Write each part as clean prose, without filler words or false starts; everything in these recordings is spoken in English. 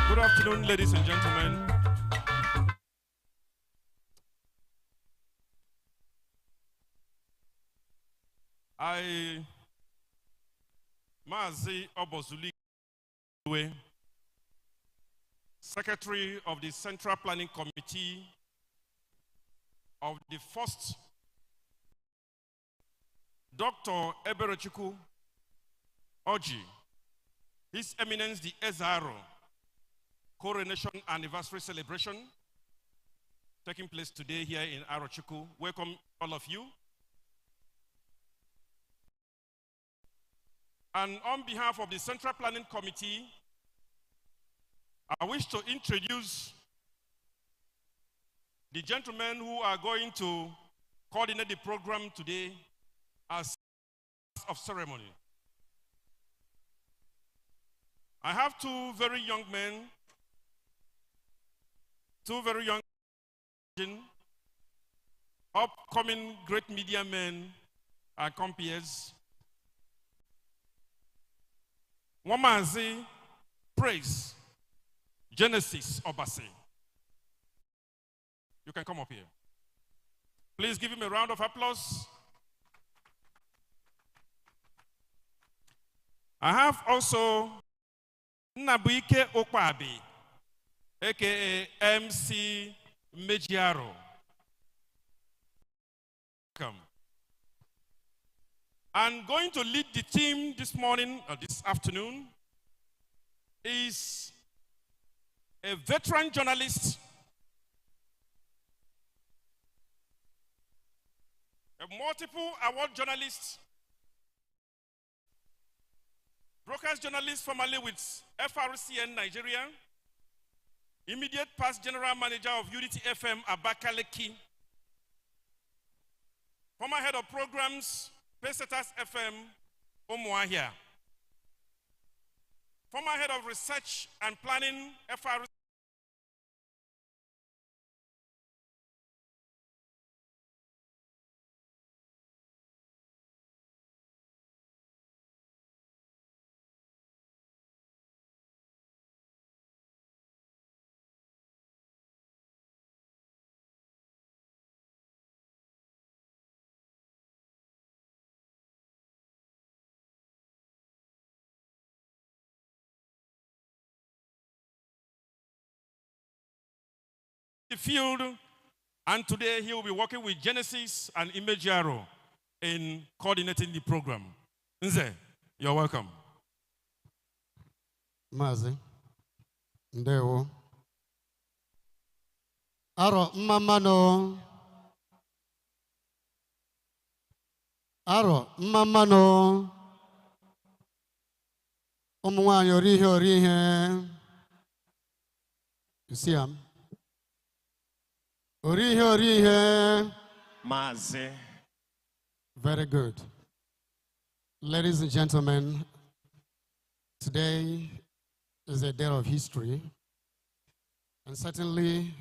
Good afternoon, ladies and gentlemen. Mazi Obozuli, Secretary of the Central Planning Committee of the first Dr. Eberechukwu Oji, His Eminence the Eze Aro Coronation Anniversary Celebration taking place today here in Arochukwu. Welcome all of you. And on behalf of the Central Planning Committee, I wish to introduce the gentlemen who are going to coordinate the program today as of ceremony. I have two very young men, upcoming great media men and compeers. Wamazi Praise Genesis Obasi. You can come up here. Please give him a round of applause. I have also Nabuike Okwabi, aka MC Eze Aro. Welcome. And going to lead the team this morning or this afternoon is a veteran journalist, a multiple award journalist, broadcast journalist formerly with FRCN Nigeria, immediate past general manager of Unity FM Abakaliki, former head of programs Pesetas FM Omuahia, former head of research and planning FRCN the field, and today he will be working with Genesis and Eze Aro in coordinating the program. Nze, you're welcome. Mazi, ndewo. Aro mamano. Aro mamano. Omwanyo orihe. You see him? Orihe. Mazi. Very good. Ladies and gentlemen, today is a day of history, and certainly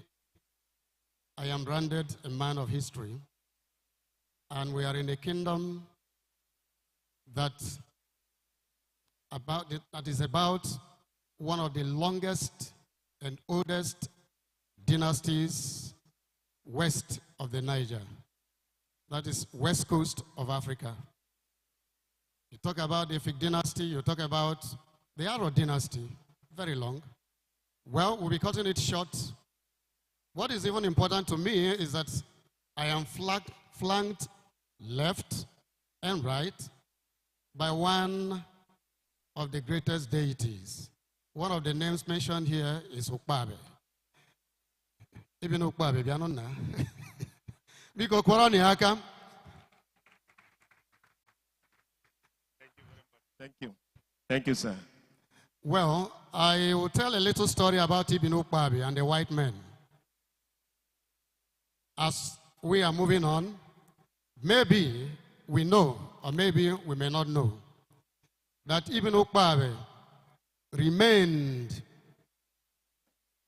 I am branded a man of history, and we are in a kingdom that is about one of the longest and oldest dynasties west of the Niger. That is west coast of Africa. You talk about the Efik dynasty, you talk about the Aro dynasty, very long. Well, we'll be cutting it short. What is even important to me is that I am flanked left and right by one of the greatest deities. One of the names mentioned here is Ukpabe. Even Ukpabe, bianonna. Biko Korani Haka. Thank you. Thank you, sir. Well, I will tell a little story about Ibn Ukpabe and the white men. As we are moving on, maybe we know, or maybe we may not know, that Ibn Ukpabe remained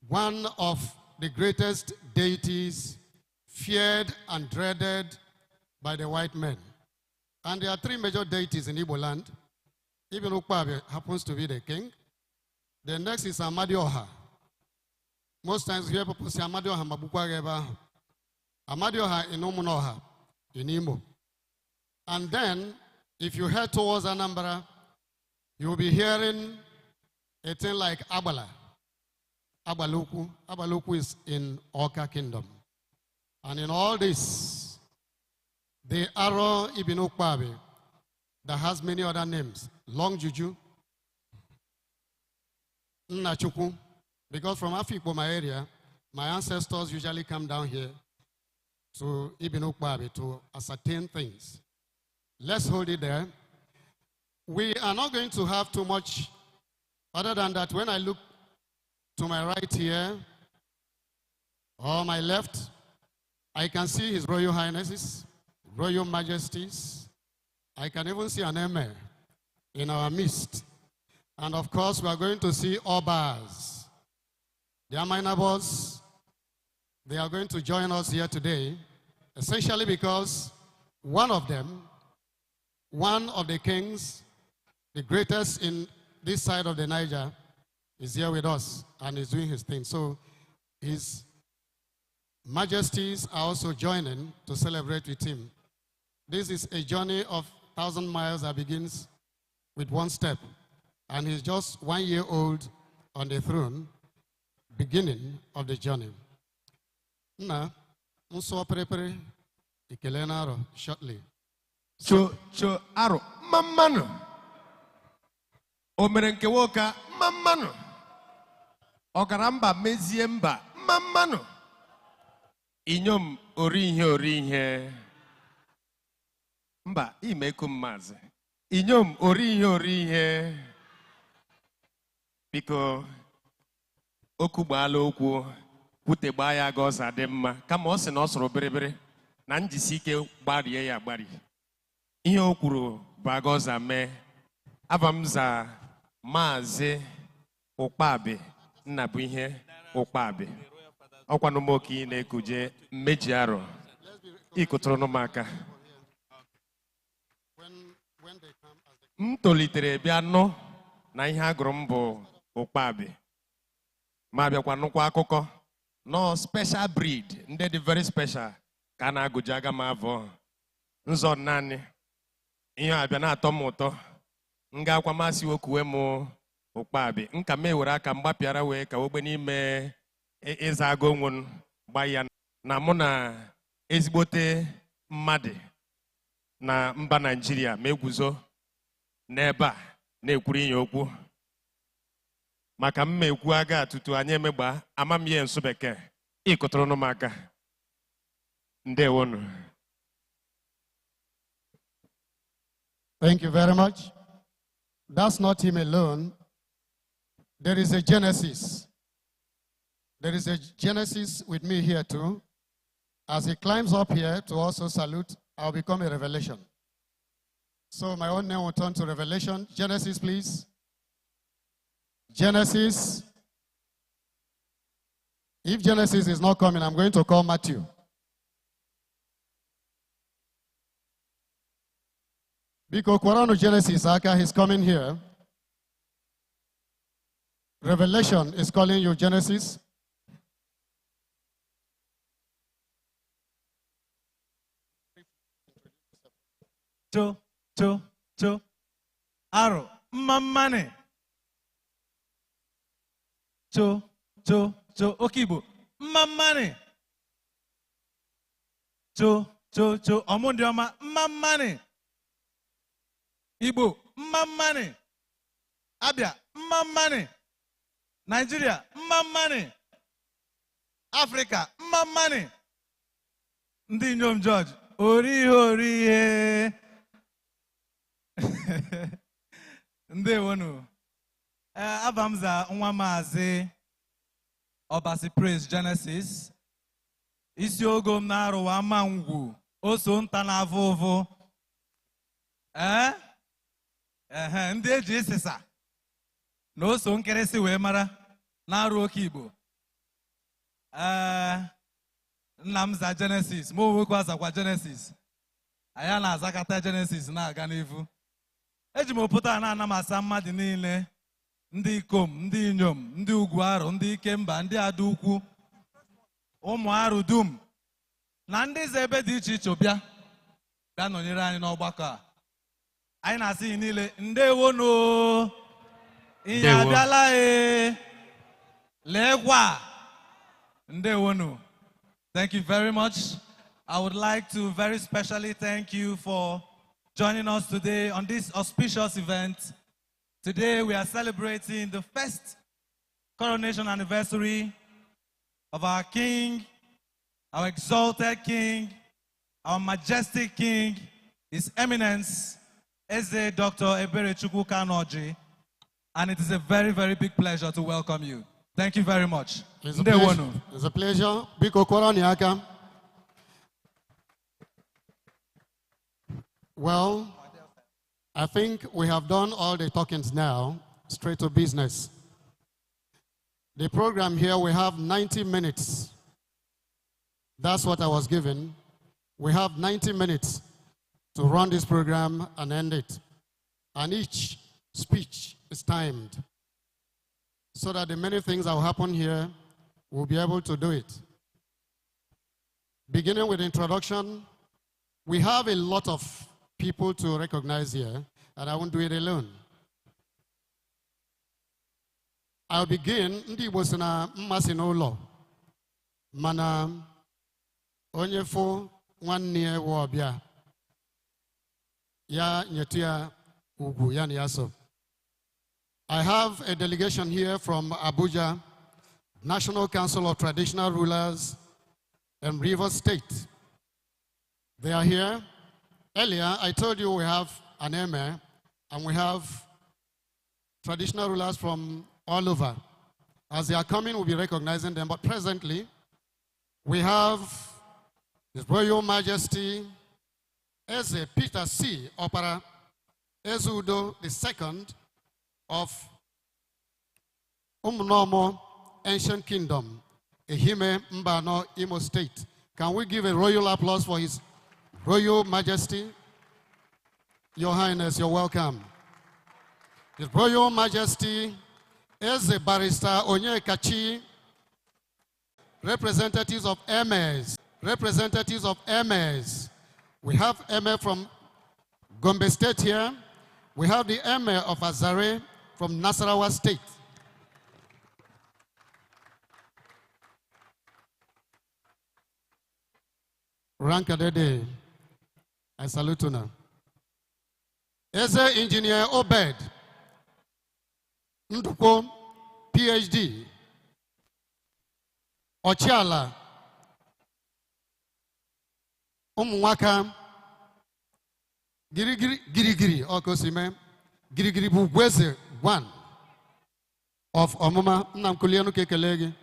one of the greatest deities feared and dreaded by the white men. And there are three major deities in Igbo land. Ibn Ukpabe happens to be the king. The next is Amadioha, Most times we hear people say, Amadioha Mabukwa Geba, Amadioha in Umunoha, in Imo. And then, if you head towards Anambra, you'll be hearing a thing like Abala. Abaluku. Abaluku is in Oka Kingdom. And in all this, the Aro Ibn Ukpabe, that has many other names, Long Juju, Nnachukwu, because from Afikpo, my area, my ancestors usually come down here to Ibn Ukpabe to ascertain things. Let's hold it there. We are not going to have too much other than that. When I look to my right here, or my left, I can see His Royal Highnesses, Royal Majesties. I can even see an emir in our midst. And of course, we are going to see Obas. The Amainabos, they are going to join us here today, essentially because one of them, one of the kings, the greatest in this side of the Niger, is here with us and is doing his thing. So His Majesties are also joining to celebrate with him. This is a journey of 1,000 miles that begins with one step. And he's just 1 year old on the throne, beginning of the journey. Now, Nso prepare Ikelena Aro shortly. Cho Aro, mamano. Omerenke woka, mamano. Okaramba meziemba, mamano. Inyom orihe. Mba, imekum maze. Inyom orihe. Biko okubala okwu kwute gba ya ga ọsa dị mma kama ọ sị na ọ sọrọ berebere na njisi ike gbarie ya agbari ihe o kwuru bụ aga ọza mee abamza Maazị Ukpabe nna bụ ihe Ukpabe ọkwanụ m oke na-ekuje mmeji arọ ikụtụrụ n'ụmụaka m tolitere bịa nọ na ihe agụrụ m bụ Ukpabe ma bịakwa nụkwa akụkọ no special breed ndị dị very special ka a na-agụji aga m avọ nzọ naanị ihe abịa na-atọ m ụtọ m ga-akwa masị okuwe m Ukpabe nka m ewere aka mgbapịara wee ka ogbe n'ime ịza agụ onwe gba ya na mụ na ezigbote mmadụ na mba Naịjirịa ma eguzo n'ebe a na-ekwuru inye okwu maka m ekwu aga tutu anyị emegba amam ihe nsu bekee ịkụtụrụ n'ụmụaka ndewonu. Thank you very much. That's not him alone. There is a Genesis. There is a Genesis with me here too. As he climbs up here to also salute, I'll become a Revelation. So my own name will turn to Revelation. Genesis, please. Genesis. If Genesis is not coming, I'm going to call Matthew. Because Coronation Genesis, Aka, he's coming here. Revelation is calling you Genesis. Cho Aro mamane. Cho Okibo mamane. Cho Omundioma mamane. Igbo mamane. Abia mamane. Nigeria mamane. Africa mamane. Ndi Nyom George orihe. Ndewonu. Abamza nwa Maazị Obasi Praise Genesis. Isi ogo m na-arụwa ama ngwu oso nta na avụvụ. Ndị eji ịsịsa na oso nkịrịsị wee mara na-arụ oke Igbo. Nna m za Genesis, ma onwekwa azakwa Genesis. Anya na-azakata Genesis na-aga n'ivu. Eji m opụta na-anamasa mmadụ niile ndị ikom, ndị inyom, ndị ugwu Aro, ndị ikemba, ndị ada ukwu, ụmụ Aro dum, na ndị eze ebe dị iche iche bịa nọnyere anyị n'ọgbakọ a. Anyị na-asị niile ndewonu, ihe abịala lekwa ndewonu. Thank you very much. I would like to very specially thank you for joining us today on this auspicious event. Today we are celebrating the first coronation anniversary of our King, our exalted King, our majestic King, His Eminence, Eze Dr. Eberechukwu Kanoji. And it is a very, very big pleasure to welcome you. Thank you very much. It's a pleasure. It's a pleasure. Biko Koroniaka. Well, I think we have done all the talkings now, straight to business. The program here, we have 90 minutes. That's what I was given. We have 90 minutes to run this program and end it. And each speech is timed so that the many things that will happen here, we'll be able to do it. Beginning with introduction, we have a lot of people to recognize here, and I won't do it alone. I'll begin. Ndi was na mmasino mana onyefo nwanne wobia ya nyetia ugu ya niyaso. I have a delegation here from Abuja, National Council of Traditional Rulers and Rivers State. They are here. Earlier, I told you we have an emir and we have traditional rulers from all over. As they are coming, we'll be recognizing them. But presently, we have His Royal Majesty Eze Peter C. Opara Ezudo II of Umnomo Ancient Kingdom, Ehime Mbano, Imo State. Can we give a royal applause for His Royal Majesty? Your Highness, you're welcome. His Royal Majesty Eze Barrister Onyekachi, representatives of emirs, We have emir from Gombe State here. We have the emir of Azare from Nasarawa State. Rankadede, I salute you now. Eze Engineer Obed Nduko, PhD. Ochala Umwaka Girigiri Okosime Girigiri Bugweze 1 of Omuma Namkulianu Kekelegi.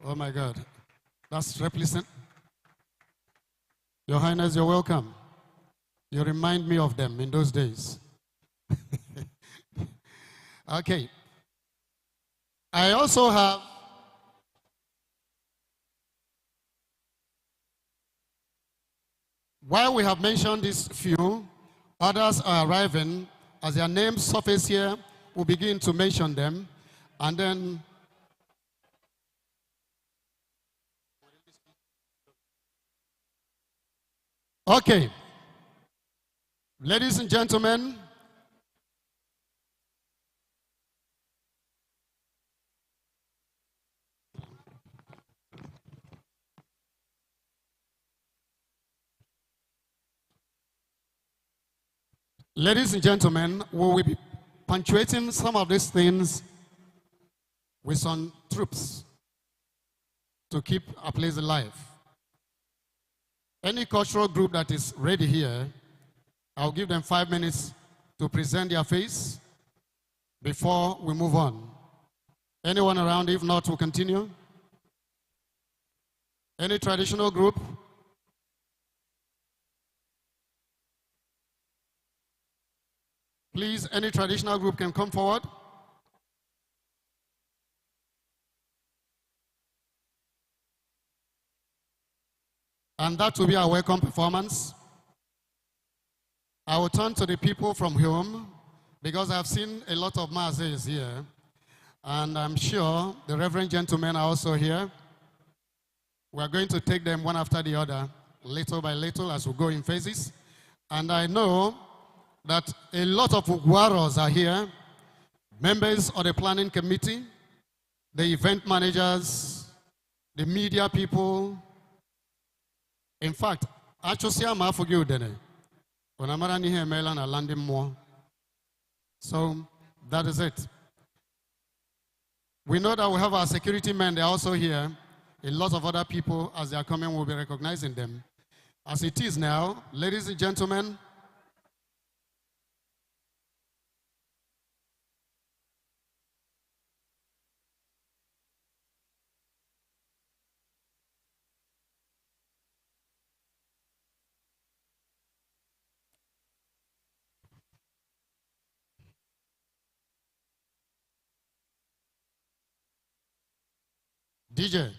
Oh my God. That's represent. Your Highness, you're welcome. You remind me of them in those days. Okay. I also have while we have mentioned these few, others are arriving. As their names surface here, we'll begin to mention them. And then okay. Ladies and gentlemen, we will be punctuating some of these things with some troops to keep our place alive. Any cultural group that is ready here, I'll give them 5 minutes to present their face before we move on. Anyone around? If not, we'll continue. Any traditional group? Please, any traditional group can come forward. And that will be our welcome performance. I will turn to the people from home because I've seen a lot of Mazes here. And I'm sure the reverend gentlemen are also here. We're going to take them one after the other, little by little, as we go in phases. And I know that a lot of Ugwaros are here, members of the planning committee, the event managers, the media people. In fact, Achosia forgive dene. When I'm running here, Melan are landing more. So that is it. We know that we have our security men, they're also here. A lot of other people, as they are coming, will be recognizing them. As it is now, ladies and gentlemen, DJ.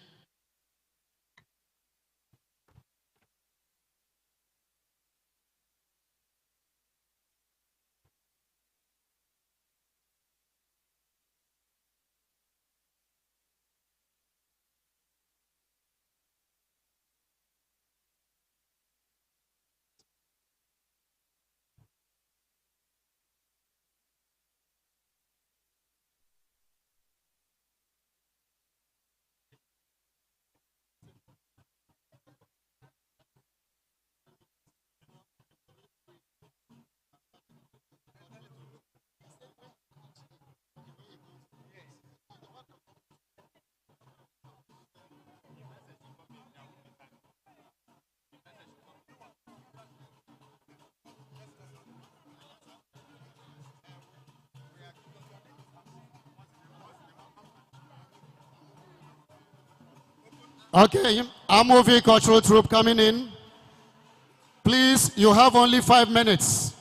Okay, our movie cultural troupe coming in. Please, you have only 5 minutes.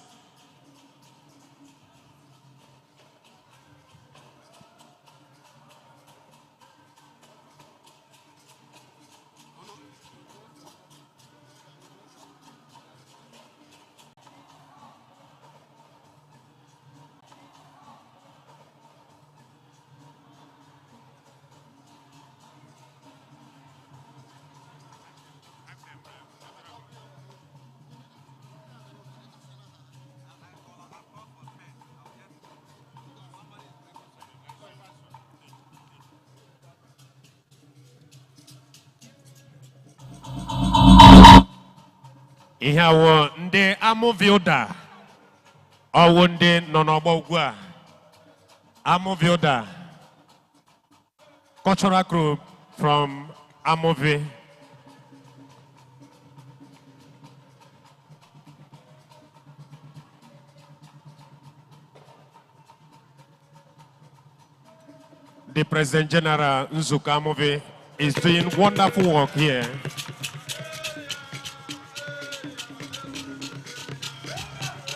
Ihe awo ndị Amovioda ọwụ ndị nọ n'ọgbọ ugbu a. Amovioda cultural group from Amovi. The President General Nzuka Amovi is doing wonderful work here.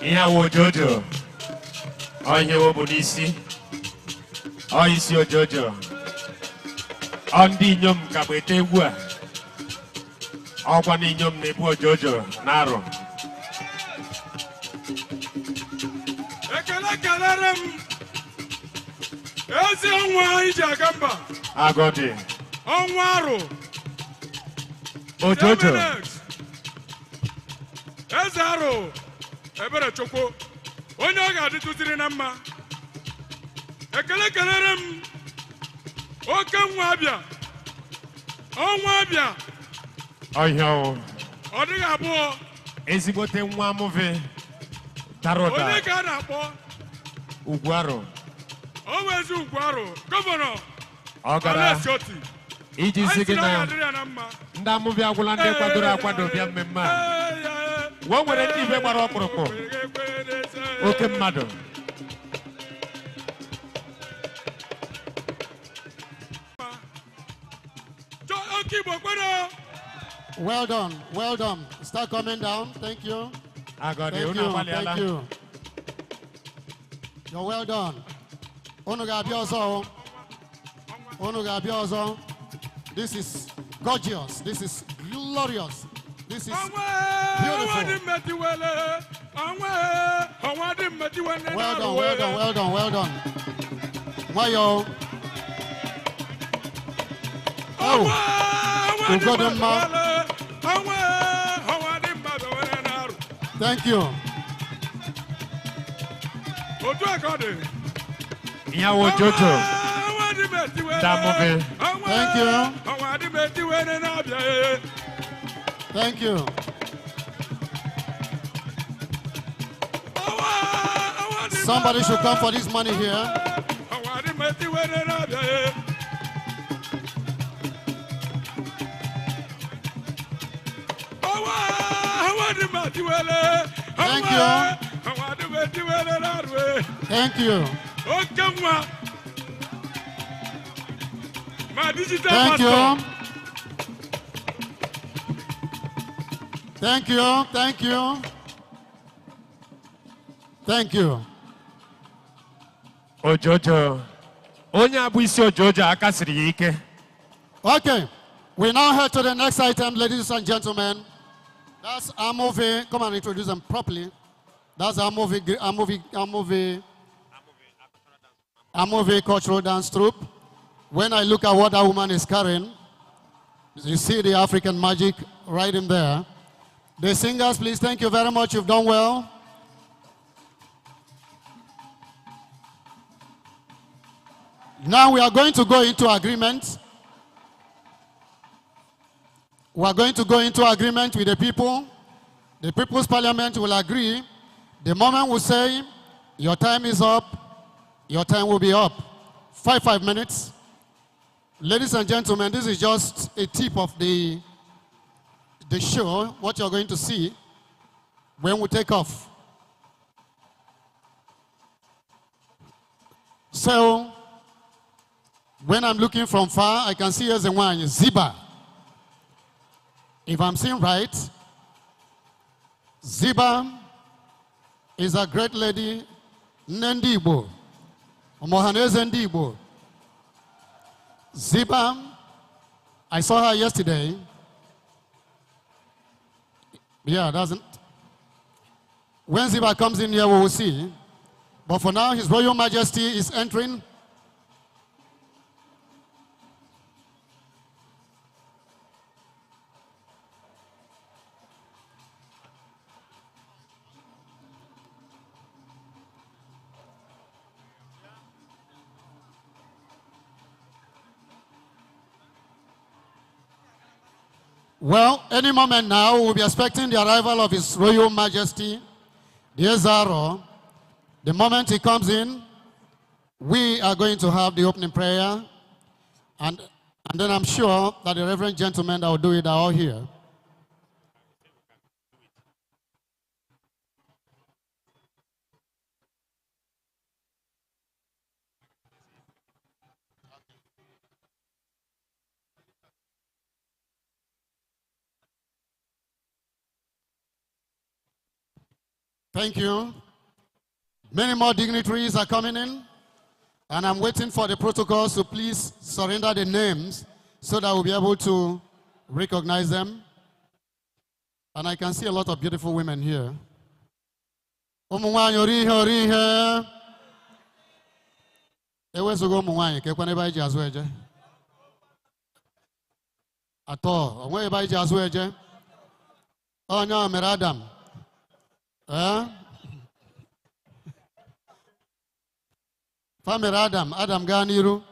Ihe Jojo, onye wobu n'isi, isi Jojo, ndị inyom ka bụ ete egwu a, ọkwa na inyom na-ebu Jojo n'arọ. Ekele kelere m ezi ọnwa iji aga mba. Agodi. Ọnwa Aro. Jojo. Eminence. Eze Aro. Eberechukwu. Onye ọ ga-adịtụziri na mma. Ekele kelere m oke nwa abịa. Ọnwa abịa. Ọhịa. Ọ dịghị abụọ. Ezigbote nwa Amovi. Taroda. Onye ka a na-akpọ Ugwaro. O wezi Ugwaro. Gọvanọ. Ọ gara iji si gị na ndị Amovi agwụla ndị kwadoro akwado bịa mmemme a. Wo nwere ndị ibe gbara ọkpụrụkpụ. Oke mmadụ. Well done, well done. Start coming down. Thank you. Thank you. You're well done. This is gorgeous. This is glorious. This is beautiful. Well done, well done, well done, well done. Mayo, Thank you. Thank you. Thank you. Somebody should come for this money here. Thank you. Thank you. Thank you. Thank you. Thank you. Thank you. Ojojo. Onya abuisi Ojojo akasiri ike. Okay. We now head to the next item, ladies and gentlemen. That's Amove. Come and introduce them properly. That's Amove cultural dance troupe. When I look at what that woman is carrying, you see the African magic right in there. The singers, please, thank you very much. You've done well. Now we are going to go into agreement. We are going to go into agreement with the people. The People's Parliament will agree. The moment we say, your time is up, your time will be up. 5 minutes. Ladies and gentlemen, this is just a tip of the show, what you're going to see when we take off. So, when I'm looking from far, I can see as a one, Ziba. If I'm seeing right, Ziba is a great lady, Nendibo, Mohanese Ndibo. Ziba, I saw her yesterday. Yeah, doesn't. When Ziba comes in here, we will see. But for now, His Royal Majesty is entering. Well, any moment now, we'll be expecting the arrival of His Royal Majesty, the Eze Aro. The moment he comes in, we are going to have the opening prayer. And then I'm sure that the reverend gentlemen that will do it are all here. Thank you. Many more dignitaries are coming in, and I'm waiting for the protocols to please surrender the names so that we'll be able to recognize them. And I can see a lot of beautiful women here. Oh no, Meradam. Family Adam Ganiru.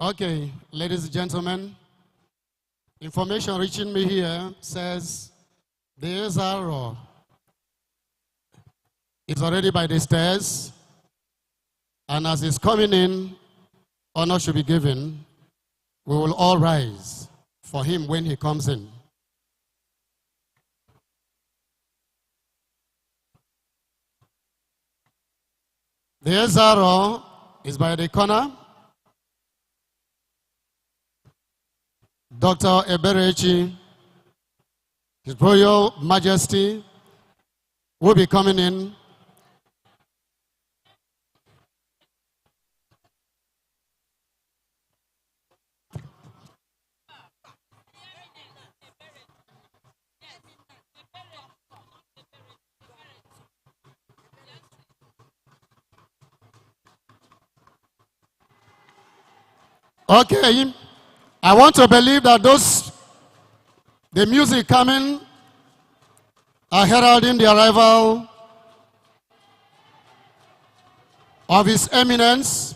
Okay, ladies and gentlemen, information reaching me here says the Eze Aro is already by the stairs, and as he's coming in, honor should be given. We will all rise for him when he comes in. The Eze Aro is by the corner. Dr. Eberechukwu, His Royal Majesty, will be coming in. Okay, I want to believe that the music coming are heralding the arrival of His Eminence,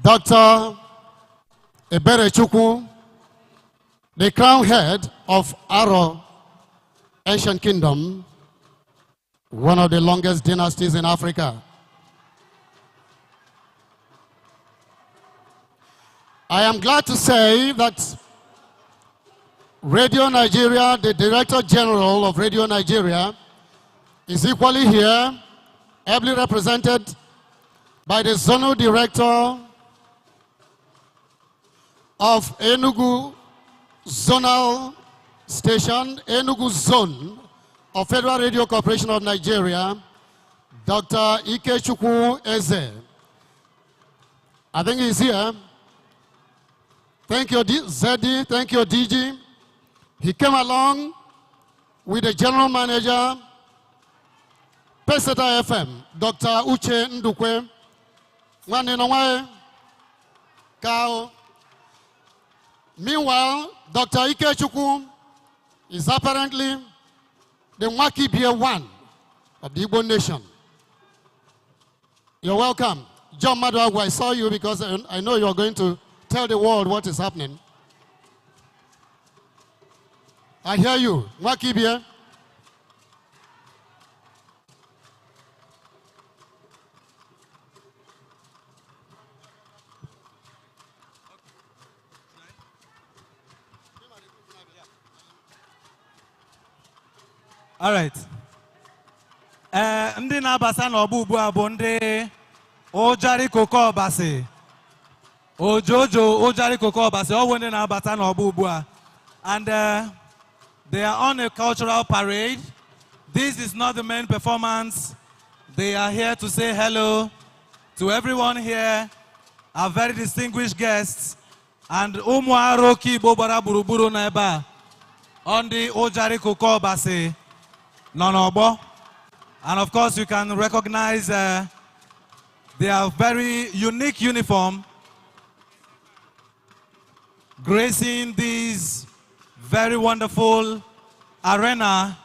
Dr. Eberechukwu, the crown head of Aro, Ancient Kingdom, one of the longest dynasties in Africa. I am glad to say that Radio Nigeria, the Director General of Radio Nigeria, is equally here, ably represented by the Zonal Director of Enugu Zonal Station, Enugu Zone of Federal Radio Corporation of Nigeria, Dr. Eberechukwu Eze. I think he's here. Thank you, Zeddy. Thank you, DG. He came along with the general manager, Peseta FM, Dr. Uche Ndukwe. Meanwhile, Dr. Eberechukwu is apparently the Nwakibie one of the Igbo nation. You're welcome. John Maduagwu, I saw you because I know you're going to tell the world what is happening. I hear you. Nwakibie. All right. Ndị na-abasa n'ọgbọ ugbu a bụ ndị Ojari Koko Obasi. Ojojo Ojari Koko Obasi. All ndị na-abata n'ọgbọ ugbu a. And they are on a cultural parade. This is not the main performance. They are here to say hello to everyone here, our very distinguished guests, and Ụmụ Aro Igbo gbara gburugburu n'ebe a on the Ojari Koko Obasi. Nonobo. And of course, you can recognize their very unique uniform gracing this very wonderful arena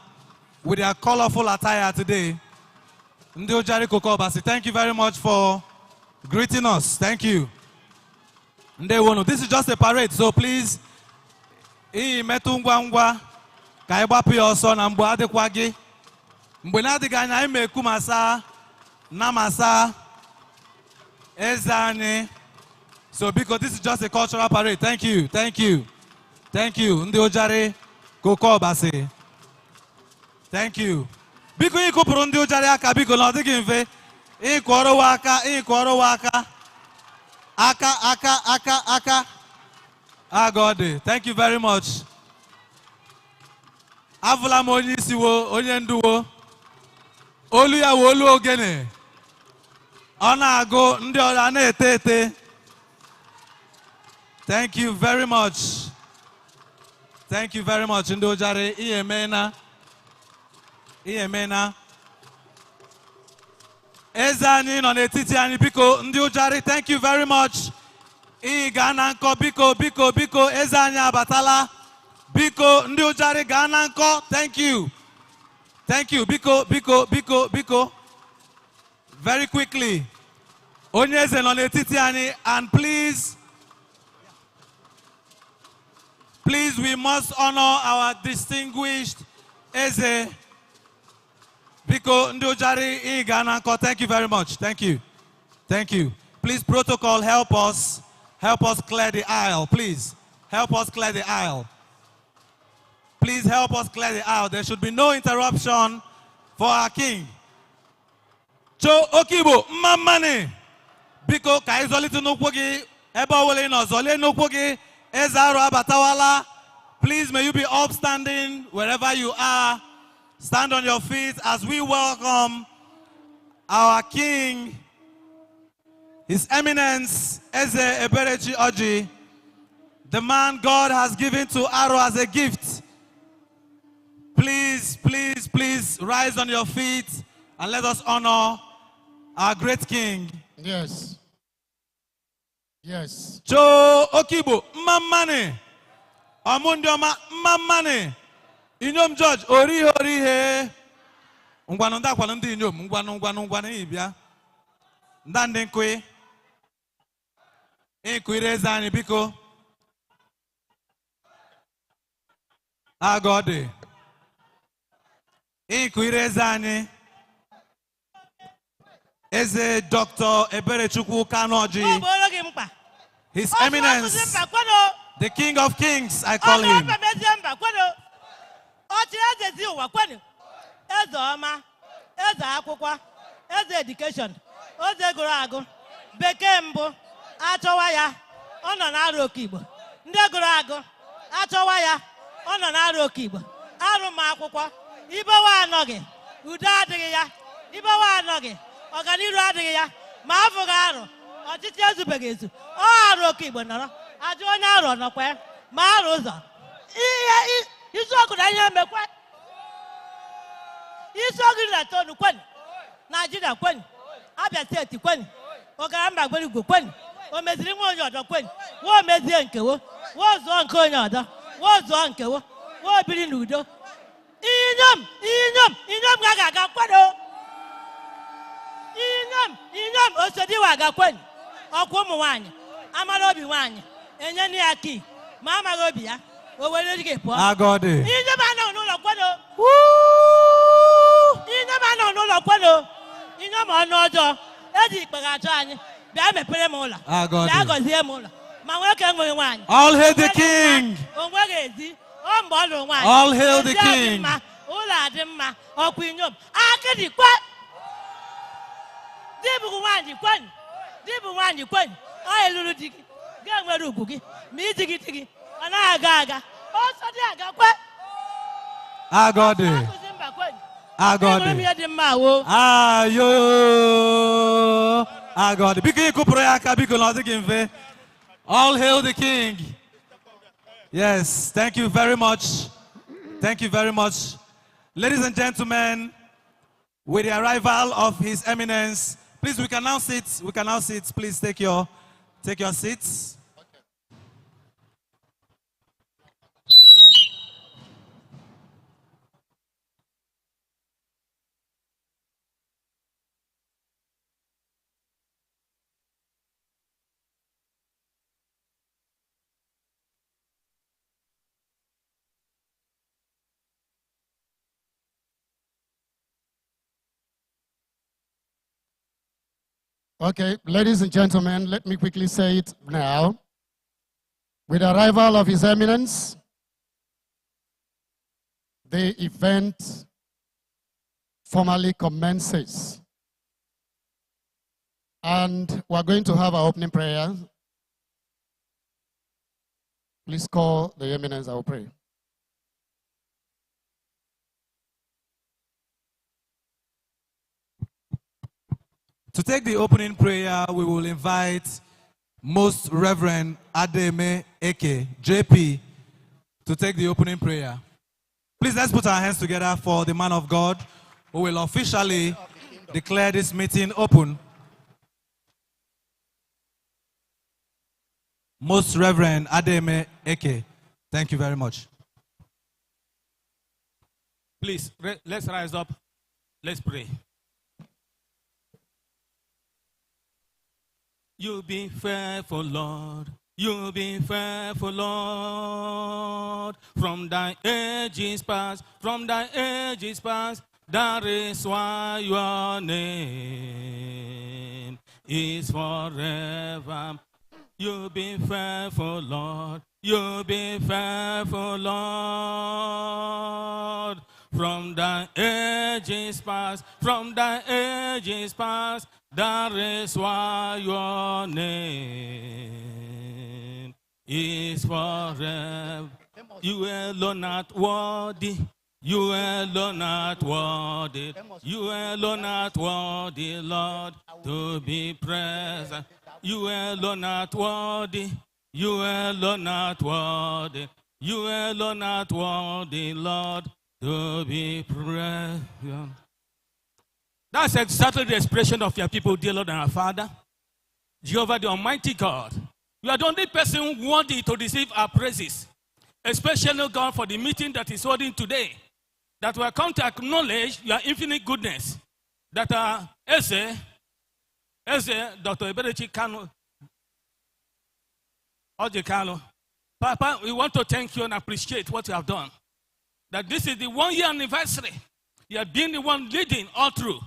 with their colorful attire today. Ndi Ojari Koko Obasi, thank you very much for greeting us. Thank you. This is just a parade, so please, metu ngwa ngwa ka ịgbapụ ya ọsọ na mgbe adịkwa gị. Mgbe na-adịghị anya anyị meku masa na masa eze anyị. So because this is just a cultural parade. Thank you, thank you, thank you. Ndị Ojari Koko Obasi. Thank you. Biko ịkụpụrụ ndị Ojari aka biko na ọ dịghị mfe. Ịkwọrọwa aka, ịkwọrọwa aka. Aka. Ah, God, thank you very much. Avula m onye isi wo, onye ndu wo. Olu ya wo olu ogene. Ọ na-agụ ndị ọra na-ete ete. Thank you very much. Thank you very much, ndị Ojari. Ihe mena. Eze anyị nọ n'etiti anyị biko ndị Ojari, thank you very much. Ị ga na nkọ biko eze anyị abatala. Biko ndị Ojari gaa na nkọ. Thank you. Thank you. Biko. Very quickly. Onye eze nọ n'etiti anyị, and please, we must honor our distinguished Eze. Biko Ndujari Igananko, thank you very much. Thank you. Thank you. Please, protocol, help us. Help us clear the aisle, please. Help us clear the aisle. Please help us clear the aisle. There should be no interruption for our king. Cho Okibo, Mamani. Biko Kaizoliti Nukwogi, Eba Wole no Zole Nukwogi, Eze Aro Abatawala. Please, may you be upstanding wherever you are. Stand on your feet as we welcome our king, His Eminence, Eze Eberechukwu, the man God has given to Aro as a gift. Please, please, please rise on your feet and let us honor our great king. Yes. Yes. Cho Okibo, Mamane. Amundioma, Mamane. Inyom George, Orihe. Ngwanonda kwalundi inyom, ngwanu ibia. Ndande nkwe. Inkwireza anyị biko. Agode. Inkwireza anyị. Eze Dr. Eberechukwu Kanoji. His Eminence, the King of Kings, I call him. Eze ọma, eze akwụkwọ, eze education, eze gụrụ agụ, bekee mbụ, achọwa ya, ọ nọ n'Aro Okigbo. Ndị gụrụ agụ, achọwa ya, ọ nọ n'Aro Okigbo. Arụ ma akwụkwọ, ibewa anọghị, udo adịghị ya, ibewa anọghị, ọganiru adịghị ya, ma afụghị arụ, ọchịchị ezubeghị ezu, ọ Aro Okigbo nọrọ, ajụ onye arụ nọkwa ya, ma arụ ụzọ. Isi ọgụ na ihe mekwe. Isi ọgụ na tonu kweni, Nigeria kweni, Abia State kweni, Ogaramba Gwerigwe kweni, o meziri nwa onye ọdọ kweni, wo mezie nkewo, wo zụọ nke onye ọdọ, wo zụọ nkewo, wo biri n'udo. Inyom ga-aga kwado. Inyom osodiwa ga kweni, ọkwa ụmụ nwaanyị, amara obi nwaanyị, enye nne ya ki, ma amaghị obi ya, o were ejighi pụọ. Agode. Inyom anọ n'ụlọ kwado. Inyom anọ n'ụlọ kwado. Inyom ọnụ ọjọọ, eji ikpe ga-achọ anyị, bịa mepere m ụlọ, bịa gọzie m ụlọ, ma nwoke enweghị nwaanyị. All hail the king. O nweghị ezi, ọ mgbe ọ lụrụ nwaanyị. All hail the king. Ụlọ adị mma, ọkwa inyom, akịdị kwe. Di bụ nwaanyị kwenyi, ọ eluru di gị, ga-enwere ugwu gị, ma iji gị di gị, ọ naghị aga, ọsọ dị aga kwe. Agode. Agode. Ayo. Agode. Biko ikupụrụ ya aka, biko na ọ dịghị mfe. All hail the king. Yes, thank you very much. Thank you very much. Ladies and gentlemen, with the arrival of His Eminence, please, we can now sit. We can now sit. Please take your seats. Okay, ladies and gentlemen, let me quickly say it now. With the arrival of His Eminence, the event formally commences. And we're going to have our opening prayer. Please call the Eminence, I will pray. To take the opening prayer, we will invite Most Reverend Ademe Eke, JP, to take the opening prayer. Please, let's put our hands together for the man of God who will officially declare this meeting open. Most Reverend Ademe Eke, thank you very much. Please, let's rise up. Let's pray. You've been faithful, Lord. You've been faithful, Lord. From thy ages past, from thy ages past, that is why your name is forever. You've been faithful, Lord. You've been faithful, Lord. From thy ages past, from thy ages past, that is why your name is forever. You alone not worthy. You alone not worthy. You alone not worthy, Lord, to be present. You alone not worthy. You alone not worthy. You alone not worthy, Lord, to be present. That's exactly the expression of your people, dear Lord and our Father. Jehovah, the Almighty God. You are the only person worthy to receive our praises. Especially, God, for the meeting that is holding today. That we are come to acknowledge your infinite goodness. That Eze, Dr. Eberechukwu, Papa, we want to thank you and appreciate what you have done. That this is the 1 year anniversary. You have been the one leading all through.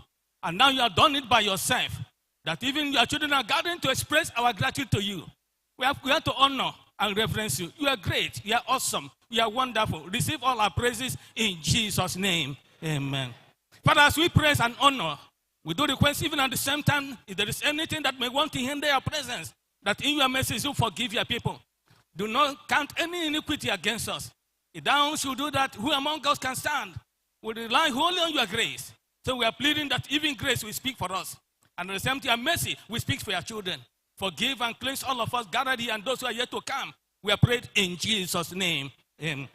And now you have done it by yourself. That even your children are gathering to express our gratitude to you. We have to honor and reverence you. You are great. You are awesome. You are wonderful. Receive all our praises in Jesus' name. Amen. Father, as we praise and honor, we do request even at the same time, if there is anything that may want to hinder your presence, that in your mercy you forgive your people. Do not count any iniquity against us. If thou should do that, who among us can stand? We rely wholly on your grace. So we are pleading that even grace will speak for us. And at the same time, mercy will speak for your children. Forgive and cleanse all of us gathered here and those who are yet to come. We are prayed in Jesus' name. Amen.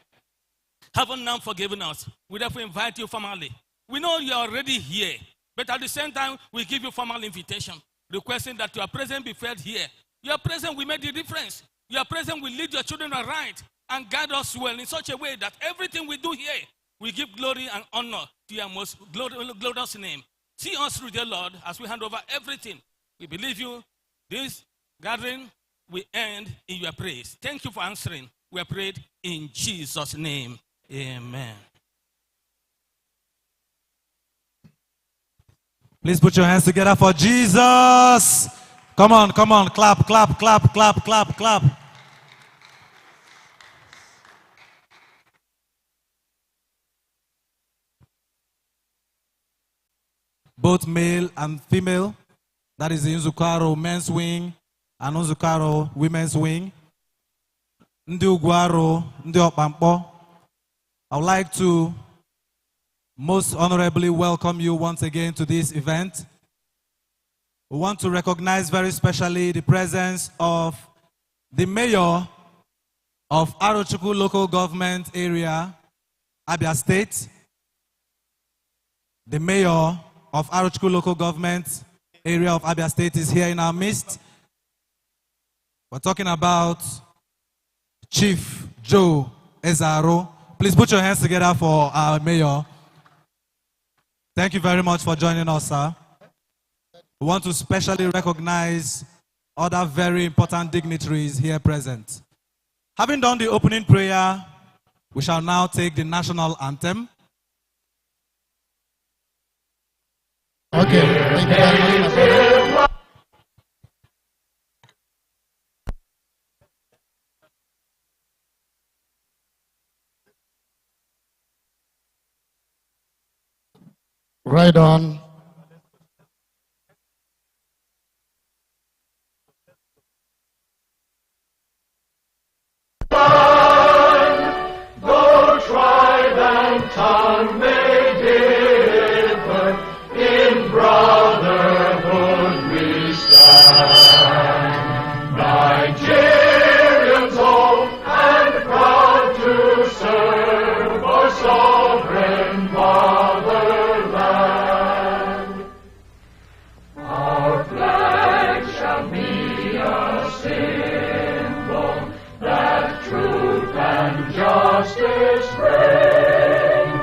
Having now forgiven us, we therefore invite you formally. We know you are already here, but at the same time, we give you formal invitation, requesting that your presence be felt here. Your presence will make the difference. Your presence will lead your children aright and guide us well in such a way that everything we do here, we give glory and honor to your most glorious name. See us through, dear Lord, as we hand over everything. We believe you. This gathering will end in your praise. Thank you for answering. We are prayed in Jesus' name. Amen. Please put your hands together for Jesus. Come on, come on. Clap, clap, clap, clap, clap, clap. Both male and female. That is the Eze Aro men's wing and Eze Aro women's wing. Ndi Ugwu Aro, Ndi Okpamkpo. I would like to most honorably welcome you once again to this event. We want to recognize very specially the presence of the mayor of Arochukwu local government area, Abia State. The mayor of Arochukwu local government area of Abia State is here in our midst. We're talking about Chief Joe Eze Aro. Please put your hands together for our mayor. Thank you very much for joining us, sir. We want to specially recognize other very important dignitaries here present. Having done the opening prayer, we shall now take the national anthem. Okay, thank you very much, my brother. Right on. Though tribe and tongue may differ, in brotherhood we stand. Nigerians old and proud to serve our sovereign fatherland. Our flag shall be a symbol that truth and justice reign.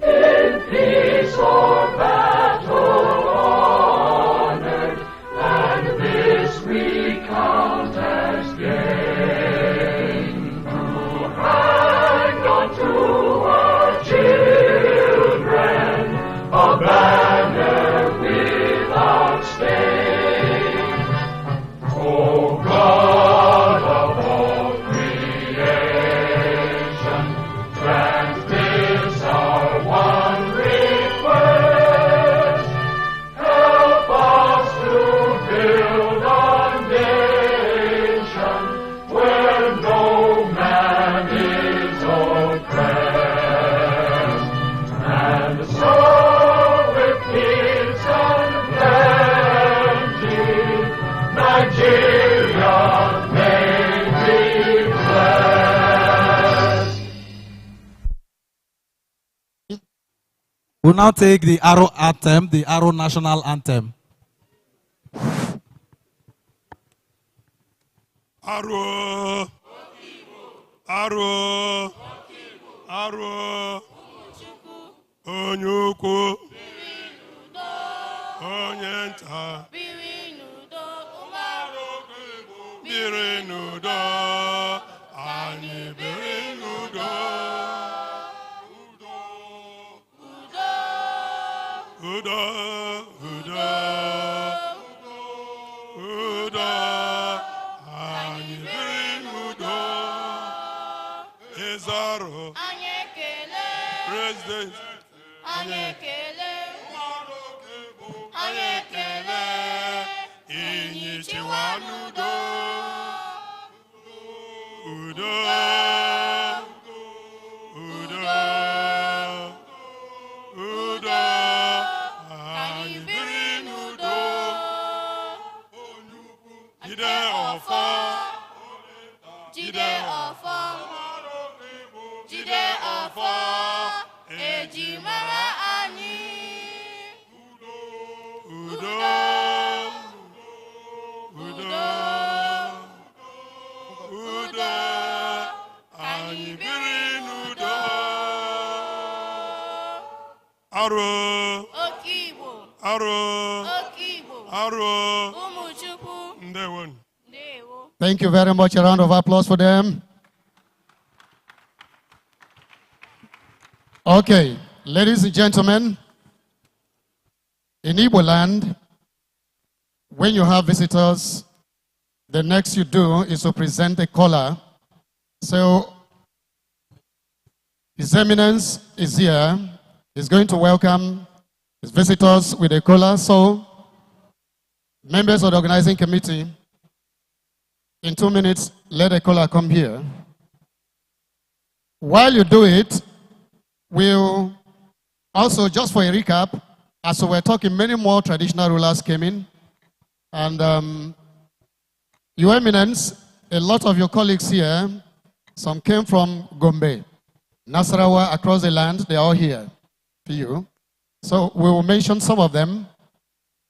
In peace or battle honored, and this we We'll now take the Aro anthem, the Aro national anthem. Aro, Aro, Aro, Onyukwu, Onyenta, biri n'udo, anyị biri n'udo, udo, udo, udo, anyị biri n'udo, Eze Aro, President, anyị ekele, inyi chiwa n'udo, udo, udo, udo, anyị biri n'udo, jide ọfọ, jide ọfọ, jide ọfọ, eji mara anyị, udo, udo, udo, anyị biri n'udo. Aro, Aro, Aro, Ndewo. Thank you very much. A round of applause for them. Okay, ladies and gentlemen, in Igbo land, when you have visitors, the next you do is to present a caller. So, His Eminence is here. He's going to welcome his visitors with a caller. So, members of the organizing committee, in 2 minutes, let a caller come here. While you do it, we'll also, just for a recap, as we were talking, many more traditional rulers came in. And Your Eminence, a lot of your colleagues here, some came from Gombe, Nasarawa, across the land, they're all here for you. So we will mention some of them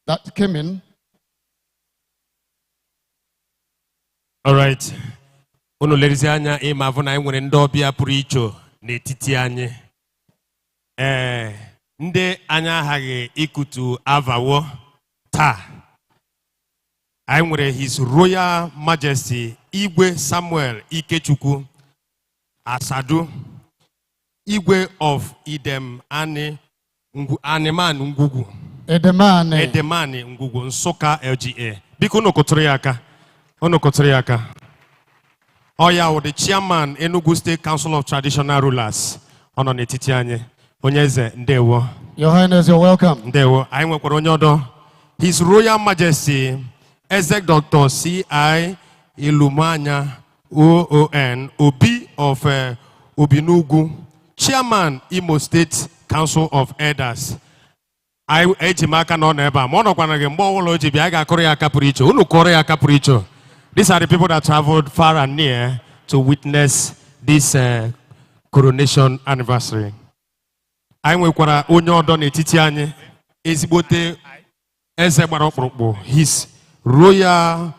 that came in. All right. Unu ladies anya imavuna nwere ndị ọbịa pụrụ iche n'etiti anyị. Ndị anya aghaghị ikutu avawo taa. Anyị nwere His Royal Majesty Igwe Samuel Ikechukwu Asadu, Igwe of Idem Animan Ngugu. Edemane Ngugu Nsukka LGA. Biko unu kụtụrụ ya aka. Oya, the chairman Enugu State Council of Traditional Rulers. Ono n'etiti anyị. Onye eze ndewo. Your Highness, you're welcome. Ndewo. Anyị nwekwara onye ọdọ. His Royal Majesty Eze Dr. C.I. Ilumanya OON Obi of Obinugu, Chairman Imo State Council of Elders. Ejimaka no neba. Mono kwanage mbo wolo jibi aga Korea Kapuricho. Unu Korea Kapuricho. These are the people that traveled far and near to witness this coronation anniversary. Anyị nwekwara onye ọdọ n'etiti anyị ezigbote eze gbara ọkpụrụkpụ, His Royal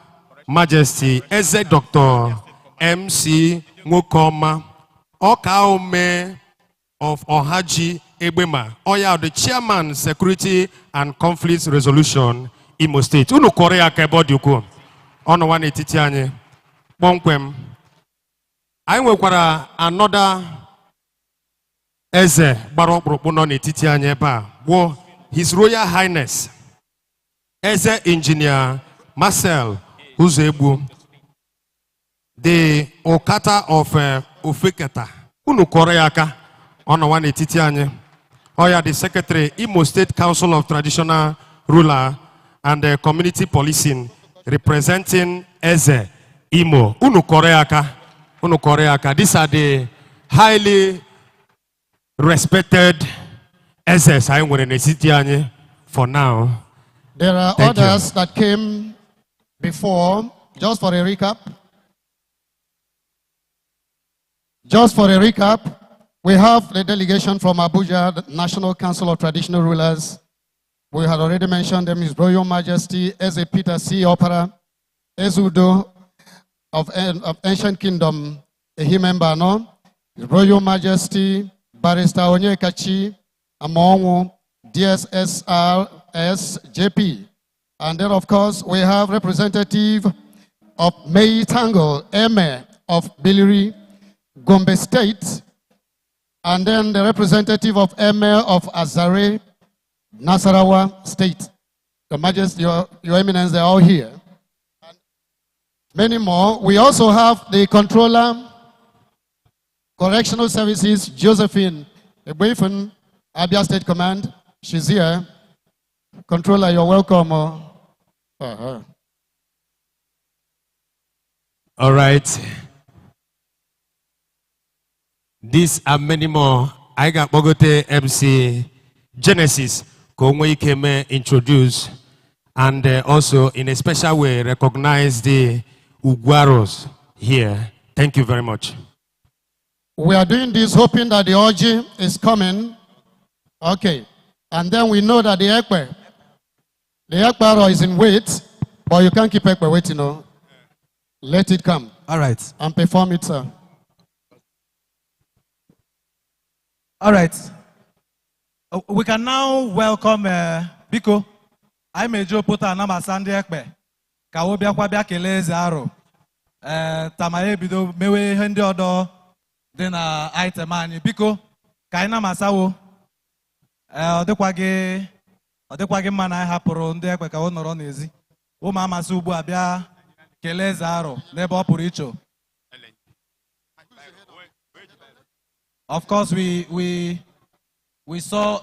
Majesty Eze Dr. MC Nwokoma Okaume of Ohaji Egbema. Oya, the Chairman Security and Conflict Resolution Imo State. Unu Korea kebodi uko. Ono wane etiti anyị kpọmkwem. Anyị nwekwara another eze gbara ọkpụrụkpụ nọ n'etiti anyị ebe a bụ His Royal Highness Eze Engineer Marcel Uzegbu, the Okata of Ofeketa. Unu Korea aka. Ono wane etiti anyị. Oya, the Secretary Imo State Council of Traditional Ruler and Community Policing, representing Eze Imo. Unu Korea aka. Unu Korea aka. These are the highly respected Ezes I nwere n'etiti anyị for now. There are others that came before. Just for a recap. We have the delegation from Abuja, the National Council of Traditional Rulers. We had already mentioned them, His Royal Majesty Eze Peter C. Opera, Ezudo of Ancient Kingdom, Ehimembano, His Royal Majesty Barrister Onyekachi Amonwu, DSSRS JP. And then, of course, we have representative of May Tangle, Eme of Biliri, Gombe State, and then the representative of Emir of Azare, Nasarawa State. Your Majesty, your Eminence, they're all here. And many more. We also have the Controller, Correctional Services, Josephine Ebwefun, Abia State Command. She's here. Controller, you're welcome. All right. These and many more. I got Bogote MC Genesis, Kongwe Keme introduce, and also in a special way recognize the Uguaros here. Thank you very much. We are doing this hoping that the orgy is coming. Okay. And then we know that the Ekparo is in wait, but you can't keep Ekpe waiting, no. Let it come. All right. And perform it, sir. All right. We can now welcome Biko. I may Joe put a number Sandy Ekpe. Kawobia Kwabia Kele Eze Aro. Tamaye Bido Mewe Hendi Odo. Then item man. Biko. Kaina Masawo. Odekwage mana I hapụrụ ndị ekwe ka ọ nọrọ n'ezi. Ụmụ amasị ugbu a bịa kelee Eze Aro n'ebe ọ pụrụ iche. Of course, we saw.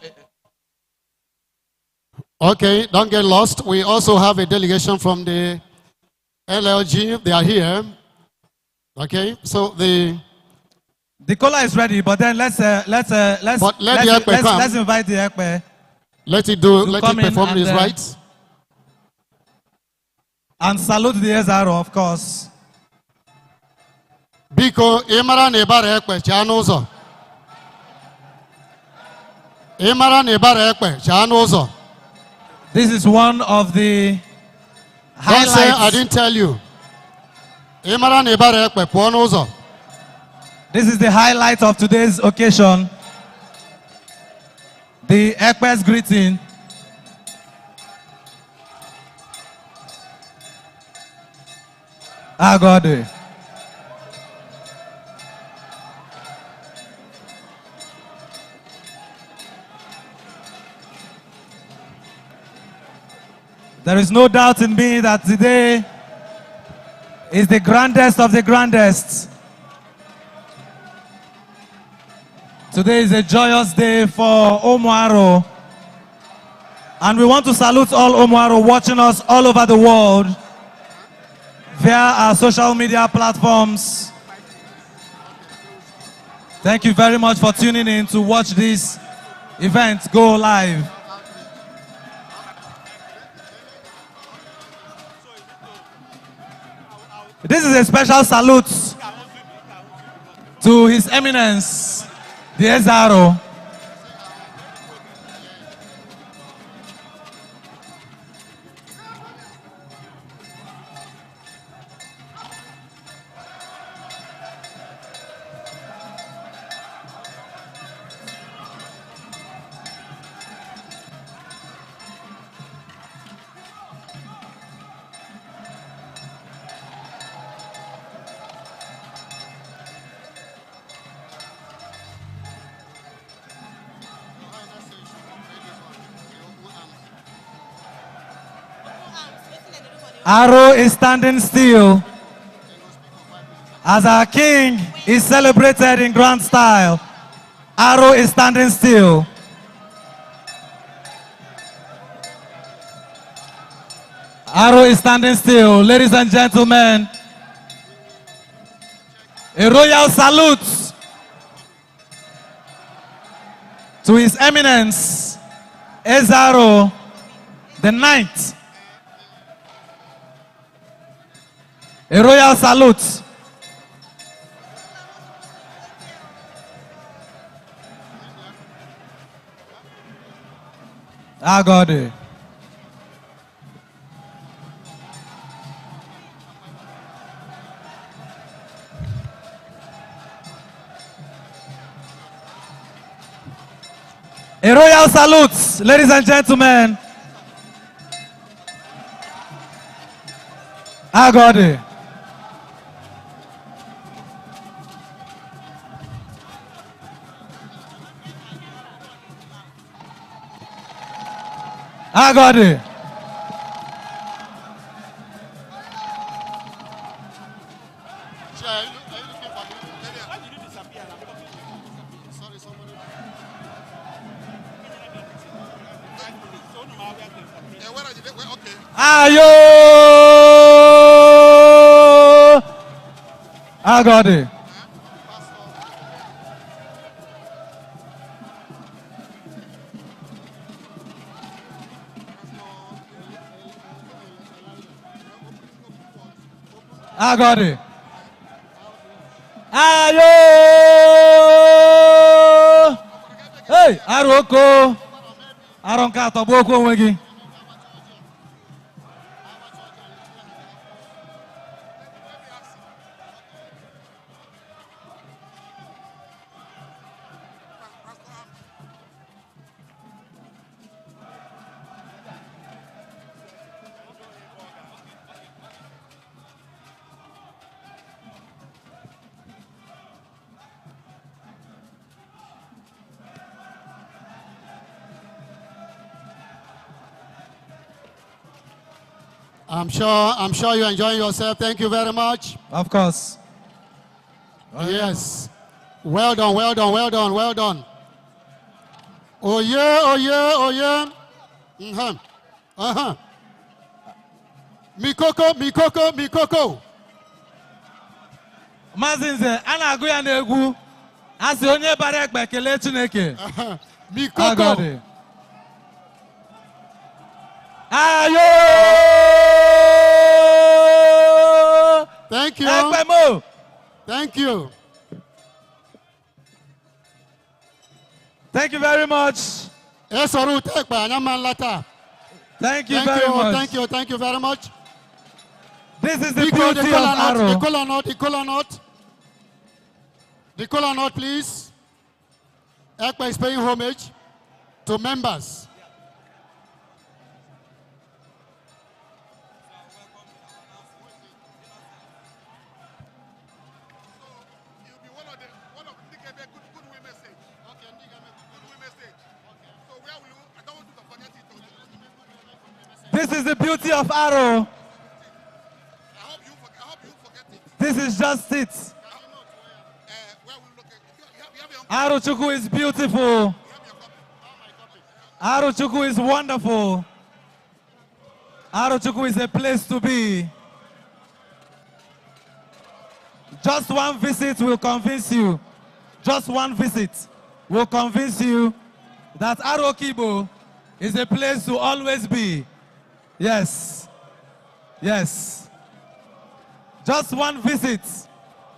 Okay, don't get lost. We also have a delegation from the LLG. They are here. Okay, so the caller is ready, but then let's invite the Ekpe. Let it perform his rights. And salute the Eze Aro, of course. Biko, Imara Nebara Ekpe, Chanozo. Imara Nebara Ekpe, Chanozo. This is one of the highlights. Don't say I didn't tell you. Imara Nebara Ekpe, Ponozo. This is the highlight of today's occasion. The Ekpe's greeting. Agode. There is no doubt in me that today is the grandest of the grandest. Today is a joyous day for Aro. And we want to salute all Aro watching us all over the world via our social media platforms. Thank you very much for tuning in to watch this event go live. This is a special salute to His Eminence, the Eze Aro. Aro is standing still as our king is celebrated in grand style. Aro is standing still. Aro is standing still. Ladies and gentlemen, a royal salute to His Eminence, Eze Aro, the Ninth. A royal salute. I got it. A royal salute, ladies and gentlemen. I got it. I got it. Ayo! I got it. I got it. Ayo! Hey, Aroko. Aronka toboko wegi. I'm sure you're enjoying yourself. Thank you very much. Of course. Yes. Well done, well done, well done, well done. Oh yeah, oh yeah, oh yeah. Uh-huh. Mikoko, Mikoko, Mikoko. Mazinze, ana agụ ya na-egwu. Asị onye bara ekpe kelee Chineke. Mikoko. I got it. Ayo! Thank you. Ekpemo. Thank you. Thank you very much. Eze Aro tekpa anyaman lata. Thank you very much. Thank you very much. This is the beauty of Aro. The kola nut, please. Ekpa is paying homage to members. This is the beauty of Aro. This is just it. Arochukwu is beautiful. Arochukwu is wonderful. Arochukwu is a place to be. Just one visit will convince you. Just one visit will convince you that Aro Kibo is a place to always be. Yes. Yes. Just one visit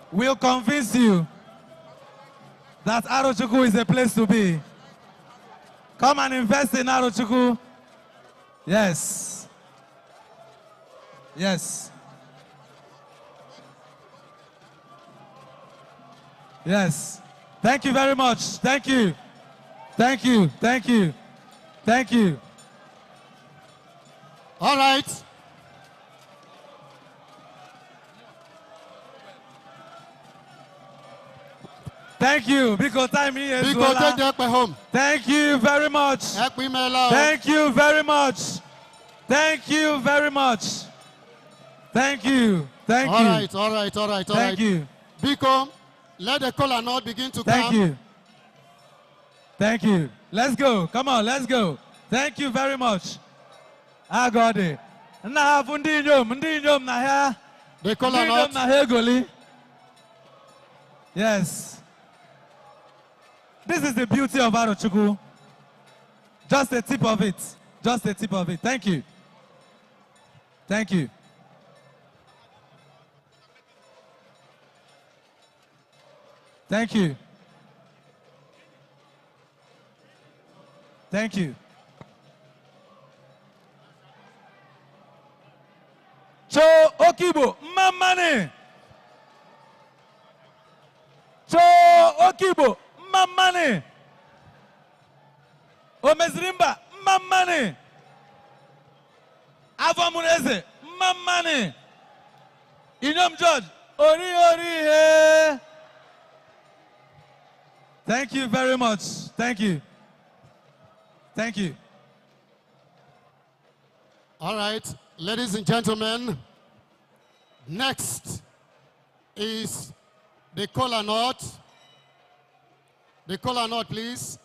will convince you that Arochukwu is a place to be. Come and invest in Arochukwu. Yes. Yes. Yes. Thank you very much. Thank you. Thank you. Thank you. Thank you. All right. Thank you. Because time is Because take the ekpa home. Thank you very much. Ekpa imela. Thank you very much. Thank you very much. Thank you. Thank you. All right, all right, all right, all right. Thank you. Biko, let the kola nut begin to Thank come. you. Thank you. Let's go. Come on, let's go. Thank you very much. I got it. Na fundi inyom na ha. The kola nut. Na hegoli. Yes. This is the beauty of Arochukwu. Just a tip of it. Just a tip of it. Thank you. Thank you. Thank you. Thank you. Omezrimba, Mamani. Avamuneze, Mamani. Inyom George, Ori he. Thank you very much. Thank you. Thank you. All right, ladies and gentlemen, next is the kola nut. The kola nut, please.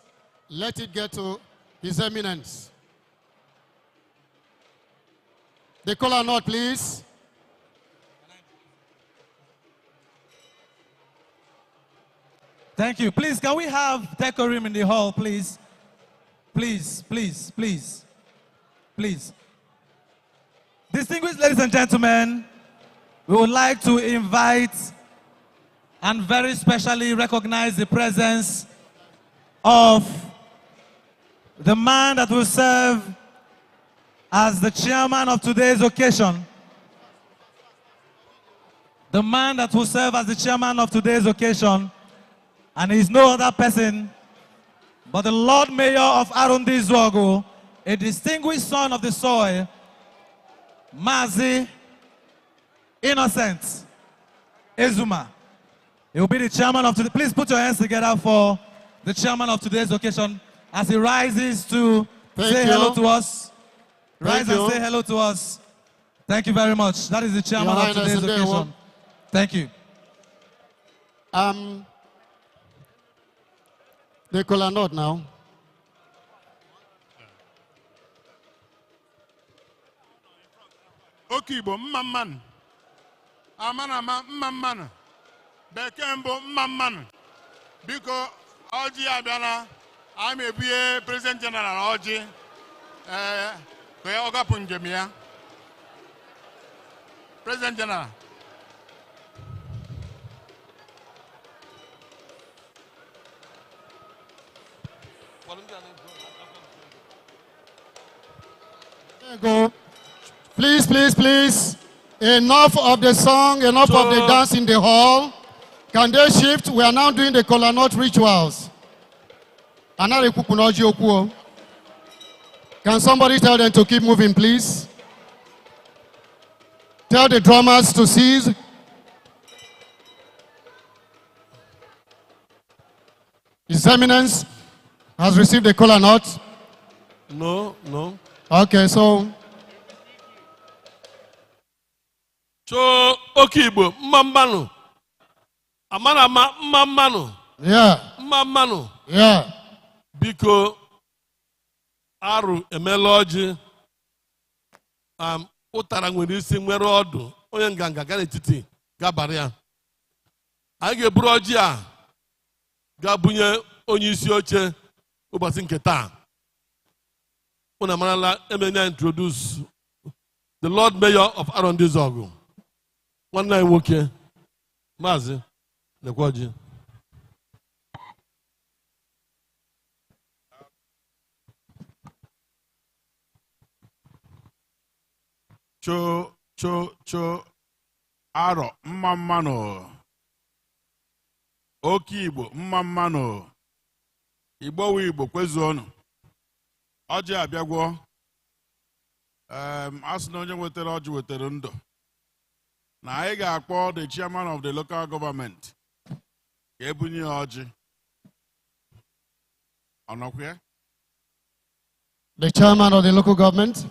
Let it get to His Eminence. The kola nut, please. Thank you. Please, can we have decorum in the hall, please? Please, please, please, please. Distinguished ladies and gentlemen, we would like to invite and very specially recognize the presence of the man that will serve as the chairman of today's occasion. The man that will serve as the chairman of today's occasion, and he is no other person but the Lord Mayor of Aro Of, a distinguished son of the soil, Mazi Innocent Ezuma. He will be the chairman of today. Please put your hands together for the chairman of today's occasion as he rises to say hello to us. Rise and say hello to us. Thank you very much. That is the chairman of today's occasion. Thank you. The kola nut now. Okibo mmamman. Amanama mmamman. Bekembo mmamman. Biko Oji abịala. I'm a BA President General Oji. Oga Punjemia. President General. There you go. Please, please, please. Enough of the song, enough of the dance in the hall. Can they shift? We are now doing the kola nut rituals. Can somebody tell them to keep moving, please? Tell the drummers to cease. His Eminence has received the kola nut. No. Okay, so. Okibo, Mmambano. Amanama, Mmambano. Yeah. Mmambano. Yeah. Biko Aru emeloji. Ụtara nwere isi nwere ọdụ. Onye nganga gara etiti gabara ya. Anyị ga-eburu ọjị a ga-bunye onye isi oche ụbọchị nke taa. Unu amarala emenya introduce the Lord Mayor of Aro Of. Nwanne anyị nwoke Maazị Nekwoji. Cho Aro mmammanụ. Oke Igbo mmammanụ. Igbo wu Igbo kwezuonu. Ọjị abịagwo. Asị na onye wetara ọjị wetara ndụ. Na anyị ga-akpọ the chairman of the local government ka ebunye ọjị. Ọnọkwa ya? The chairman of the local government.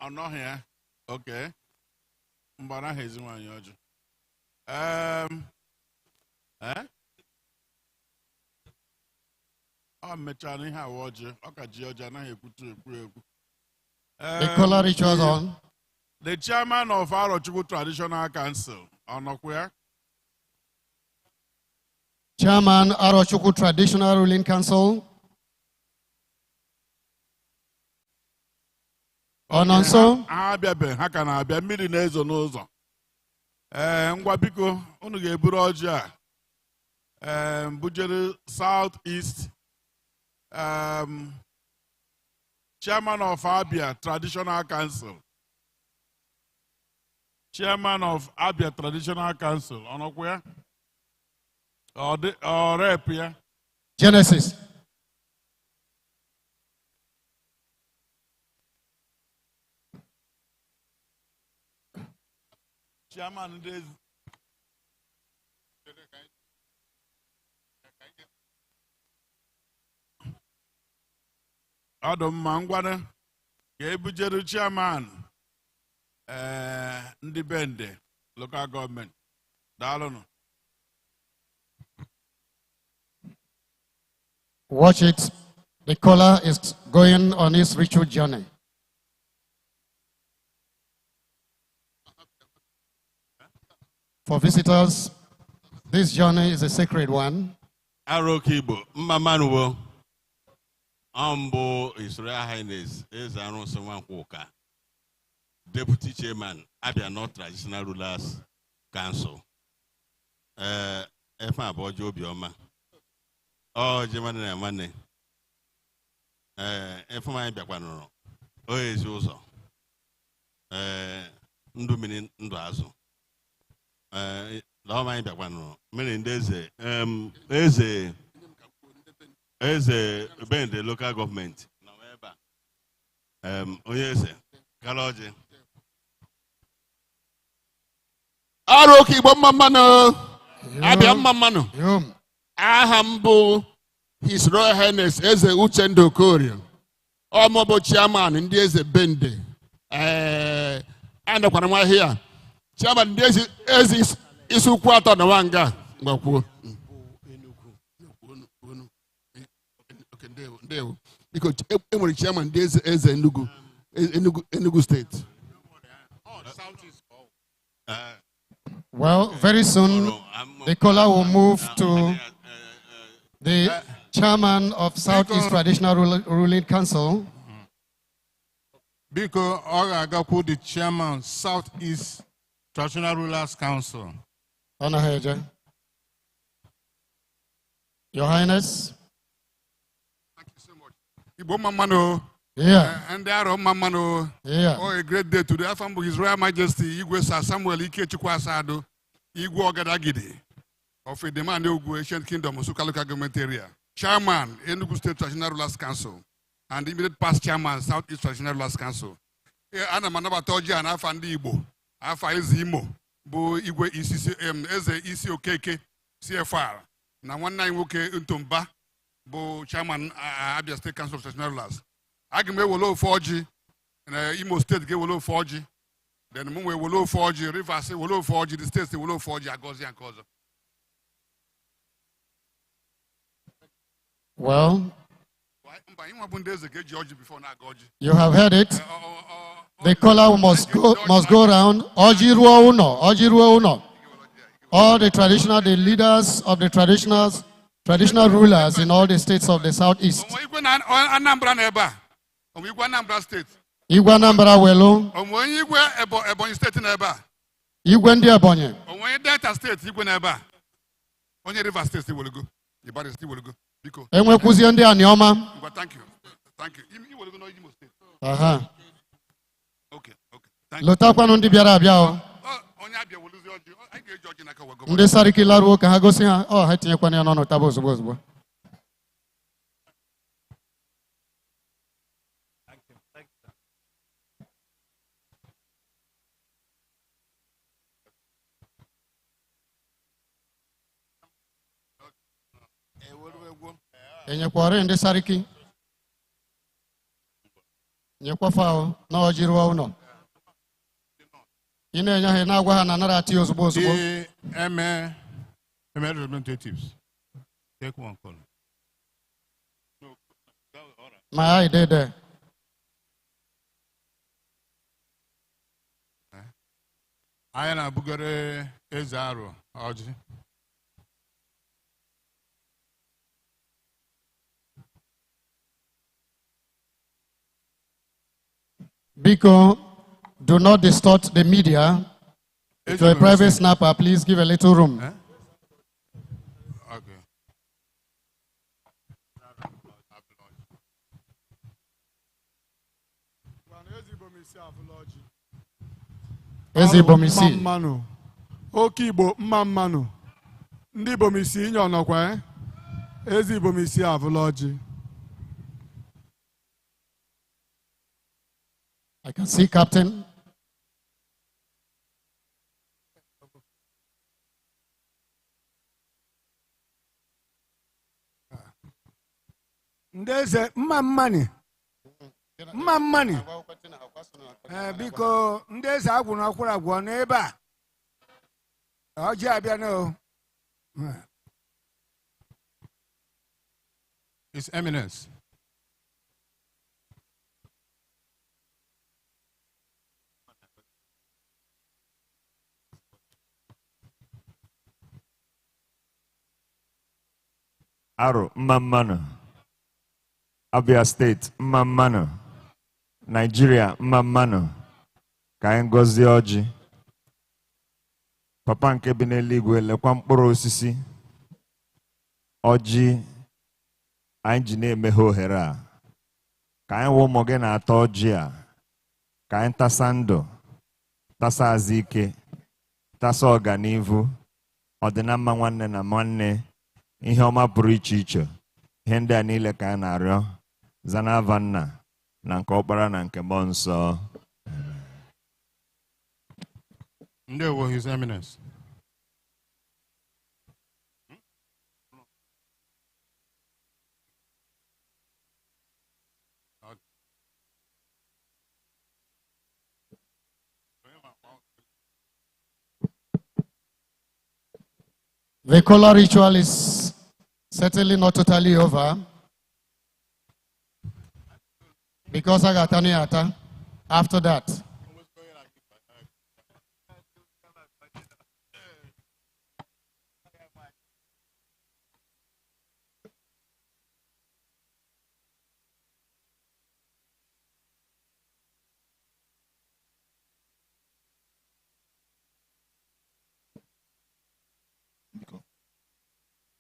Ọnọghị ya? Okay. Mbara ha ezi nwaanyị ọjị. Ọ mechara ihe awa ọjị. Ọ ka ji ọjị anaghị ekwutu ekwu. The kola rituals on. The chairman of Eberechukwu Traditional Council, Onokwe. Chairman Eberechukwu Traditional Ruling Council. Ononso. Abịabe, ha ka na-abịa mmiri na-ezo n'ụzọ. Ngwa biko, unu ga-eburu ọjị a. Bujere South East. Chairman of Abia Traditional Council. Chairman of Abia Traditional Council, Onokwe? Or rep, yeah? Genesis. chairman ndị ọdụ mma ngwana ga-ebujere chairman ndị bende local government daalụnụ. Watch it. The caller is going on his ritual journey. For visitors, this journey is a sacred one. Aro Kibo, Mamanuwo, Ambo, His Royal Highness, Eze Aro, Deputy Chairman, Abia North Traditional Rulers Council. Efa Bojo Bioma. Oh, German and money. Efa my Baquano. Oh, is also. Ndumini Ndazo. Law my Baquano. Many days, as a band, the local government. Oh, yes, Kaloje. Aro Kibo Mamano. Abiam Mamano. Ahambo, His Royal Highness Eze Uchendo Korea. Omobo Chairman, and there's a bende. And the Panama here. Chairman, there's Isukwata Nawanga. Because every chairman there's Enugu State. Well, very soon the caller will move to the chairman of Southeast Traditional Ruling Council. Because Oragaku, the chairman, Southeast Traditional Rulers Council. Honor Heja. Your Highness. Thank you so much. Ibo Mamano. Yeah. And the Aro Mamano. Yeah. Oh, a great day today. Afambu His Royal Majesty Igwe Sir Samuel Ikechukwu Asado Igwe Ogadagidi of a demand Ogu Ancient Kingdom Osuka Local Government Area. Chairman, Enugu State Traditional Rulers Council. And immediate past chairman, Southeast Traditional Rulers Council. Ana manaba toji and afa ndi Igbo. Afa ezi Imo. Bu Igwe Eze Isi Okeke CFR. Na nwanna nwoke Ntomba bu chairman Abia State Council of Traditional Rulers. Agime wolo 4G. Imo State ge wolo 4G. Then Mumwe wolo 4G. Rivers wolo 4G. The states wolo 4G. Agozi and Kozo. Well, you have heard it. The caller must go around. Ojiruo Uno. All the leaders of the traditional rulers in all the states of the Southeast. Igwe Anambra Welu. Ebonyi State neba. Igwe ndi Ebonyi. Delta State Igwe neba. Onye River State will go. Ibari State will go. Enwe kuzi ndi Anioma. Thank you. Thank you. You will go no Imo State. Aha. Okay. Lota kwa ndi biara abia o. Onye abia will lose Oji. I get George na ka wago. Ndi sariki laruo ka ha gosi ha. Oh, ha tinye kwa ne no tabo ozugbo. Enyekwara ndị sariki nyekwafa na ojiruo ụnọ ị na-enye ha na-agwa ha na nara ati ozugbo representatives take one call. My eye there. I am Bugare Eze Aro Oji. Biko, do not distort the media. If you're a private snapper, please give a little room. Okay. Eze Bomisi. Mmanu. Oki Igbo mmanu. Ndị Bomisi inyo nọkwa Eze Bomisi avụlọji. I can see Captain. Ndeze mmamani. Mmamani. Biko ndeze agwụ na akwụrụ agwọ n'ebe a. Ọjị abịa no. His Eminence. Aro Mmamano, Abia State Mmamano, Nigeria Mmamano, ka anyị gọzie ọjị. Papa nke bi n'eluigwe lekwa mkpụrụ osisi ọjị anyị ji na-emeghe ohere a. Ka anyị wụ ụmụ gị na-ata ọjị a, ka anyị tasa ndụ, tasa azụ ike, tasa ọganihu, ọdịnamma nwanne na nwanne, ihe ọma pụrụ iche iche. Ihe ndị a niile ka anyị na-arịọ zanava Nna na nke Ọkpara na nke Mmụọ Nsọ. Ndewo, His Eminence. The color ritual is certainly not totally over, because Agataniata, after that.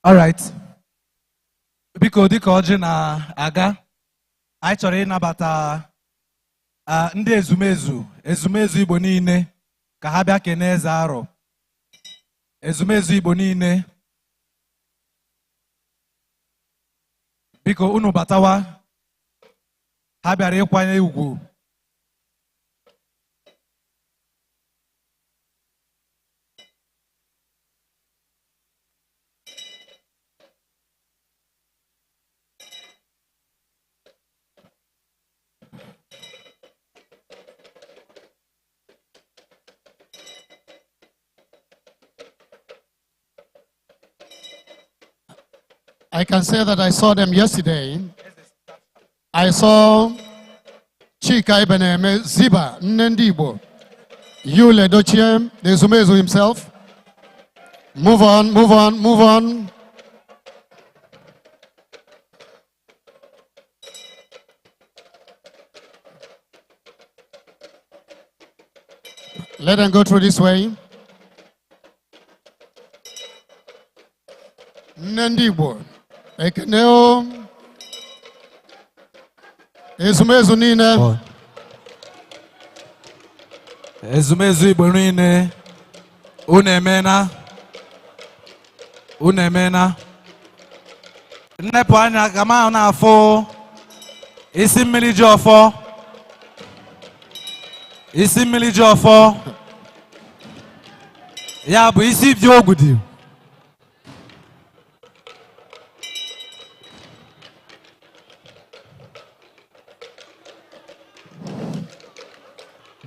All right. Biko dịka ọjị na-aga, anyị chọrọ ịnabata ndị ezumezu Igbo niile ka ha bịa kene Eze Aro. Ezumezu Igbo niile, biko unu batawa, ha bịara ịkwanye ugwu. I can say that I saw them yesterday. I saw Chika Ibeneme Ziba Nendibo, Yule Dochiem, the Zumezu himself. Move on, move on, move on. Let them go through this way. Nendibo. Ekeneo Ezumezu Nine. Ezumezu Igbo niile, unu emena, unu emena. Nnepụ anya ka ma na-afụ isi mmiri ji ọfọ, isi mmiri ji ọfọ, ya bụ isi ji ogudi.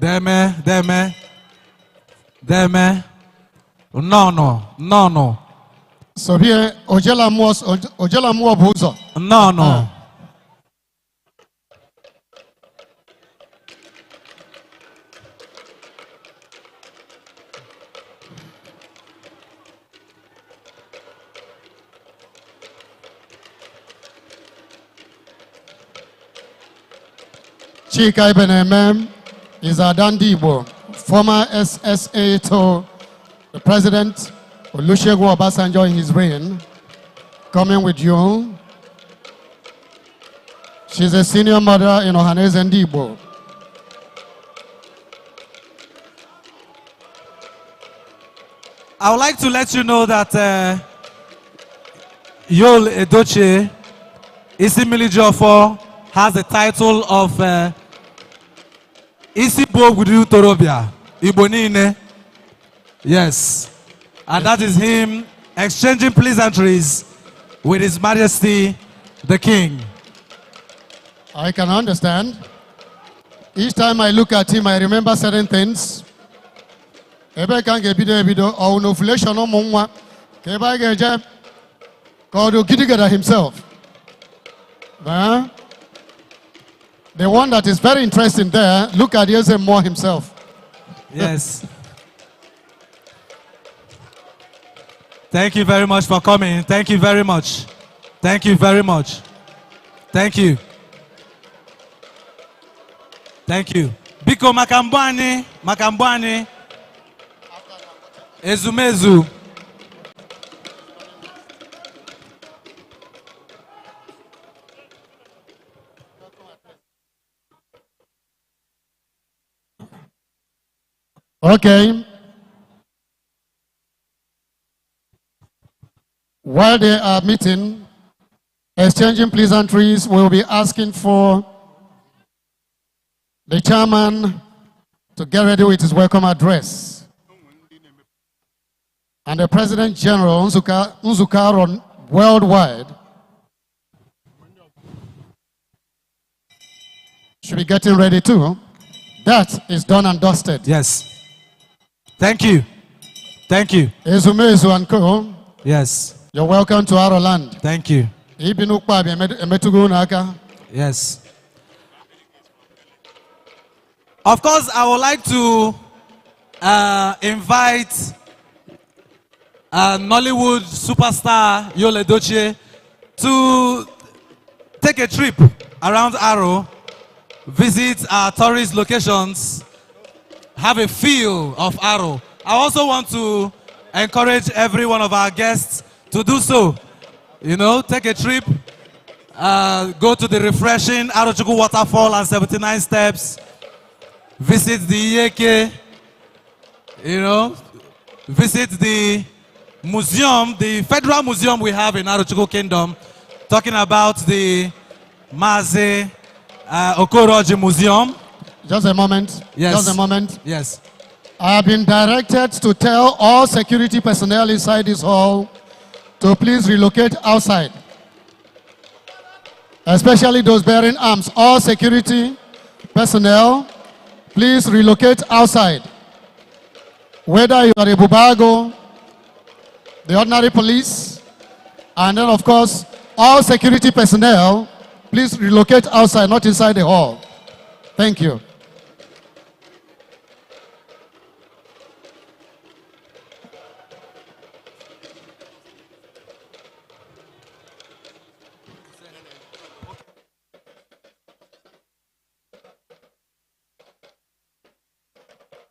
Deme. No. So here, Ojela Muo Buzo. No. Chika Ibeneme is Adandibo, former SSA to the President Olusegun Obasanjo in his reign, coming with you. She's a senior mother in Ohaneze Ndibo. I would like to let you know that Yul Edochie Isimili Jofo has the title of Isibo Gudu Torobia, Ibonine. Yes. And that is him exchanging pleasantries with His Majesty the King. I can understand. Each time I look at him, I remember certain things. Ebe kan ge bido or no relation no monwa. Ke ba ge je ko do gidigada himself. The one that is very interesting there, look at Eze Aro himself. Yes. Thank you very much for coming. Thank you very much. Thank you very much. Thank you. Thank you. Biko Makambwani, Ezumezu. Okay. While they are meeting, exchanging pleasantries, we'll be asking for the chairman to get ready with his welcome address. And the President General Aro worldwide should be getting ready too. That is done and dusted. Yes. Thank you. Thank you. Ezumezu and Co. Yes. You're welcome to Aro land. Thank you. Yes. Of course, I would like to invite Nollywood superstar Yul Edochie to take a trip around Aro, visit our tourist locations, have a feel of Aro. I also want to encourage every one of our guests to do so. You know, take a trip, go to the refreshing Eberechukwu waterfall and 79 steps, visit the Iyeke, you know, visit the museum, the federal museum we have in Eberechukwu Kingdom, talking about the Mazi Okoroji Museum. Just a moment. Yes. Just a moment. Yes. I have been directed to tell all security personnel inside this hall to please relocate outside. Especially those bearing arms. All security personnel, please relocate outside. Whether you are a Bubago, the ordinary police, and then of course, all security personnel, please relocate outside, not inside the hall. Thank you.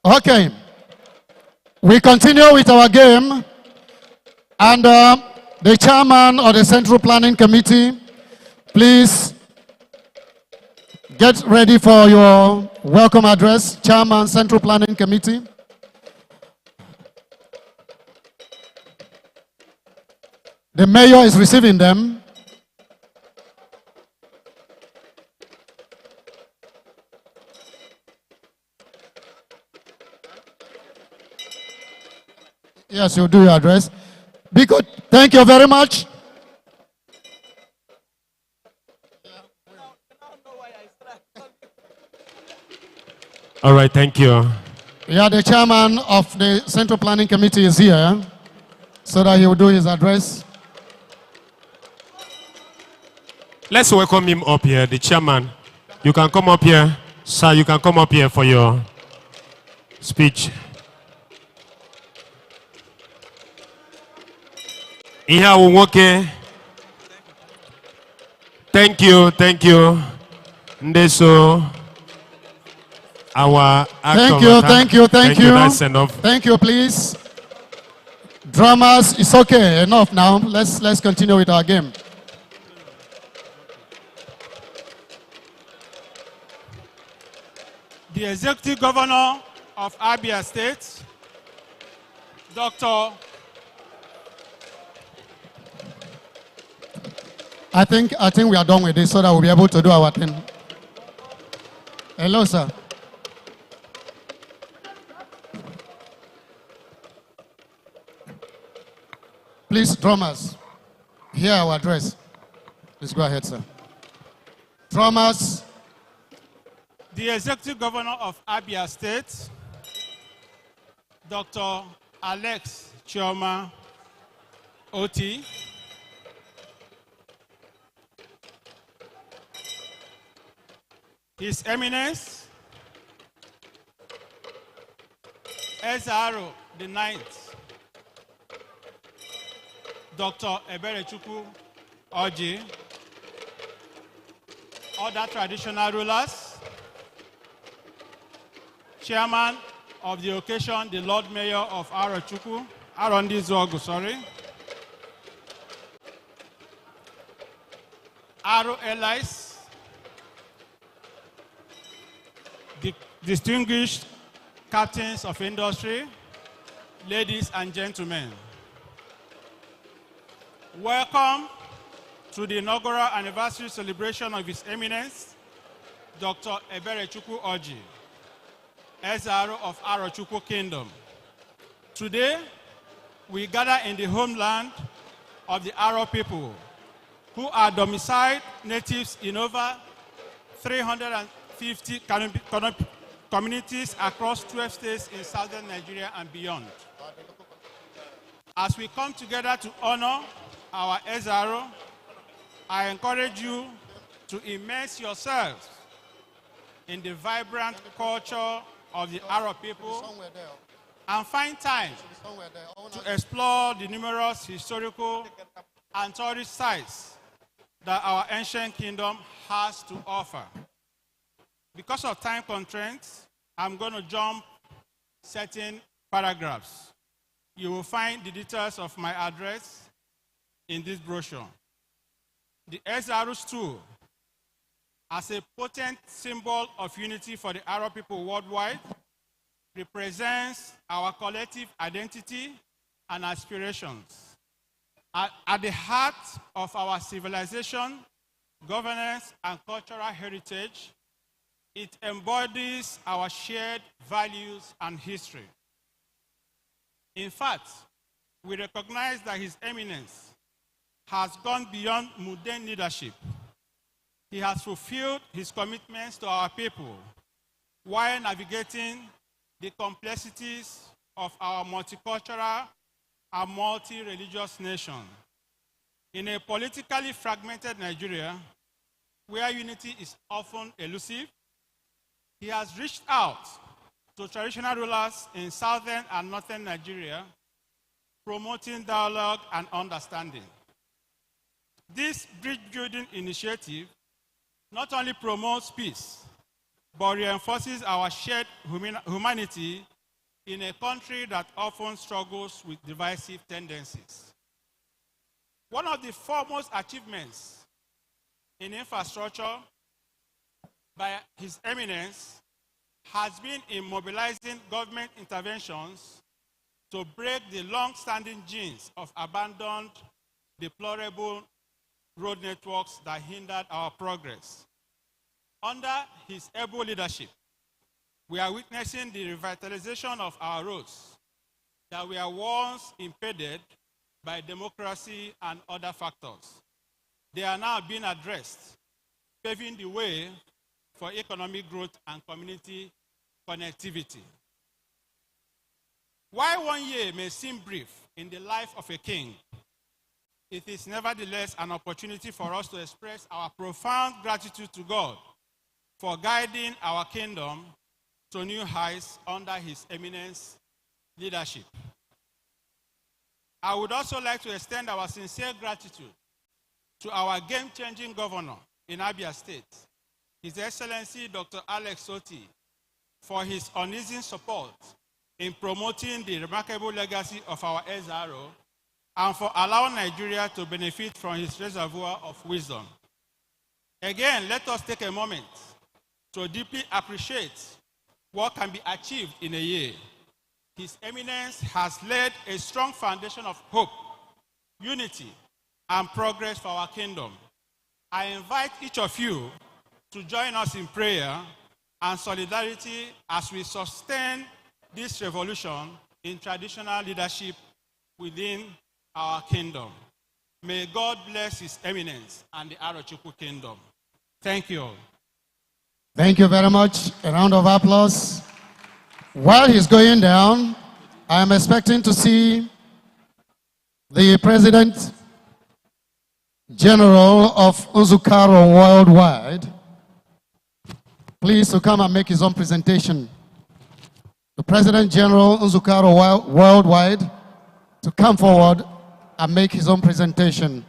Okay, we continue with our game, and the chairman of the Central Planning Committee, please get ready for your welcome address. Chairman, Central Planning Committee. The mayor is receiving them. Yes, you'll do your address. Be good. Thank you very much. All right, thank you. Yeah, the chairman of the Central Planning Committee is here so that he will do his address. Let's welcome him up here, the chairman. You can come up here. Sir, you can come up here for your speech. Ihe nwoke. Thank you, thank you. Ndeso, our actor. Thank you. That's enough. Thank you, please. Dramas, it's okay, enough now. Let's continue with our game. The Executive Governor of Abia State, Dr. I think we are done with this so that we'll be able to do our thing. Hello, sir. Please, drummers, hear our address. Please go ahead, sir. Drummers. The Executive Governor of Abia State, Dr. Alex Chioma Oti. His Eminence, Eze Aro the Ninth, Dr. Eberechukwu Oji, other traditional rulers, Chairman of the occasion, the Lord Mayor of Arochukwu, Arondizogu, sorry, Aro allies, distinguished captains of industry, ladies and gentlemen. Welcome to the inaugural anniversary celebration of His Eminence, Dr. Eberechukwu Oji, Eze Aro of Arochukwu Kingdom. Today, we gather in the homeland of the Aro people, who are domiciled natives in over 350 communities across 12 states in southern Nigeria and beyond. As we come together to honor our Eze Aro, I encourage you to immerse yourselves in the vibrant culture of the Aro people and find time to explore the numerous historical and tourist sites that our ancient kingdom has to offer. Because of time constraints, I'm going to jump certain paragraphs. You will find the details of my address in this brochure. The Eze Aro stool, as a potent symbol of unity for the Aro people worldwide, represents our collective identity and aspirations. At the heart of our civilization, governance, and cultural heritage, it embodies our shared values and history. In fact, we recognize that His Eminence has gone beyond mundane leadership. He has fulfilled his commitments to our people while navigating the complexities of our multicultural and multi-religious nation. In a politically fragmented Nigeria, where unity is often elusive, he has reached out to traditional rulers in southern and northern Nigeria, promoting dialogue and understanding. This bridge-building initiative not only promotes peace, but reinforces our shared humanity in a country that often struggles with divisive tendencies. One of the foremost achievements in infrastructure by His Eminence has been in mobilizing government interventions to break the long-standing genes of abandoned, deplorable road networks that hindered our progress. Under his able leadership, we are witnessing the revitalization of our roads that were once impeded by democracy and other factors. They are now being addressed, paving the way for economic growth and community connectivity. While 1 year may seem brief in the life of a king, it is nevertheless an opportunity for us to express our profound gratitude to God for guiding our kingdom to new heights under His Eminence leadership. I would also like to extend our sincere gratitude to our game-changing governor in Abia State, His Excellency Dr. Alex Oti, for his unceasing support in promoting the remarkable legacy of our Eze Aro and for allowing Nigeria to benefit from his reservoir of wisdom. Again, let us take a moment to deeply appreciate what can be achieved in a year. His Eminence has laid a strong foundation of hope, unity, and progress for our kingdom. I invite each of you to join us in prayer and solidarity as we sustain this revolution in traditional leadership within our kingdom. May God bless His Eminence and the Arochukwu Kingdom. Thank you. Thank you very much. A round of applause. While he's going down, I am expecting to see the President General of Eze Aro Worldwide, please to come and make his own presentation. The President General of Eze Aro Worldwide to come forward and make his own presentation.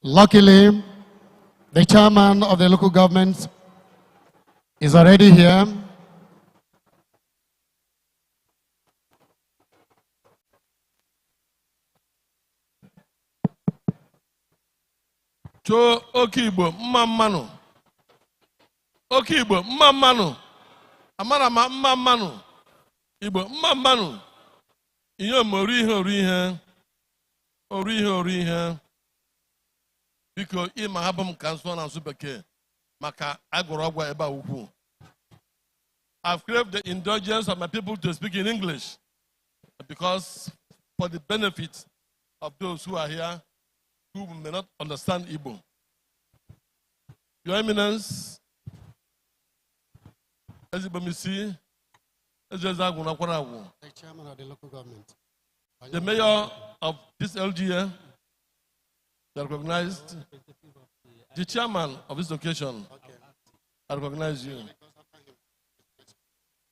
Luckily, the chairman of the local government is already here. Cho Okibo, Mamano. Okibo, Mamano. Amarama, Mamano. Ibo, Mamano. Iyo Orihe. Biko ima habam kanso na subeke. Maka agorogwa eba ukwu. I've craved the indulgence of my people to speak in English because for the benefit of those who are here who may not understand Igbo. Your Eminence, Eze Aro, Eze Aro, the chairman of the local government, the mayor of this LGA, they recognized, the chairman of this occasion, I recognize you.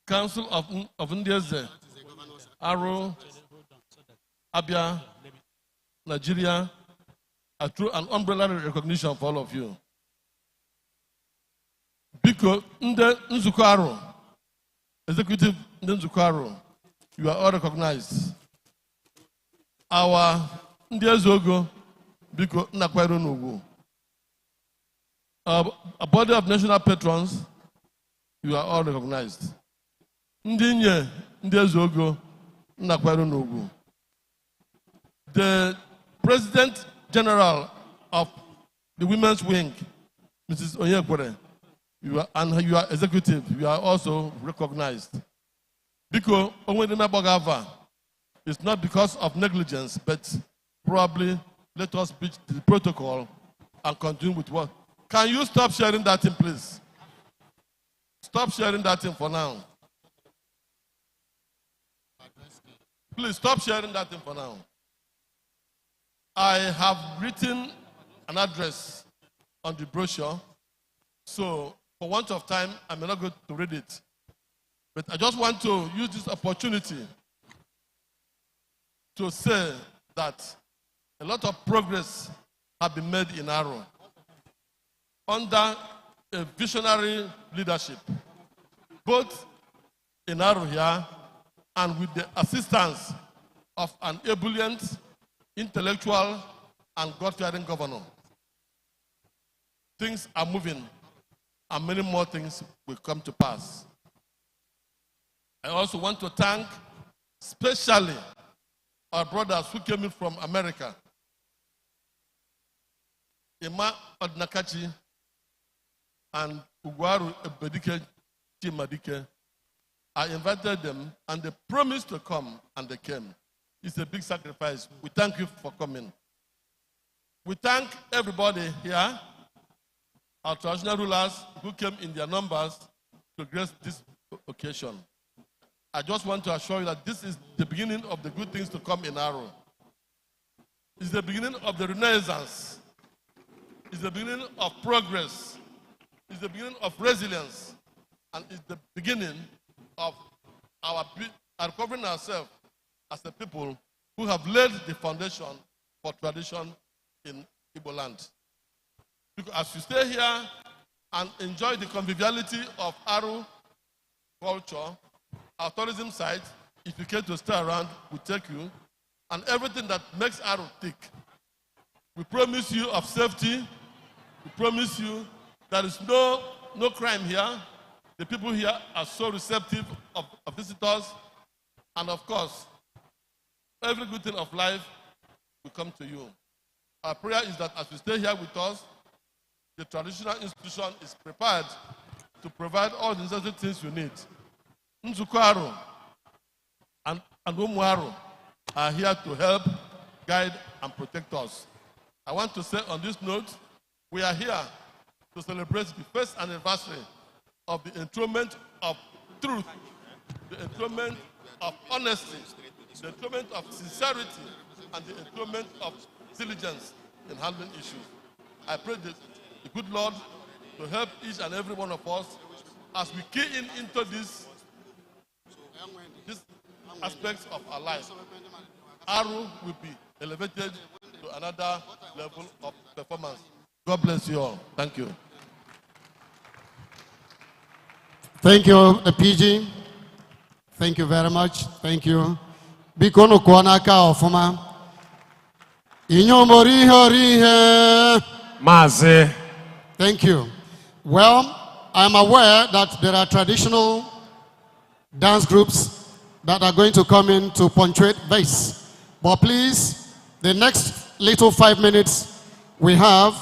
Council of Eze Aro, Abia, Nigeria, a true and umbrella recognition for all of you. Biko Nde Nzuko Aro, Executive Nde Nzuko Aro, you are all recognized. Our Ndị Ezogo, Biko Nakwairo Nugu. A body of national patrons, you are all recognized. Ndị Ezogo, Nakwairo Nugu. The President General of the Women's Wing, Mrs. Onyekwere, you are executive, you are also recognized. Because it's not because of negligence, but probably let us beat the protocol and continue with what. Can you stop sharing that thing, please? Stop sharing that thing for now. Please stop sharing that thing for now. I have written an address on the brochure, so for want of time, I may not go to read it. But I just want to use this opportunity to say that a lot of progress has been made in Aro under a visionary leadership, both in Aro here and with the assistance of an ebullient, intellectual, and God-fearing governor. Things are moving, and many more things will come to pass. I also want to thank especially our brothers who came in from America. Ima Odnakachi and Ugwaru Ebedike Chimadike. I invited them and they promised to come and they came. It's a big sacrifice. We thank you for coming. We thank everybody here, our traditional rulers who came in their numbers to grace this occasion. I just want to assure you that this is the beginning of the good things to come in Aro. It's the beginning of the Renaissance. It's the beginning of progress. It's the beginning of resilience. And it's the beginning of our recovering ourselves as a people who have laid the foundation for tradition in Igbo land. Because as you stay here and enjoy the conviviality of Aro culture, our tourism site, if you care to stay around, we'll take you. And everything that makes Aro tick. We promise you of safety. We promise you there is no crime here. The people here are so receptive of visitors. And of course, every good thing of life will come to you. Our prayer is that as you stay here with us, the traditional institution is prepared to provide all the necessary things you need. Nzuko Aro and Umu Aro are here to help, guide, and protect us. I want to say on this note, we are here to celebrate the first anniversary of the enthronement of truth, the enthronement of honesty, the enthronement of sincerity, and the enthronement of diligence in handling issues. I pray that the good Lord to help each and every one of us as we key into these aspects of our life. Aro will be elevated to another level of performance. God bless you all. Thank you. Thank you, PG. Thank you very much. Thank you. Bikono kuanaka ofuma. Inyomori horihe. Maze. Thank you. Well, I'm aware that there are traditional dance groups that are going to come in to punctuate this. But please, the next little 5 minutes we have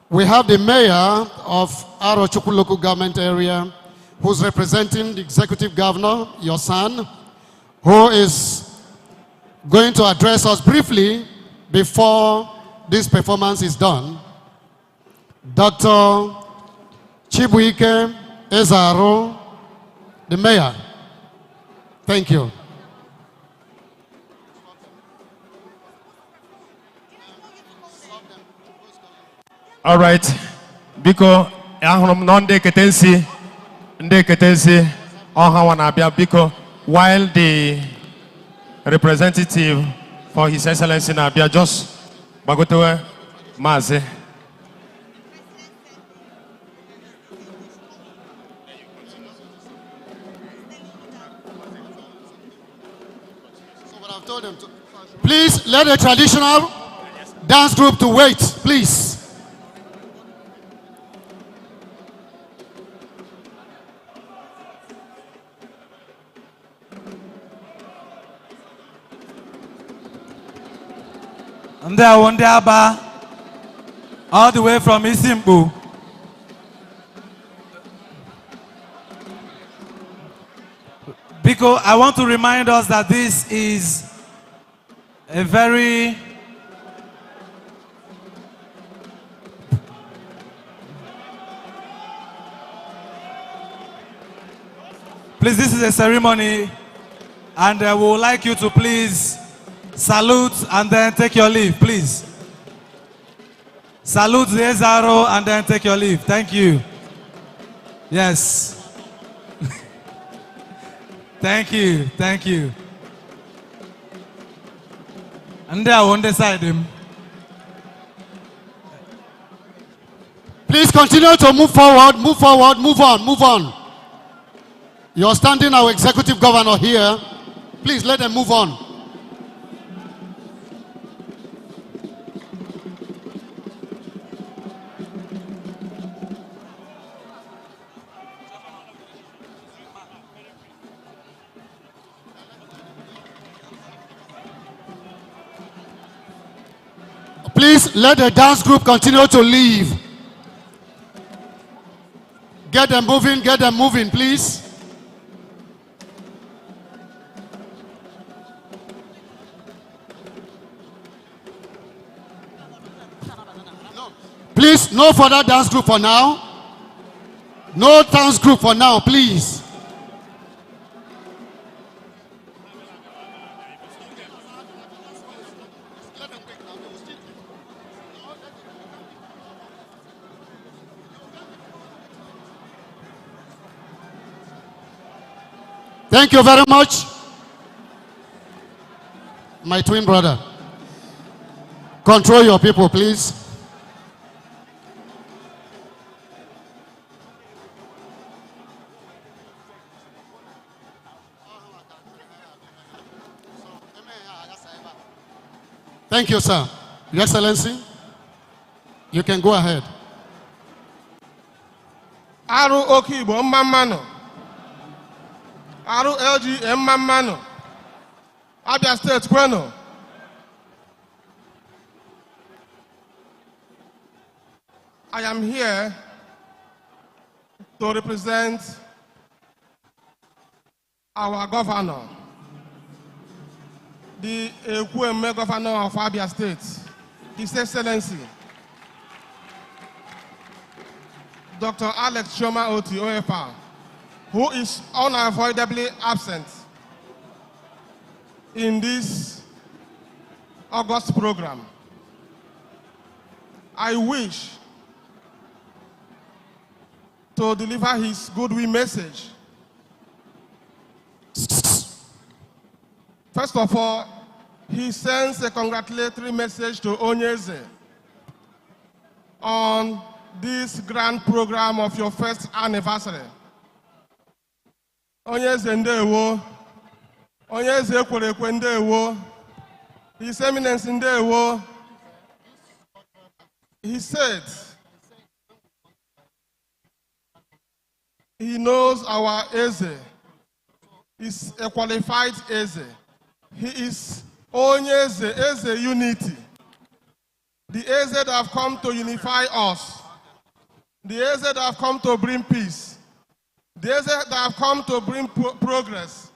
the mayor of Aro Of Arochukwu local government area, who's representing the executive governor, your son, who is going to address us briefly before this performance is done. Dr. Chibuike Eze Aro, the mayor. Thank you. All right. Biko, ahụrụ no ndị ketensi ọha na abịa biko, while the representative for His Excellency na abịa just gbagotewe Maazị. Please let the traditional dance group to wait, please. And there one day all the way from Isimbu. Because I want to remind us that this is a very please, this is a ceremony, and we would like you to please salute and then take your leave, please. Salute the Eze Aro and then take your leave. Thank you. Yes. Thank you. Thank you. And there on the side him. Please continue to move forward, move forward, move on, move on. You're standing our executive governor here. Please let them move on. Please let the dance group continue to leave. Get them moving, please. Please, no further dance group for now. No dance group for now, please. Thank you very much, my twin brother. Control your people, please. Thank you, sir. Your Excellency, you can go ahead. Aro Okibo Mamano. Aro LG Mamano. Abia State Kweno. I am here to represent our governor, the Ekweme governor of Abia State, His Excellency, Dr. Alex Choma Oti, OFR, who is unavoidably absent in this August program. I wish to deliver his goodwill message. First of all, he sends a congratulatory message to Onyeze on this grand program of your first anniversary. Onyeze ndewo, Onyeze ekwerekwe ndewo, His Eminence ndewo. He said he knows our Eze is a qualified Eze. He is Onyeze, Eze unity. The Eze that have come to unify us. The Eze that have come to bring peace. The Eze that have come to bring progress.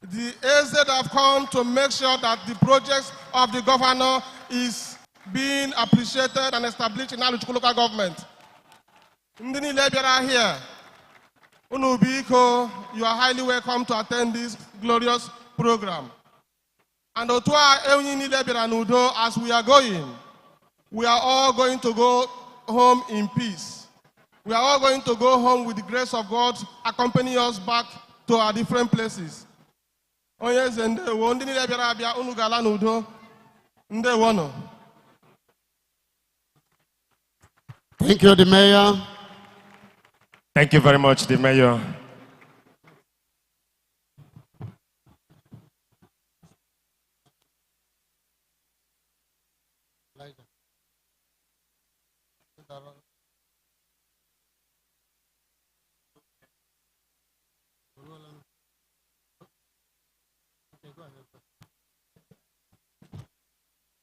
The Eze that have come to make sure that the projects of the governor is being appreciated and established in Arochukwu local government. Ndị niile bịara here, unu biko, you are highly welcome to attend this glorious program. And otu a enyi niile bịara n'udo, as we are going, we are all going to go home in peace. We are all going to go home with the grace of God, accompany us back to our different places. Onyeze ndewo, ndị niile bịara abịa, unu gala n'udo, ndewo no. Thank you, the Mayor. Thank you very much, the Mayor.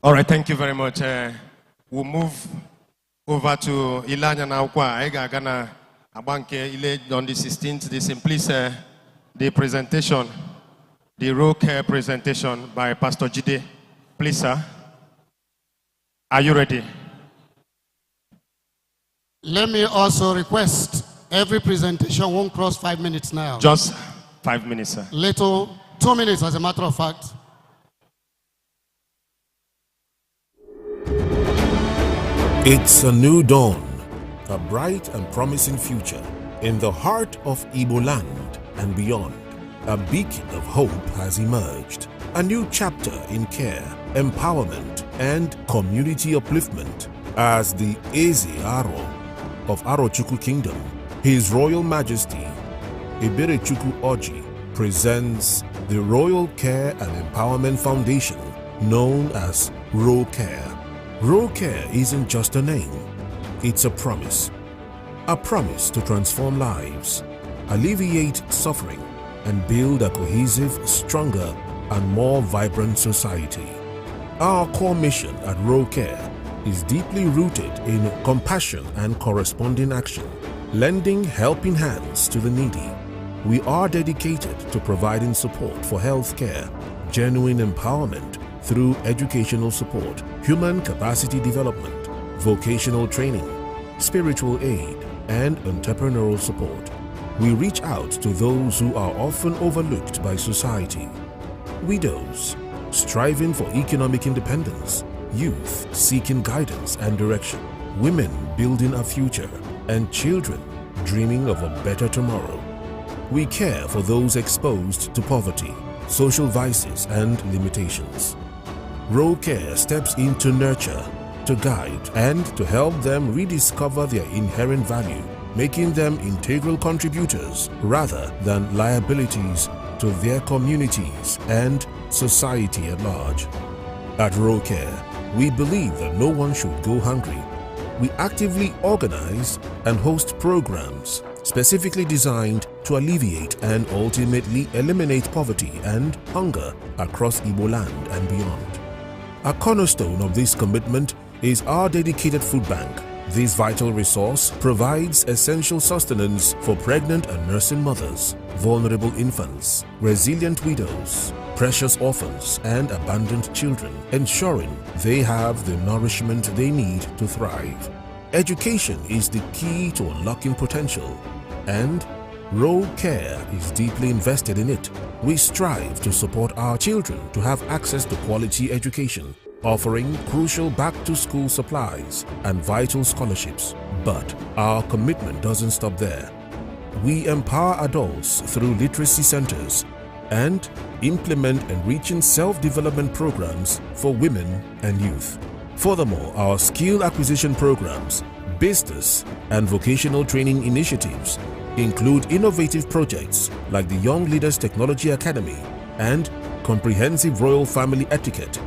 All right, thank you very much. We'll move over to Ilanya Naukwa. Ega Gana Abanke Ile on the 16th. The Simplice, the presentation, the Aro Care presentation by Pastor Jide. Please, sir. Are you ready? Let me also request every presentation won't cross 5 minutes now. Just 5 minutes, sir. Little, 2 minutes as a matter of fact. It's a new dawn, a bright and promising future. In the heart of Igbo land and beyond, a beacon of hope has emerged. A new chapter in care, empowerment, and community upliftment as the Eze Aro of Arochukwu Kingdom, His Royal Majesty Eberechukwu presents the Royal Care and Empowerment Foundation, known as Aro Care. Aro Care isn't just a name, it's a promise to transform lives, alleviate suffering, and build a cohesive, stronger, and more vibrant society. Our core mission at Aro Care is deeply rooted in compassion and corresponding action, lending helping hands to the needy. We are dedicated to providing support for health care, genuine empowerment through educational support, human capacity development, vocational training, spiritual aid, and entrepreneurial support. We reach out to those who are often overlooked by society. Widows striving for economic independence, youth seeking guidance and direction, women building a future, and children dreaming of a better tomorrow. We care for those exposed to poverty, social vices, and limitations. Aro Care steps in to nurture, to guide, and to help them rediscover their inherent value, making them integral contributors rather than liabilities to their communities and society at large. At Aro Care, we believe that no one should go hungry. We actively organize and host programs specifically designed to alleviate and ultimately eliminate poverty and hunger across Igbo land and beyond. A cornerstone of this commitment is our dedicated food bank. This vital resource provides essential sustenance for pregnant and nursing mothers, vulnerable infants, resilient widows, precious orphans and abandoned children, ensuring they have the nourishment they need to thrive. Education is the key to unlocking potential, and Aro Care is deeply invested in it. We strive to support our children to have access to quality education, offering crucial back-to-school supplies and vital scholarships. But our commitment doesn't stop there. We empower adults through literacy centers and implement enriching self-development programs for women and youth. Furthermore, our skill acquisition programs, business and vocational training initiatives include innovative projects like the Young Leaders Technology Academy and comprehensive royal family etiquette,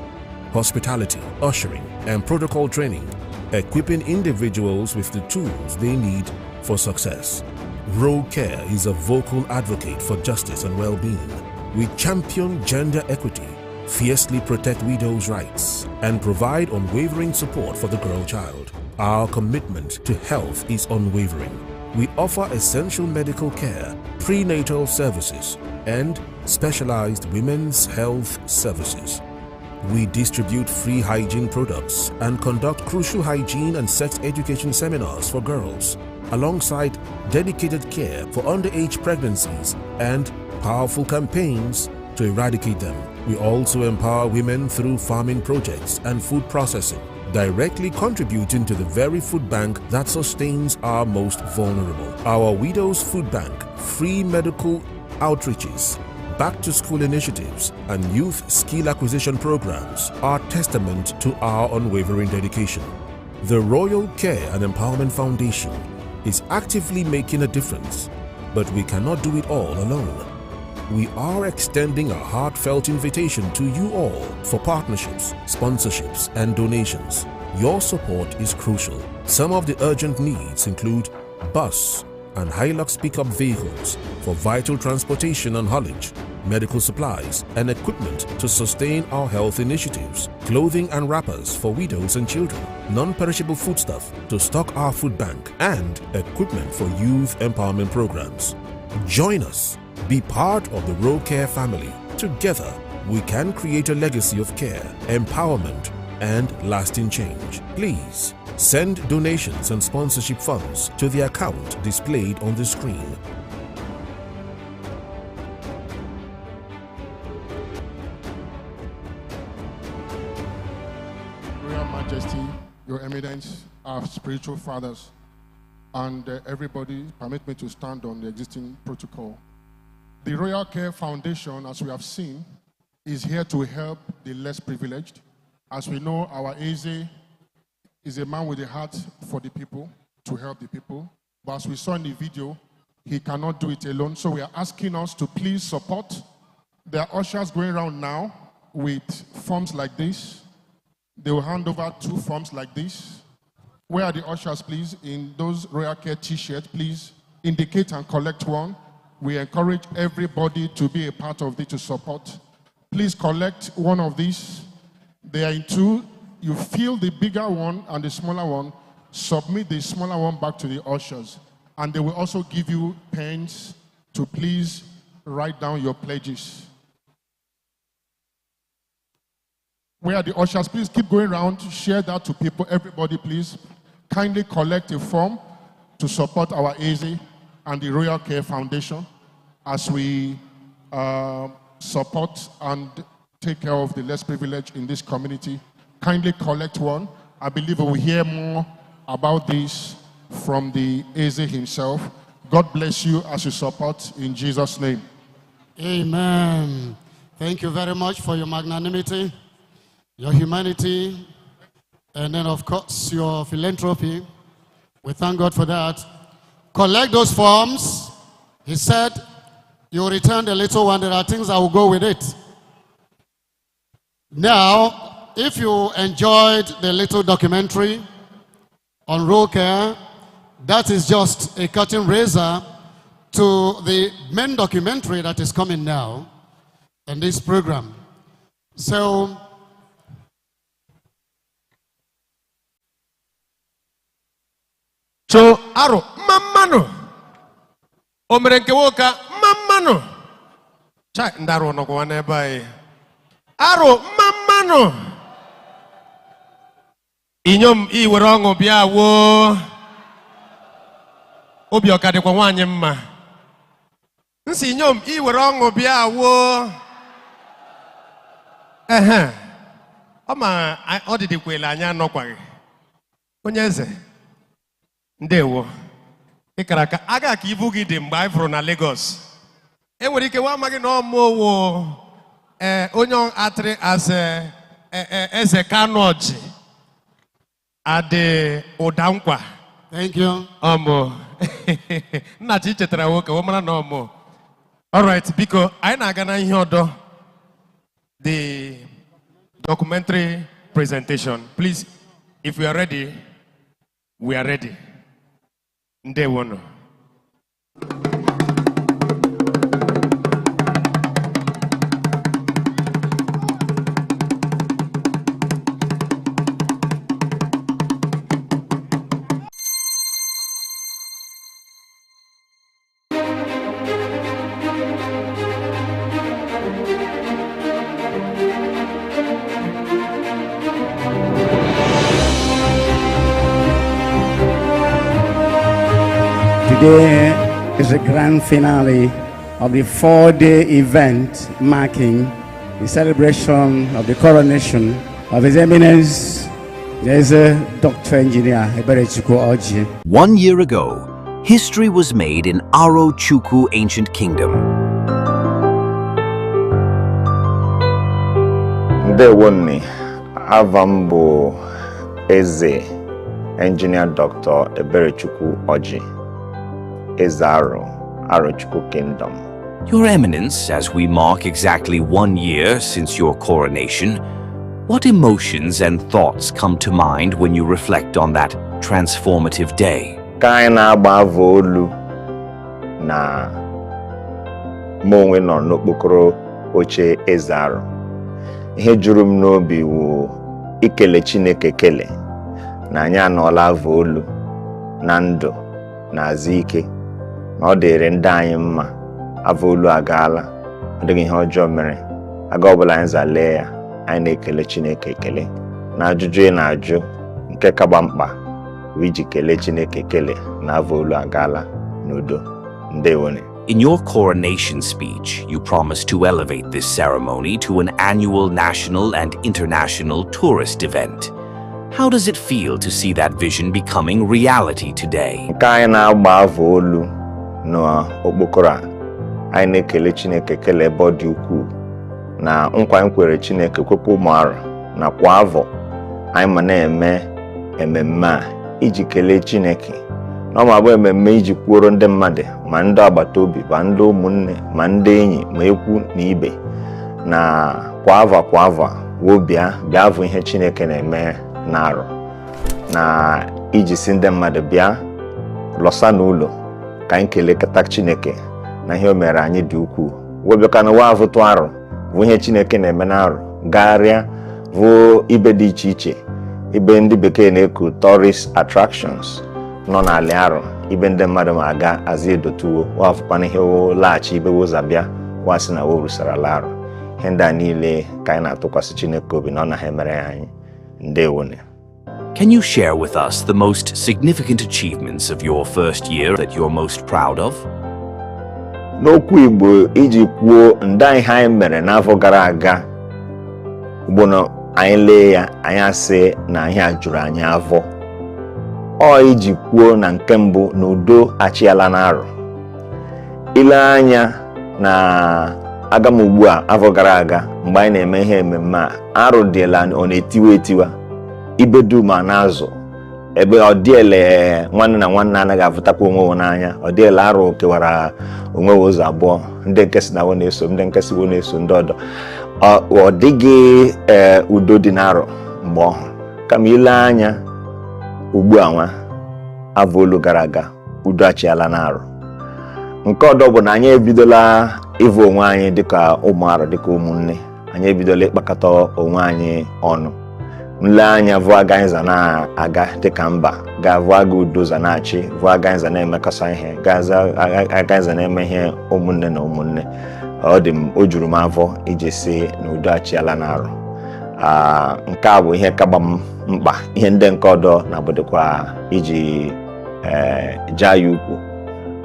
hospitality, ushering, and protocol training, equipping individuals with the tools they need for success. Aro Care is a vocal advocate for justice and well-being. We champion gender equity, fiercely protect widows' rights, and provide unwavering support for the girl child. Our commitment to health is unwavering. We offer essential medical care, prenatal services, and specialized women's health services. We distribute free hygiene products and conduct crucial hygiene and sex education seminars for girls, alongside dedicated care for underage pregnancies and powerful campaigns to eradicate them. We also empower women through farming projects and food processing, directly contributing to the very food bank that sustains our most vulnerable. Our Widows Food Bank, free medical outreaches, back-to-school initiatives, and youth skill acquisition programs are testament to our unwavering dedication. The Royal Care and Empowerment Foundation is actively making a difference, but we cannot do it all alone. We are extending a heartfelt invitation to you all for partnerships, sponsorships, and donations. Your support is crucial. Some of the urgent needs include bus and Hilux pickup vehicles for vital transportation and haulage, medical supplies and equipment to sustain our health initiatives, clothing and wrappers for widows and children, non-perishable foodstuff to stock our food bank, and equipment for youth empowerment programs. Join us. Be part of the Aro Care family. Together, we can create a legacy of care, empowerment, and lasting change. Please send donations and sponsorship funds to the account displayed on the screen. Royal Majesty, Your Eminence, our spiritual fathers, and everybody, permit me to stand on the existing protocol. The Royal Care Foundation, as we have seen, is here to help the less privileged. As we know, our Eze is a man with a heart for the people, to help the people. But as we saw in the video, he cannot do it alone. So we are asking us to please support. There are ushers going around now with forms like this. They will hand over 2 forms like this. Where are the ushers, please? In those Royal Care t-shirts, please indicate and collect one. We encourage everybody to be a part of it, to support. Please collect one of these. They are in 2. You fill the bigger one and the smaller one. Submit the smaller one back to the ushers. And they will also give you pens to please write down your pledges. Where are the ushers? Please keep going around. Share that to people. Everybody, please kindly collect a form to support our Eze and the Royal Care Foundation as we support and take care of the less privileged in this community. Kindly collect one. I believe we will hear more about this from the Eze himself. God bless you as you support in Jesus' name. Amen. Thank you very much for your magnanimity, your humanity, and then of course your philanthropy. We thank God for that. Collect those forms. He said, you return the little one. There are things that will go with it. Now, if you enjoyed the little documentary on Aro Care, that is just a curtain raiser to the main documentary that is coming now in this program. So, Aro, mamano. Omerenke woka, mamano. Chai ndaro no kwa nebai. Aro mamano. Inyom iwere ọṅụ bịa wo. Obi ọkadịkwa nwaanyị mma. Nsi inyom iwere ọṅụ bịa wo. Ọma ọ dịdịkwela anya anọkwaghị. Onye eze. Ndewo. Ịkara ka aga ka ibu gị dị mgbe anyị fụrụ na Lagos. Enwere ike nwa amaghị na ọmụwo onye atịrị as Eze Kanoji adị ụda nkwa. Thank you. Nna chi chetara nwoke ọ mara na ọmụ. All right, biko anyị na-aga na ihe ọdọ. The documentary presentation. Please, if we are ready, we are ready. Ndewono. Today is the grand finale of the 4-day event marking the celebration of the coronation of His Eminence, Eze Dr. Engineer Eberechukwu. 1 year ago, history was made in Arochukwu ancient kingdom. Ndewonni, avambo Eze Engineer Dr. Eberechukwu Oji. Eze Aro, Arochukwu Kingdom. Your Eminence, as we mark exactly 1 year since your coronation, what emotions and thoughts come to mind when you reflect on that transformative day? Kaina bavolu na monwe no n'okpokoro oche Eze Aro. Ihe juru m n'obi wu ikele Chineke kele na anyị anọla avolu na ndụ na azike. Na ọ dịrị ndị anyị mma, avolu agaala, ọ dịghị ihe ọjọọ mere, aga ọbụla anyị zalee ya, anyị na-ekele Chineke ekele. Na ajụjụ ị na-ajụ nke kagba mkpa bụ iji kelee Chineke ekele na avolu agaala n'udo. Ndewone. In your coronation speech, you promised to elevate this ceremony to an annual national and international tourist event. How does it feel to see that vision becoming reality today? Nke anyị na-agba avolu n'okpokoro a, anyị na-ekele Chineke ekele ebe ọ dị ukwuu na nkwa anyị kwere Chineke kwekwa ụmụ Aro na kwa afọ anyị ma na-eme ememme a iji kelee Chineke. Na ọ ma bụ ememme iji kwuoro ndị mmadụ ma ndị agbata obi ma ndị ụmụnne ma ndị enyi ma ekwu na ibe na kwa afọ wo bịa bụ ihe Chineke na-eme na Aro na iji si ndị mmadụ bịa lọsa n'ụlọ ka anyị kelekọta Chineke na ihe o mere anyị dị ukwuu. Webịaka na wa avụtụ Aro bụ ihe Chineke na-eme na Aro garịa bụ ibe dị iche iche, ibe ndị bekee na-eku tourist attractions nọ n'ala Aro, ibe ndị mmadụ ma aga azị edotuwo wafụkwana ihe laghachi ibe ụzọ bịa wasị na wo rusara ala Aro. Ihe ndị a niile ka anyị na-atụkwasị Chineke obi na ọ na ha emere anyị. Ndewone. Can you share with us the most significant achievements of your first year that you're most proud of? N'okwu Igbo iji kwuo ndị anyị mere n'afọ gara aga ugbo na anyị lee ya anyị asị na ihe a juru anyị afọ. Ọ iji kwuo na nke mbụ na udo achịala na Aro. Ile anya na agam ugbu a afọ gara aga mgbe anyị na-eme ihe ememme a, Aro dịla ọ na-etiwa etiwa ibe dum na-azụ ebe ọ dịele nwanne na nwanne anaghị afụtakwa onwe n'anya. Ọ dịele Aro kewara onwe ụzọ abụọ, ndị nke si na wo na-eso ndị nke si wo na-eso ndị ọdọ. Ọ dịghị udo dị na Aro mgbe ọhụrụ kama ile anya ugbu a nwa avolu gara aga udo achịala na Aro. Nke ọdọ bụ na anyị ebidola ịvụ onwe anyị dịka ụmụ Aro dịka ụmụnne. Anyị ebidola ịkpakọta onwe anyị ọnụ. Nle anya vụ aganza na-aga dịka mba ga vụ aga udo za na-achị, vụ aganza na-emekọsa ihe, gaza aganza na-eme ihe ụmụnne na ụmụnne. ọ dị m o juru m afọ iji si na udo achịala n'Aro. Nke a bụ ihe kagba m mkpa. Ihe ndị nke ọdọ na-abụdịkwa iji jaa ya ukwu.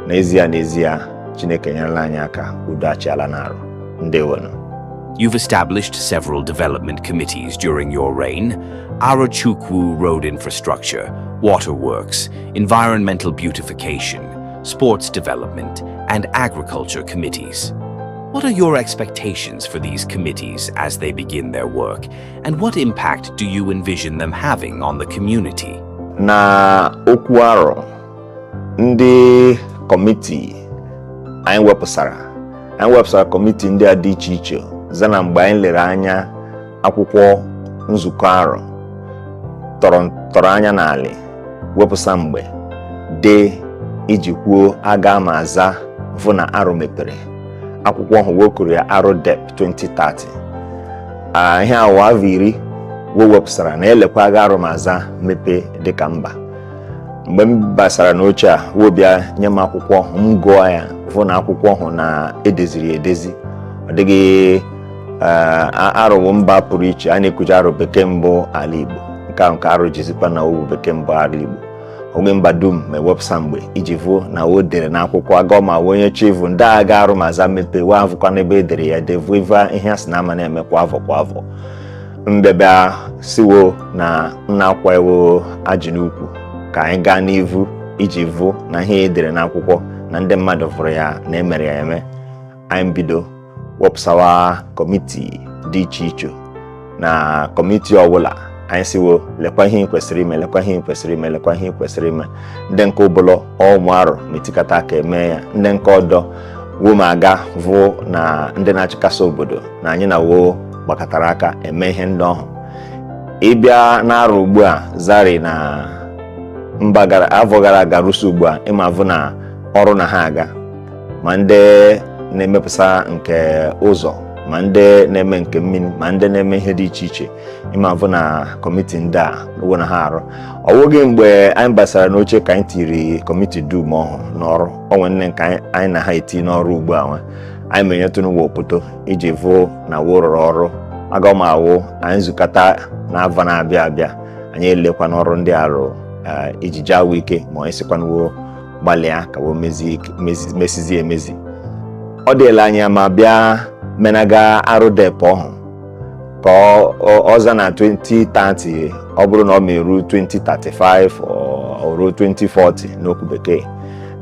N'ezie Chineke nyerela anyị aka udo achịala n'Aro. Ndewonu. You've established several development committees during your reign: Eberechukwu road infrastructure, waterworks, environmental beautification, sports development, and agriculture committees. What are your expectations for these committees as they begin their work, and what impact do you envision them having on the community? Na okwu Aro, ndị committee anyị wepụsara committee ndị a dị iche iche zana mgbe anyị lere anya akwụkwọ nzukọ Aro tọrọ anya n'ala wepụsa mgbe dị iji kwuo aga ma aza fụ na Aro mepere. Akwụkwọ ahụ wekuru ya Aro Dep 2030. Ihe awụ avọ iri wepụsara na elekwa aga Aro ma aza mepe dịka mba. Mgbe m basara n'oche a wobịa nye m akwụkwọ m gụọ ya fụ na akwụkwọ ahụ na edeziri edezi. Ọ dịghị Aro bụ mba pụrụ iche. A na-ekwuje Aro bekee mbụ ala Igbo. Nke Aro jizikwa na owu bekee mbụ ala Igbo. Onwe mba dum ma wepụsa mgbe iji vụ na o dere n'akwụkwọ agọ ma onye chivu ndị aga Aro ma aza mepe wa avụkwa n'ebe edere ya devu iva ihe asị na ama na-eme kwa afọ. Mbebea siwo na nna akwa ewo ajị n'ukwu ka anyị gaa n'ivu iji vụ na ihe edere n'akwụkwọ na ndị mmadụ fụrụ ya na emere ya eme. Anyị bido wepụsawa kọmitii dị iche iche na kọmitii ọbụla anyị siwo lekwa ihe kwesịrị ime, lekwa ihe kwesịrị ime, lekwa ihe kwesịrị ime. Ndị nke ụbụlọ ụmụ Aro metikata aka eme ya. Ndị nke ọdọ wo ma aga vụ na ndị na-achịkasị obodo na anyị na wo gbakọtara aka eme ihe ndị ọhụụ. Ịbịa n'Aro ugbu a zari na mba afọ gara aga rụsi ugbu a ịma vụ na ọrụ na ha aga, ma ndị na-emepụsa nke ụzọ, ma ndị na-eme nke mmiri, ma ndị na-eme ihe dị iche iche. Ịma vụ na kọmitii ndị a ruo na ha arụ. Ọ wụghị mgbe anyị basara n'oche ka anyị tiri kọmitii dum ọhụụ n'ọrụ. Onwe nne nke anyị na ha eti n'ọrụ ugbu a anyị menyetụ n'ụwa opoto iji vụ na wo rụrụ ọrụ aga ma awụ anyị zukata na ava na-abịa abịa anyị elekwa n'ọrụ ndị Aro iji jawo ike ma anyị sikwa n'wo gbalịa ka wo mesizi emezi. Ọ dịla anya ma bịa menaga Aro Dep ọhụụ ka ọza na 2030 ọ bụrụ na ọ meru 2035 o ruo 2040 n'okwu bekee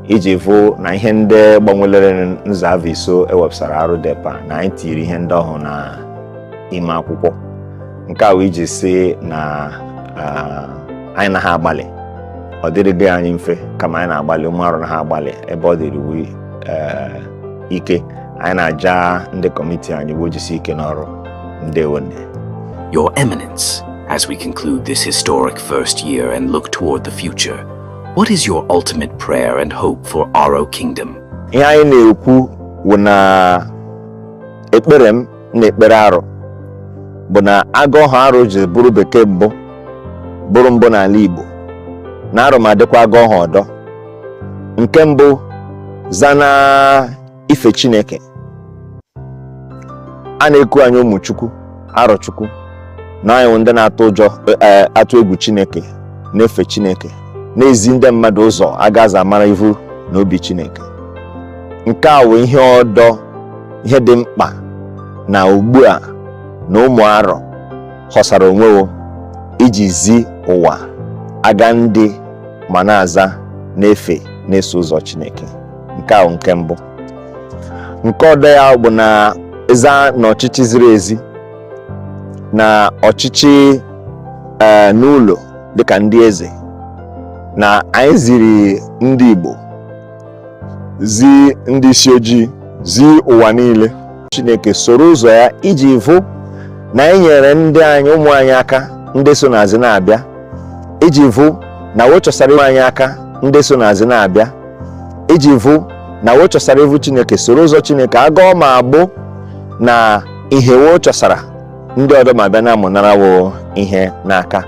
iji vụ na ihe ndị gbanwelere nzava iso ewepụsara Aro Dep na anyị tiri ihe ndị ọhụụ na ime akwụkwọ. Nke a iji si na anyị na ha agbalị. Ọ dịrịghị anyị mfe kama anyị na-agbalị. Ụmụ Aro na ha agbalị ebe ọ dịrị ike. Anyị na-aja ndị kọmitii anyị bụ jisi ike n'ọrụ. Ndewone. Your Eminence, as we conclude this historic first year and look toward the future, what is your ultimate prayer and hope for Aro Kingdom? Ihe anyị na-ekwu bụ na ekpere m na ekpere Aro bụ na agụ ọhụ Aro ji bụrụ bekee mbụ n'ala Igbo na Aro ma dịkwa agụ ọhụ ọdọ. Nke mbụ zana ife Chineke. A na-eku anyị ụmụ Chukwu Arochukwu na anyị ndị na-atụ egwu Chineke na-efe Chineke n'ezi ndị mmadụ ụzọ agaza mara ivu na obi Chineke. Nke a wụ ihe ọdọ, ihe dị mkpa na ugbu a na ụmụ Aro họsara onwewo iji zi ụwa aga ndị ma na-aza na-efe na-eso ụzọ Chineke. Nke a wụ nke mbụ. Nke ọdọ ya bụ na ịza na ọchịchị ziri ezi na ọchịchị n'ụlọ dịka ndị eze na anyị ziri ndị Igbo zi ndị isi ojii zi ụwa niile Chineke soro ụzọ ya iji vụ na anyị nyere ndị anyị ụmụ anyị aka ndị so n'azị na-abịa iji vụ na wochọsara ụmụ anyị aka ndị so n'azị na-abịa iji vụ na wochọsara ivu Chineke soro ụzọ Chineke agọ ma agbụ na ihe wochọsara ndị ọdọ ma bịa na-amụnarawo ihe n'aka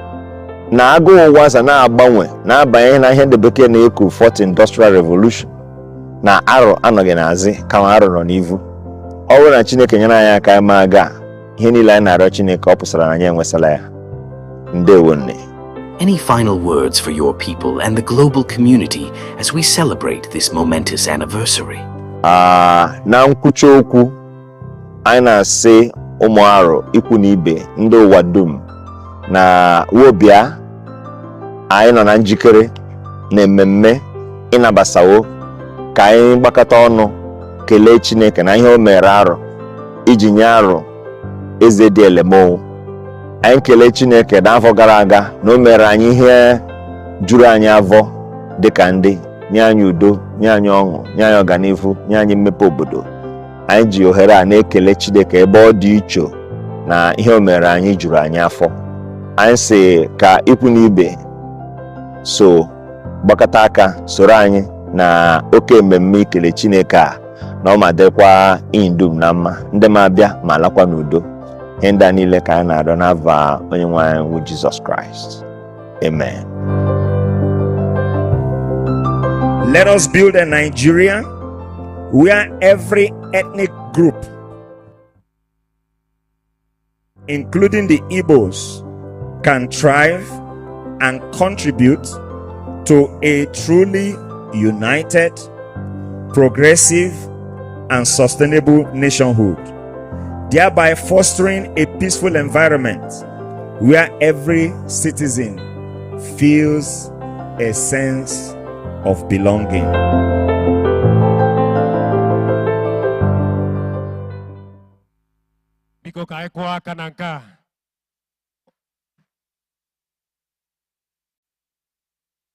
na agụ ụwa za na-agbanwe na-abanye na ihe ndị bekee na-eku Fourth Industrial Revolution na Aro anọghị n'azị kama Aro nọ n'ivu. ọ bụrụ na Chineke nyere anyị aka ime aga ihe niile anyị na-arịọ Chineke ọ pụsara na anyị enwesala ya. Ndewo nne. Any final words for your people and the global community as we celebrate this momentous anniversary? Na nkwucha okwu anyị na-asị ụmụ Aro ikwu na ibe ndị ụwa dum na wobịa anyị nọ na njikere na mmemme ịnabasawo ka anyị gbakọta ọnụ kelee Chineke na ihe o mere Aro iji nye Aro eze dị elemo. Anyị kelee Chineke n'afọ gara aga na o mere anyị ihe juru anyị afọ dịka ndị, nye anyị udo, nye anyị ọṅụ, nye anyị ọganihu, nye anyị mmepe obodo. Anyị ji ohere a na-ekele Chineke ebe ọ dị iche na ihe o mere anyị juru anyị afọ. Anyị sị ka ikwu na ibe so gbakọta aka soro anyị na oke mmemme ikele Chineke a na ọ ma dịkwa indum na mma, ndị ma abịa ma lakwa n'udo. Ihe ndị a niile ka anyị na-arịọ n'afa Onyenwe anyị bụ Jizọs Kraịst. Amen. Let us build a Nigeria where every ethnic group, including the Igbos, can thrive and contribute to a truly united, progressive, and sustainable nationhood, thereby fostering a peaceful environment where every citizen feels a sense of belonging.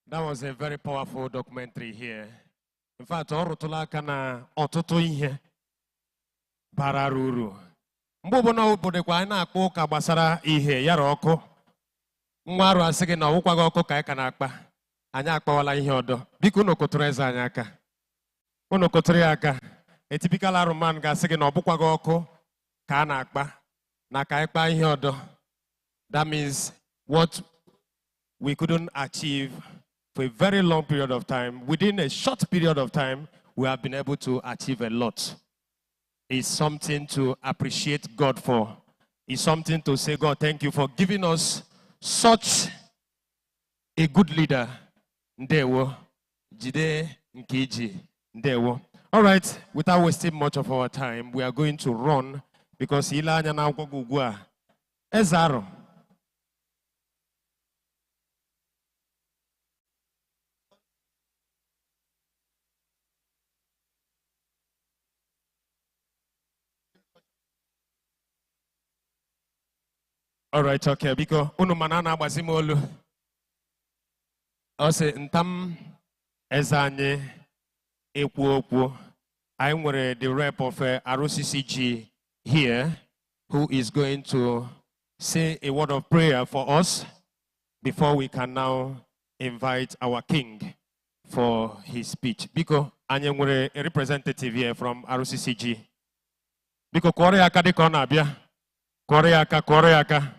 That was a very powerful documentary here. In fact, Orotula kana otutu ihe bara uru. Mgbe na obodo kwa anyị na-akpọ ụka gbasara ihe yara ọkụ. Nwa Aro asị gị na ọwụkwa gị ọkụ ka anyị ka na-akpa. Anyị akpawala ihe ọdọ. Biko unu kụtụrụ eze anyị aka. Unu kụtụrụ ya aka. A typical Aro man ga-asị gị na ọbụkwa gị ọkụ ka a na-akpa. Na ka anyị kpaa ihe ọdọ. That means what we couldn't achieve for a very long period of time, within a short period of time, we have been able to achieve a lot. It's something to appreciate God for. It's something to say, God, thank you for giving us such a good leader. Ndewo, Jide Nkeji, Ndewo. All right, without wasting much of our time, we are going to run because ila anya na gwagugwa. Eze Aro. All right, okay, because unu manana bazimolu. Ose ntam ezanye ekwo. I'm the rep of ROCCG here, who is going to say a word of prayer for us before we can now invite our king for his speech. Because I'm a representative here from ROCCG. Because Koreaka de Konabia, Koreaka.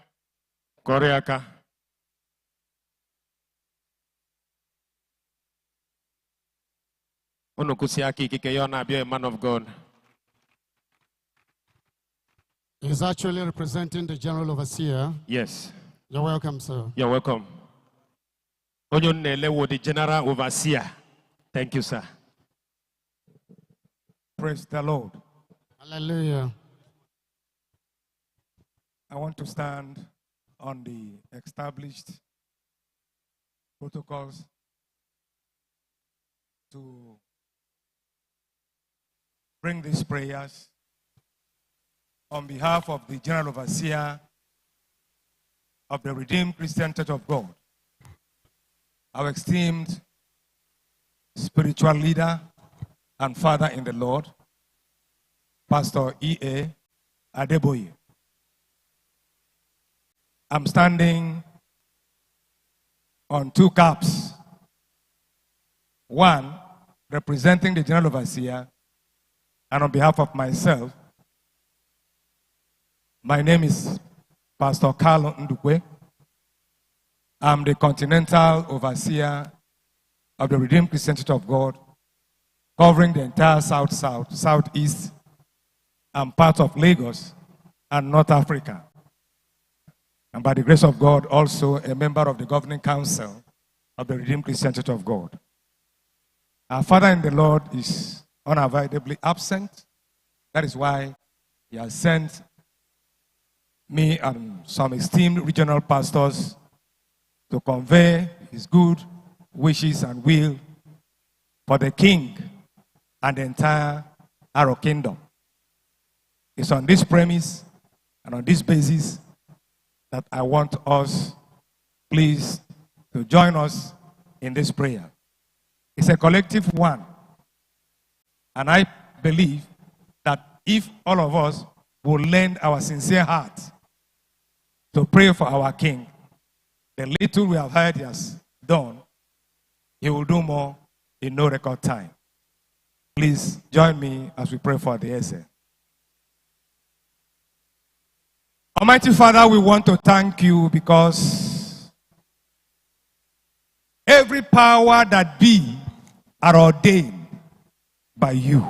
Onokusiaki Kikeyona be a man of God. He's actually representing the General Overseer. Yes. You're welcome, sir. You're welcome. Onyonelewo, the General Overseer. Thank you, sir. Praise the Lord. Hallelujah. I want to stand on the established protocols to bring these prayers on behalf of the General Overseer of the Redeemed Christian Church of God, our esteemed spiritual leader and father in the Lord, Pastor E.A. Adeboye. I'm standing on two caps. One, representing the General Overseer, and on behalf of myself, my name is Pastor Carlo Ndukwe. I'm the Continental Overseer of the Redeemed Christian Church of God, covering the entire South, Southeast, and part of Lagos and North Africa. And by the grace of God, also a member of the governing council of the Redeemed Christian Church of God. Our Father in the Lord is unavoidably absent. That is why he has sent me and some esteemed regional pastors to convey his good wishes and will for the king and the entire Aro kingdom. It's on this premise and on this basis that I want us, please, to join us in this prayer. It's a collective one. And I believe that if all of us will lend our sincere heart to pray for our king, the little we have heard he has done, he will do more in no record time. Please join me as we pray for the Eze. Almighty Father, we want to thank you because every power that be are ordained by you.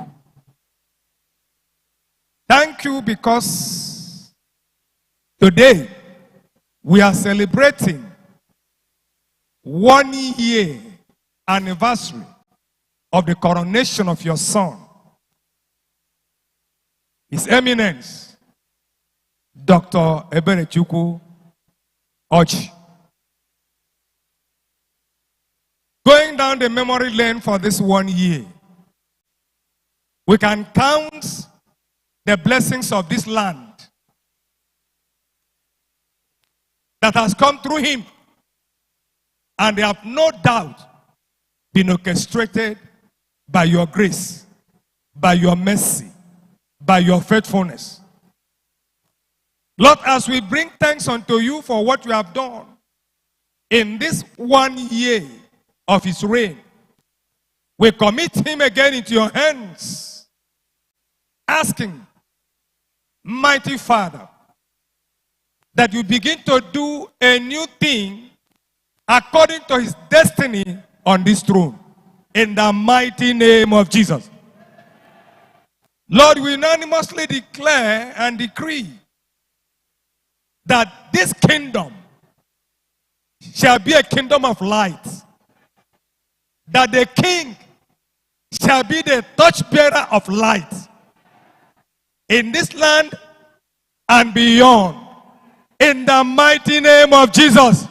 Thank you because today we are celebrating 1 year anniversary of the coronation of your son, His Eminence, Dr. Eberechukwu Oji. Going down the memory lane for this 1 year, we can count the blessings of this land that has come through him, and they have no doubt been orchestrated by your grace, by your mercy, by your faithfulness. Lord, as we bring thanks unto you for what you have done in this 1 year of his reign, we commit him again into your hands, asking, mighty Father, that you begin to do a new thing according to his destiny on this throne. In the mighty name of Jesus. Lord, we unanimously declare and decree that this kingdom shall be a kingdom of light. That the king shall be the torchbearer of light in this land and beyond. In the mighty name of Jesus.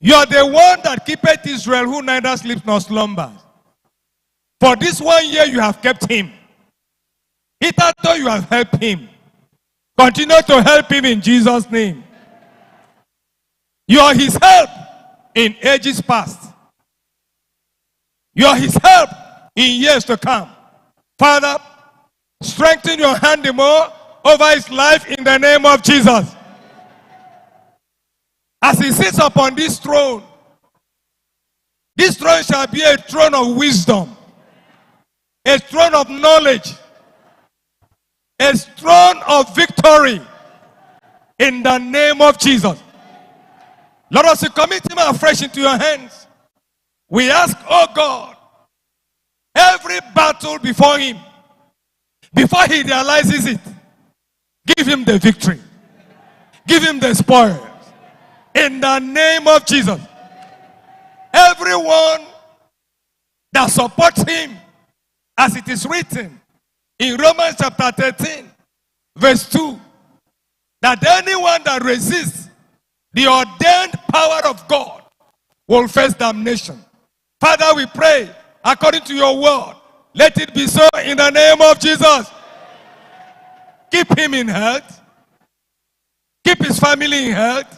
You are the one that keepeth Israel, who neither sleeps nor slumbers. For this 1 year you have kept him. Hitherto you have helped him. Continue to help him in Jesus' name. You are his help in ages past. You are his help in years to come. Father, strengthen your hand the more over his life in the name of Jesus. As he sits upon this throne shall be a throne of wisdom, a throne of knowledge, a throne of victory in the name of Jesus. Lord, as you commit him afresh into your hands, we ask, oh God, every battle before him, before he realizes it, give him the victory. Give him the spoils. In the name of Jesus. Everyone that supports him, as it is written in Romans chapter 13, verse 2, that anyone that resists the ordained power of God will face damnation. Father, we pray, according to your word, let it be so in the name of Jesus. Keep him in health. Keep his family in health.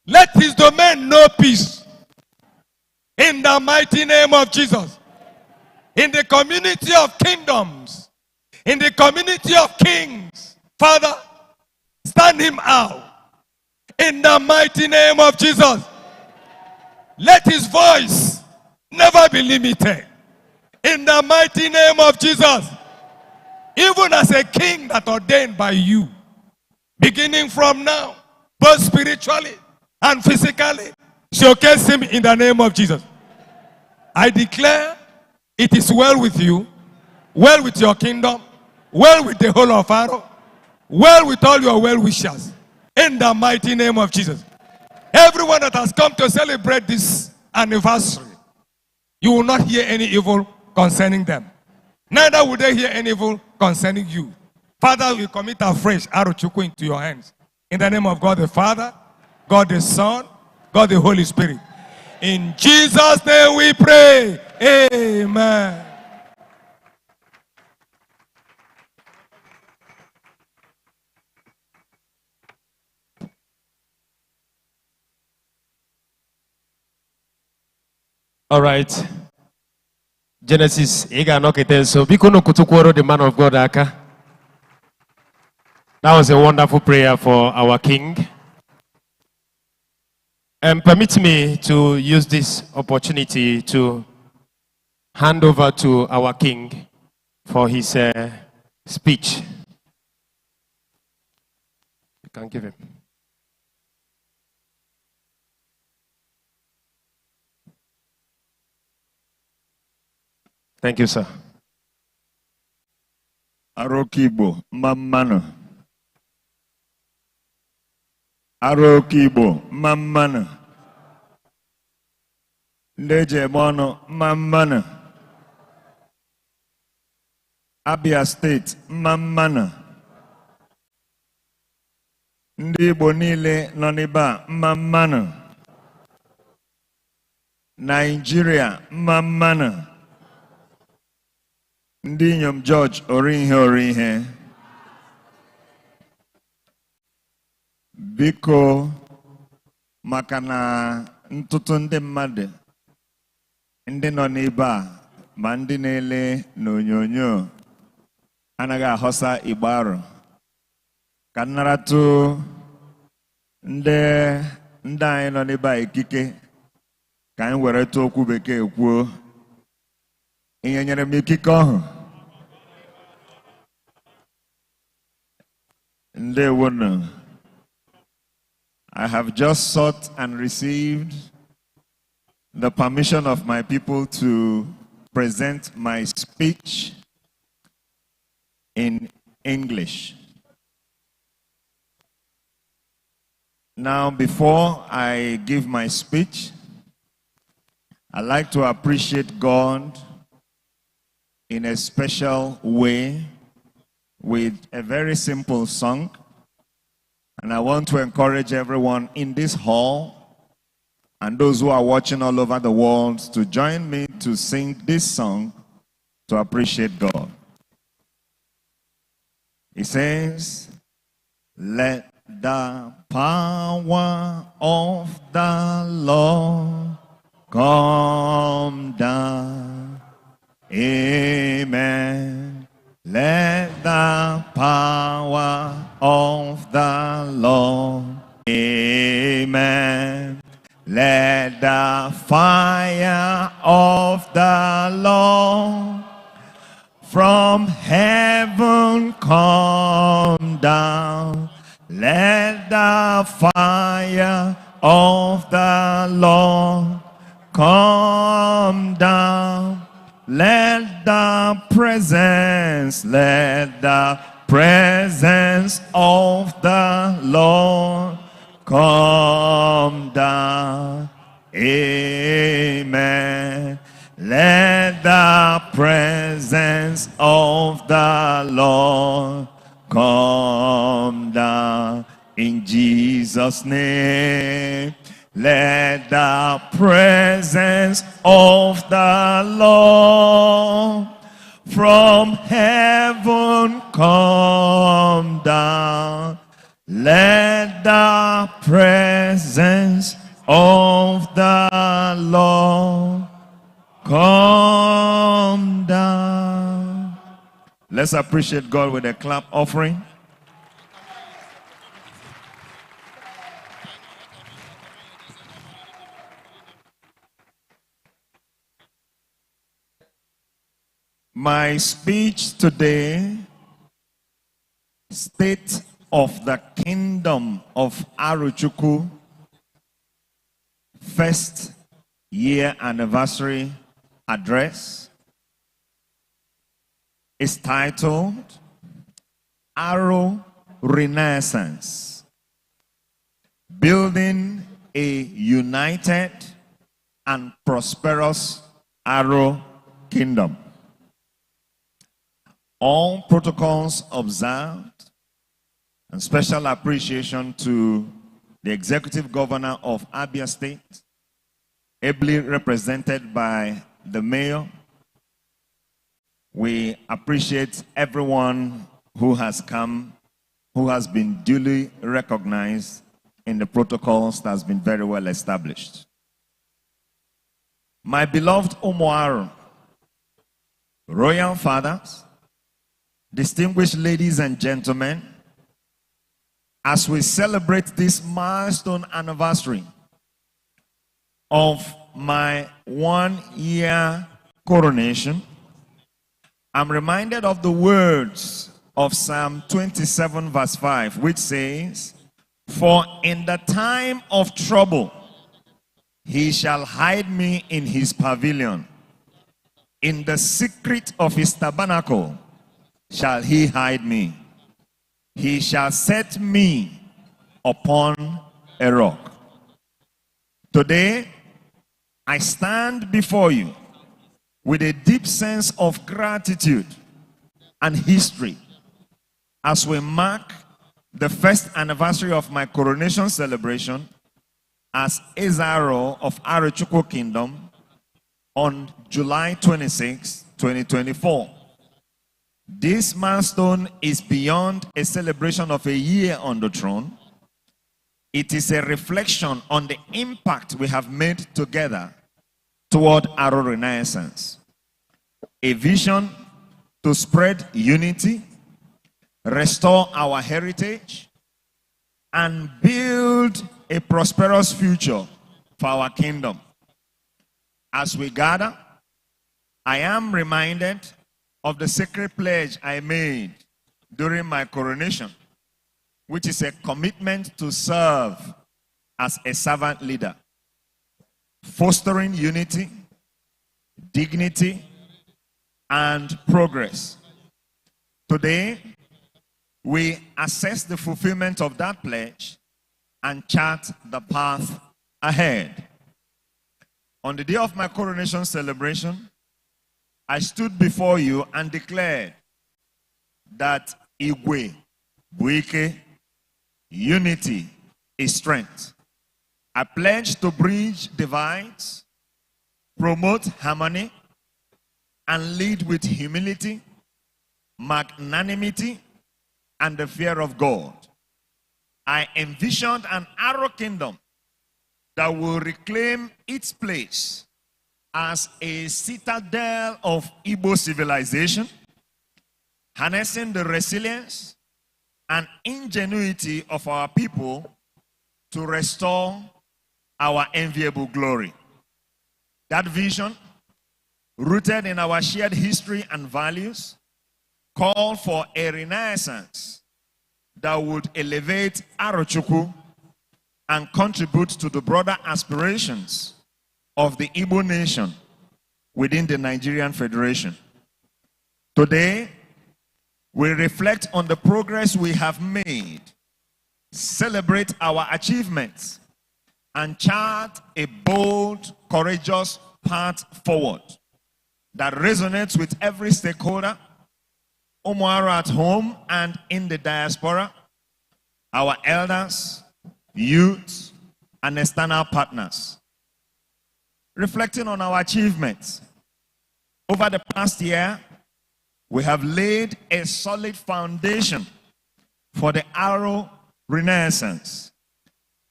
Let his domain know peace. In the mighty name of Jesus. In the community of kingdoms. In the community of kings. Father, stand him out. In the mighty name of Jesus. Let his voice never be limited. In the mighty name of Jesus. Even as a king that ordained by you. Beginning from now. Both spiritually and physically, showcase him in the name of Jesus. I declare it is well with you, well with your kingdom, well with the whole of Aro, well with all your well-wishers. In the mighty name of Jesus. Everyone that has come to celebrate this anniversary, you will not hear any evil concerning them. Neither will they hear any evil concerning you. Father, we commit afresh Arochukwu into your hands. In the name of God the Father, God the Son, God the Holy Spirit. In Jesus' name we pray. Amen. All right. Genesis, Iga Nokiten. So, Bikono Kutukworo, the man of God, Aka. That was a wonderful prayer for our King. And permit me to use this opportunity to hand over to our King for his speech. You can give him. Thank you, sir. Arokibo, Mamano. Arokibo, Mamano. Lejemono, Mamano. Abia State, Mamano. Ndị Igbo niile nọ n'ebe a, Mamano. Nigeria, Mamano. Ndị inyom George Orihe. Biko maka na ntụtụ ndị mmadụ ndị nọ n'ebe a ma ndị na-ele n'onyonyo anaghị ahụsa Igbo Aro ka nnaratu ndị anyị nọ n'ebe a ikike ka anyị were tụ okwu bekee kwuo ihe nyere m ikike ọhụ ndewonu. I have just sought and received the permission of my people to present my speech in English. Now, before I give my speech, I'd like to appreciate God in a special way with a very simple song. And I want to encourage everyone in this hall and those who are watching all over the world to join me to sing this song to appreciate God. It says, let the power of the Lord come down. Amen. Let the power of the Lord, amen. Let the fire of the Lord from heaven come down. Let the fire of the Lord come down. Let the presence of the Lord come down. Amen. Let the presence of the Lord come down. In Jesus' name. Let the presence of the Lord from heaven come down. Let the presence of the Lord come down. Let's appreciate God with a clap offering. My speech today, State of the Kingdom of Arochukwu, first year anniversary address, is titled Aro Renaissance, building a united and prosperous Aro kingdom. All protocols observed, and special appreciation to the executive governor of Abia State, ably represented by the mayor. We appreciate everyone who has come, who has been duly recognized in the protocols that has been very well established. My beloved Aro, royal fathers, distinguished ladies and gentlemen, as we celebrate this milestone anniversary of my 1-year coronation, I'm reminded of the words of Psalm 27 verse 5, which says, "For in the time of trouble, he shall hide me in his pavilion. In the secret of his tabernacle shall he hide me. He shall set me upon a rock." Today, I stand before you with a deep sense of gratitude and history as we mark the first anniversary of my coronation celebration as Eze Aro of Arochukwu Kingdom on July 26, 2024. This milestone is beyond a celebration of a year on the throne. It is a reflection on the impact we have made together toward Aro Renaissance. A vision to spread unity, restore our heritage, and build a prosperous future for our kingdom. As we gather, I am reminded of the sacred pledge I made during my coronation, which is a commitment to serve as a servant leader, fostering unity, dignity, and progress. Today, we assess the fulfillment of that pledge and chart the path ahead. On the day of my coronation celebration, I stood before you and declared that Igwe, Buike, unity is strength. I pledge to bridge divides, promote harmony, and lead with humility, magnanimity, and the fear of God. I envisioned an Aro kingdom that will reclaim its place as a citadel of Igbo civilization, harnessing the resilience and ingenuity of our people to restore our enviable glory. That vision, rooted in our shared history and values, called for a renaissance that would elevate Arochukwu and contribute to the broader aspirations of the Igbo nation within the Nigerian Federation. Today, we reflect on the progress we have made, celebrate our achievements, and chart a bold, courageous path forward that resonates with every stakeholder, Aro at home and in the diaspora, our elders, youth, and external partners. Reflecting on our achievements, over the past year, we have laid a solid foundation for the Aro Renaissance.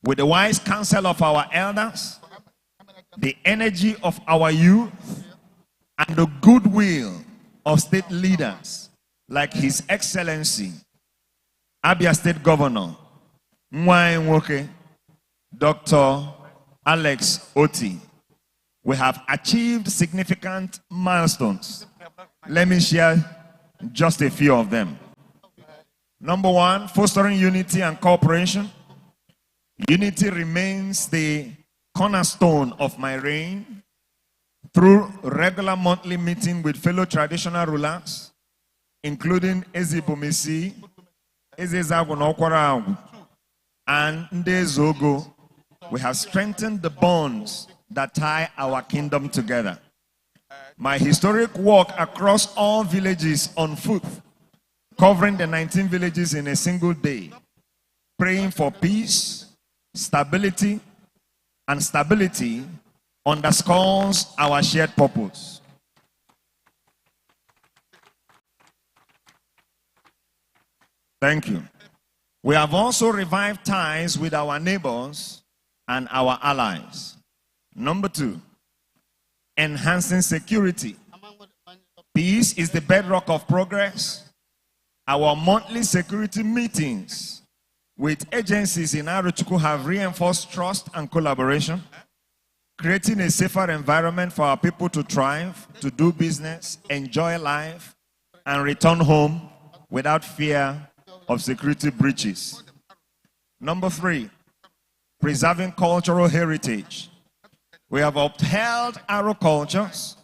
With the wise counsel of our elders, the energy of our youth, and the goodwill of state leaders like His Excellency, Abia State Governor, Nwoke, Dr. Alex Oti, we have achieved significant milestones. Let me share just a few of them. Number one, fostering unity and cooperation. Unity remains the cornerstone of my reign. Through regular monthly meeting with fellow traditional rulers, including Eze Bomisi, Eze Aro na Okwara Agwu, and Ndezogo, we have strengthened the bonds that tie our kingdom together. My historic walk across all villages on foot, covering the 19 villages in a single day, praying for peace, stability, and stability underscores our shared purpose. Thank you. We have also revived ties with our neighbors and our allies. Number 2, enhancing security. Peace is the bedrock of progress. Our monthly security meetings with agencies in Eberechukwu have reinforced trust and collaboration, creating a safer environment for our people to thrive, to do business, enjoy life, and return home without fear of security breaches. Number 3, preserving cultural heritage. We have upheld Aro cultures,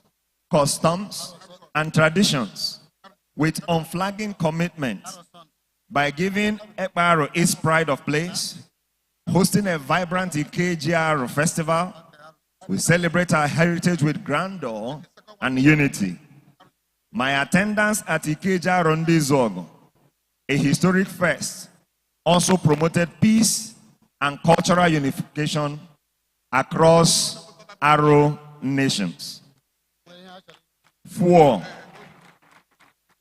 customs, and traditions with unflagging commitment by giving Eze Aro its pride of place, hosting a vibrant Eze Aro festival. We celebrate our heritage with grandeur and unity. My attendance at Eze Aro Ndizogo, a historic fest, also promoted peace and cultural unification across Aro nations. 4,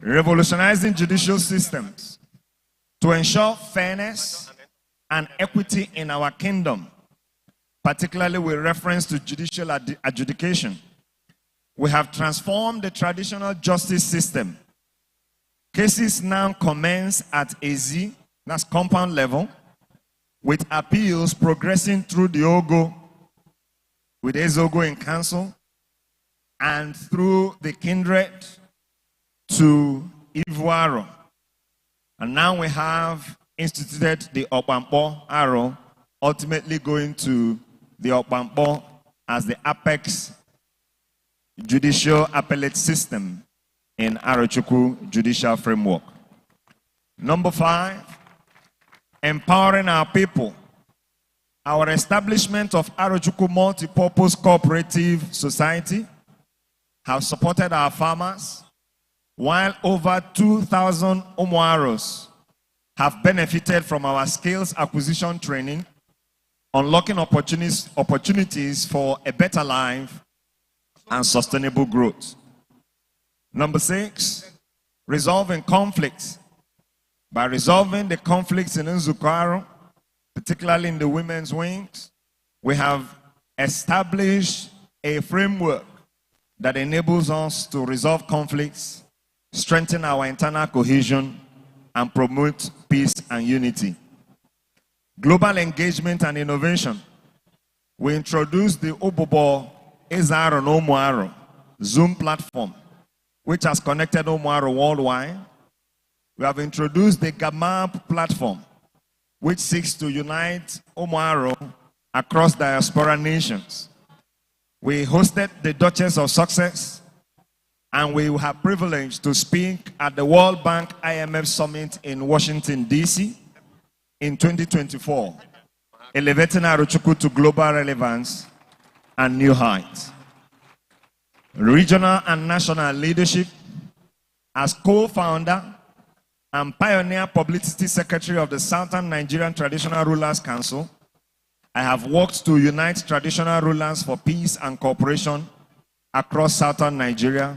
revolutionizing judicial systems to ensure fairness and equity in our kingdom, particularly with reference to judicial adjudication. We have transformed the traditional justice system. Cases now commence at Eze, that's compound level, with appeals progressing through the Ogo, with Ezogo in council, and through the kindred to Aro. And now we have instituted the Okpampo Aro, ultimately going to the Okpampo as the apex judicial appellate system in Eberechukwu judicial framework. Number 5, empowering our people. Our establishment of Eberechukwu Multipurpose Cooperative Society have supported our farmers, while over 2,000 Umuaros have benefited from our skills acquisition training, unlocking opportunities for a better life and sustainable growth. Number 6, resolving conflicts. By resolving the conflicts in Nzukaro, particularly in the women's wings, we have established a framework that enables us to resolve conflicts, strengthen our internal cohesion, and promote peace and unity. Global engagement and innovation. We introduced the Obobo Eze Aro na Umuaro Zoom platform, which has connected Umuaro worldwide. We have introduced the GAMAP platform, which seeks to unite Umuaro across diaspora nations. We hosted the Duchess of Success, and we have privilege to speak at the World Bank IMF Summit in Washington, D.C. in 2024, elevating Arochukwu to global relevance and new heights. Regional and national leadership. As co-founder and pioneer publicity secretary of the Southern Nigerian Traditional Rulers Council, I have worked to unite traditional rulers for peace and cooperation across Southern Nigeria,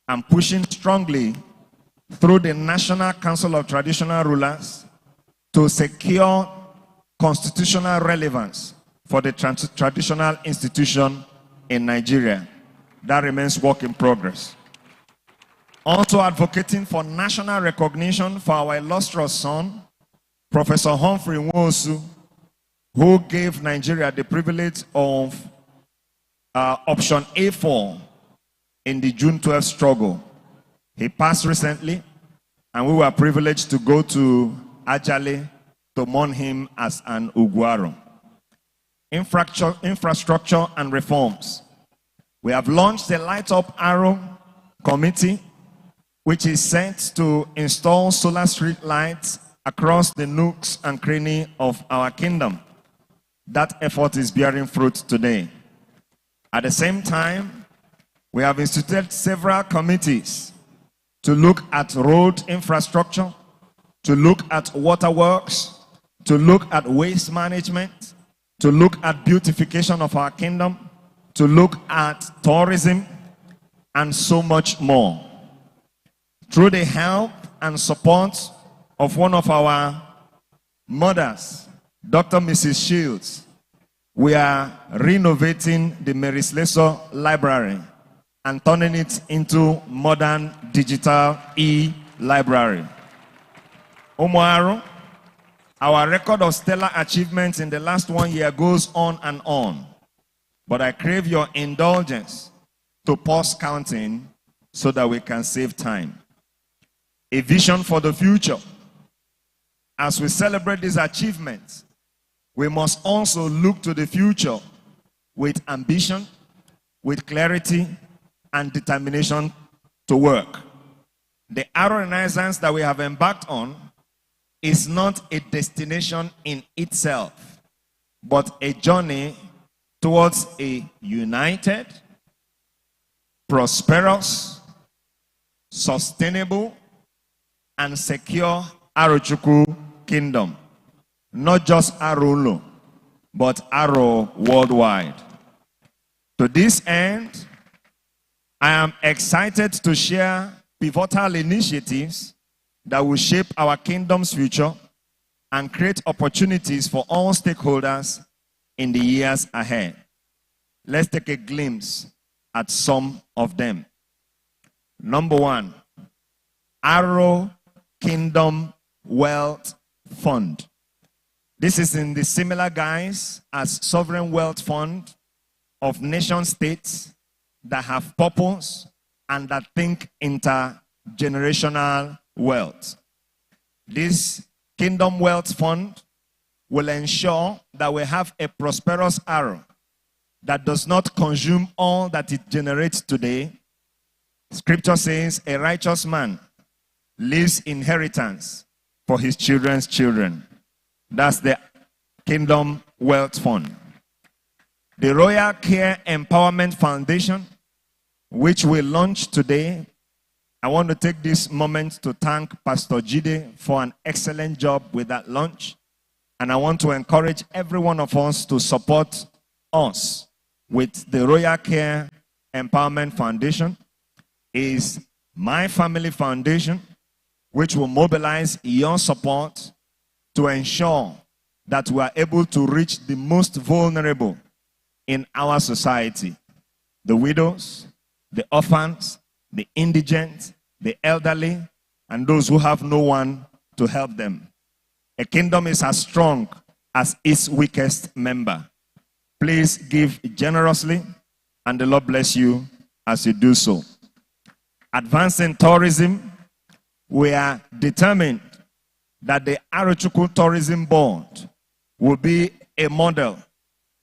and pushing strongly through the National Council of Traditional Rulers to secure constitutional relevance for the traditional institution in Nigeria. That remains work in progress. Also advocating for national recognition for our illustrious son, Professor Humphrey Nwosu, who gave Nigeria the privilege of option A4 in the June 12th struggle. He passed recently, and we were privileged to go to Ajale to mourn him as an Uguaro. Infrastructure and reforms. We have launched the Light Up Aro Committee, which is set to install solar street lights across the nooks and crannies of our kingdom. That effort is bearing fruit today. At the same time, we have instituted several committees to look at road infrastructure, to look at waterworks, to look at waste management, to look at beautification of our kingdom, to look at tourism, and so much more. Through the help and support of one of our mothers, Dr. Mrs. Shields, we are renovating the Mary Slessor Library and turning it into modern digital e-library. Aro, our record of stellar achievements in the last 1 year goes on and on, but I crave your indulgence to pause counting so that we can save time. A vision for the future. As we celebrate these achievements, we must also look to the future with ambition, with clarity, and determination to work. The Aro Renaissance that we have embarked on is not a destination in itself, but a journey towards a united, prosperous, sustainable, and secure Arochukwu kingdom. Not just Aro, but Aro worldwide. To this end, I am excited to share pivotal initiatives that will shape our kingdom's future and create opportunities for all stakeholders in the years ahead. Let's take a glimpse at some of them. Number one, Aro Kingdom Wealth Fund. This is in the similar guise as Sovereign Wealth Fund of nation states that have purpose and that think intergenerational wealth. This Kingdom Wealth Fund will ensure that we have a prosperous Aro that does not consume all that it generates today. Scripture says a righteous man leaves inheritance for his children's children. That's the Kingdom Wealth Fund. The Royal Care Empowerment Foundation, which we launched today. I want to take this moment to thank Pastor Jide for an excellent job with that launch. And I want to encourage every one of us to support us with the Royal Care Empowerment Foundation. Is my family foundation, which will mobilize your support to ensure that we are able to reach the most vulnerable in our society. The widows, the orphans, the indigent, the elderly, and those who have no one to help them. A kingdom is as strong as its weakest member. Please give generously, and the Lord bless you as you do so. Advancing tourism, we are determined that the Eberechukwu Tourism Board will be a model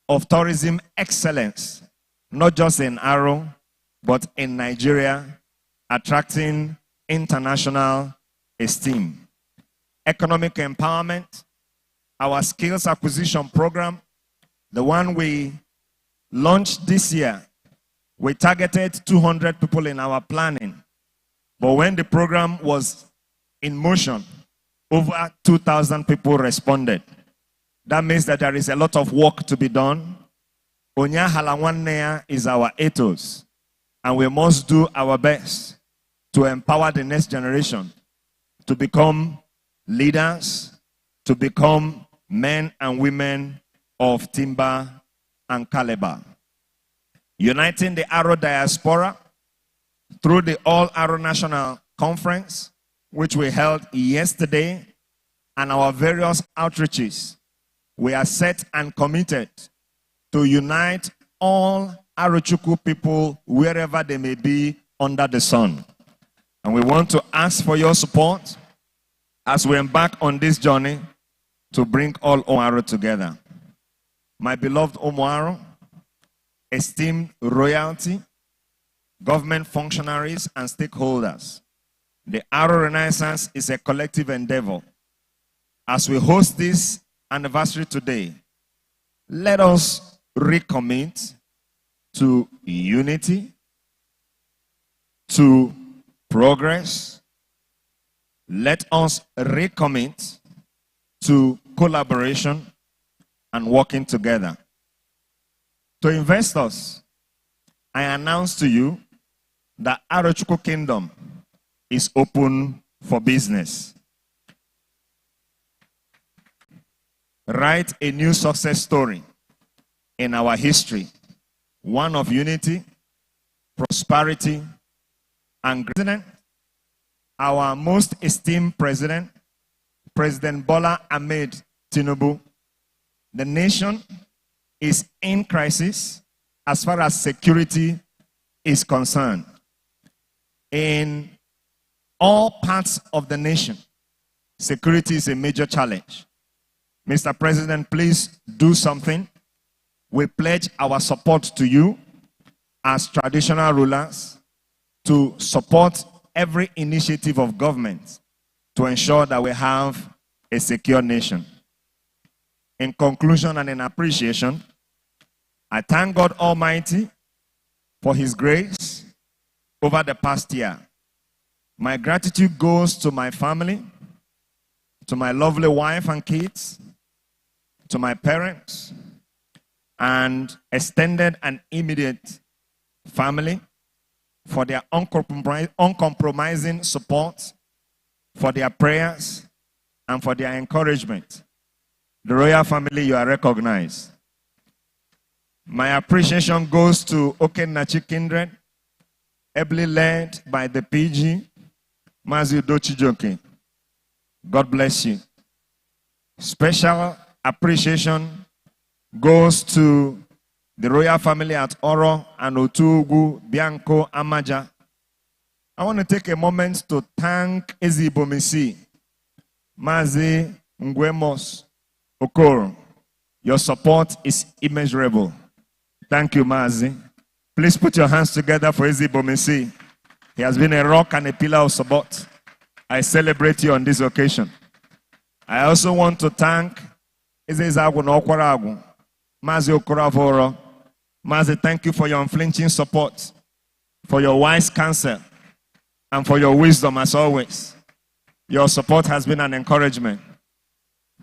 of tourism excellence, not just in Aro, but in Nigeria, attracting international esteem. Economic empowerment, our skills acquisition program, the one we launched this year, we targeted 200 people in our planning. But when the program was in motion, over 2,000 people responded. That means that there is a lot of work to be done. Onya Halawanea is our ethos, and we must do our best to empower the next generation to become leaders, to become men and women of timber and caliber. Uniting the Aro diaspora through the All Aro National Conference, which we held yesterday, and our various outreaches, we are set and committed to unite all Arochukwu people wherever they may be under the sun. And we want to ask for your support as we embark on this journey to bring all Aro together. My beloved Aro, esteemed royalty, government functionaries, and stakeholders, the Aro Renaissance is a collective endeavor as we host this anniversary today, let us recommit to unity, to progress. Let us recommit to collaboration and working together. To investors, I announce to you that Eberechukwu Kingdom is open for business. Write a new success story in our history, one of unity, prosperity, and greatness. Our most esteemed president, President Bola Ahmed Tinubu, the nation is in crisis as far as security is concerned. In all parts of the nation, security is a major challenge. Mr. President, please do something. We pledge our support to you as traditional rulers to support every initiative of government to ensure that we have a secure nation. In conclusion and in appreciation, I thank God Almighty for His grace over the past year. My gratitude goes to my family, to my lovely wife and kids, to my parents, and extended and immediate family for their uncompromising support, for their prayers, and for their encouragement. The royal family, you are recognized. My appreciation goes to Okenachi Kindred, ably led by the PG, Mazi Udochijoke. God bless you. Special appreciation goes to the royal family at Oro and Otugu, Bianco, Amaja. I want to take a moment to thank Eze Bomisi, Mazi Ngwemos Okoro. Your support is immeasurable. Thank you, Mazi. Please put your hands together for Eze Bomisi. He has been a rock and a pillar of support. I celebrate you on this occasion. I also want to thank Eze Aro na Okwaragu, Mazi Okoravoro. Mazi, thank you for your unflinching support, for your wise counsel, and for your wisdom as always. Your support has been an encouragement.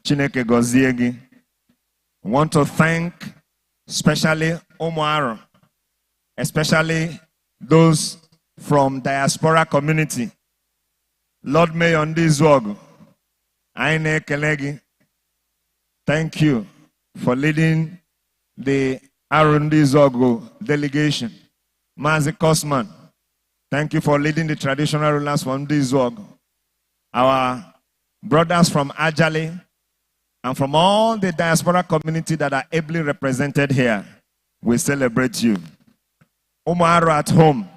Chineke Goziegi. I want to thank especially Aro, especially those from diaspora community. Lord Mayor on this work, Aine Kelegi, thank you for leading the Arundi Zogo delegation. Mazi Kosman, thank you for leading the traditional rulers from this work. Our brothers from Ajali and from all the diaspora community that are ably represented here, we celebrate you. Aro at home,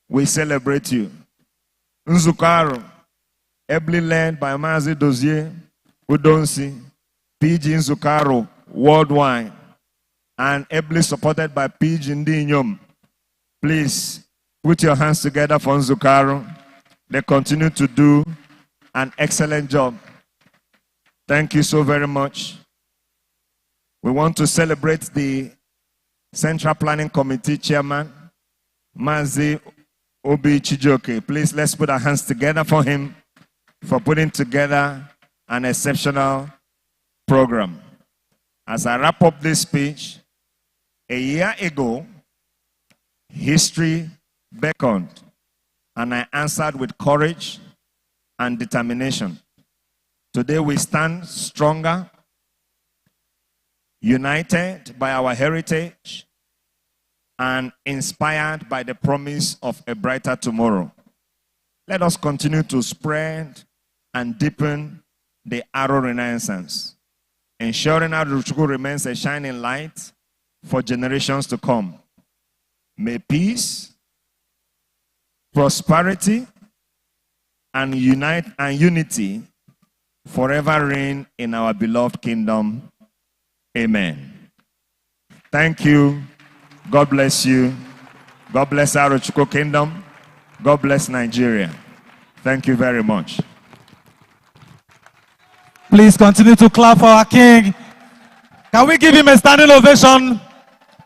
we celebrate you. Nzukaro, ably led by Mazi Dozier, Udonsi, PG Nzukaro worldwide, and ably supported by PG Ndinyom. Please put your hands together for Nzukaro. They continue to do an excellent job. Thank you so very much. We want to celebrate the Central Planning Committee Chairman, Mazi Obi Chijoke. Please, let's put our hands together for him for putting together an exceptional program. As I wrap up this speech, a year ago, history beckoned, and I answered with courage and determination. Today we stand stronger, united by our heritage, and inspired by the promise of a brighter tomorrow. Let us continue to spread and deepen the Aro Renaissance, ensuring Eberechukwu remains a shining light for generations to come. May peace, prosperity, and unity forever reign in our beloved kingdom. Amen. Thank you. God bless you. God bless Eberechukwu Kingdom. God bless Nigeria. Thank you very much. Please continue to clap for our king. Can we give him a standing ovation?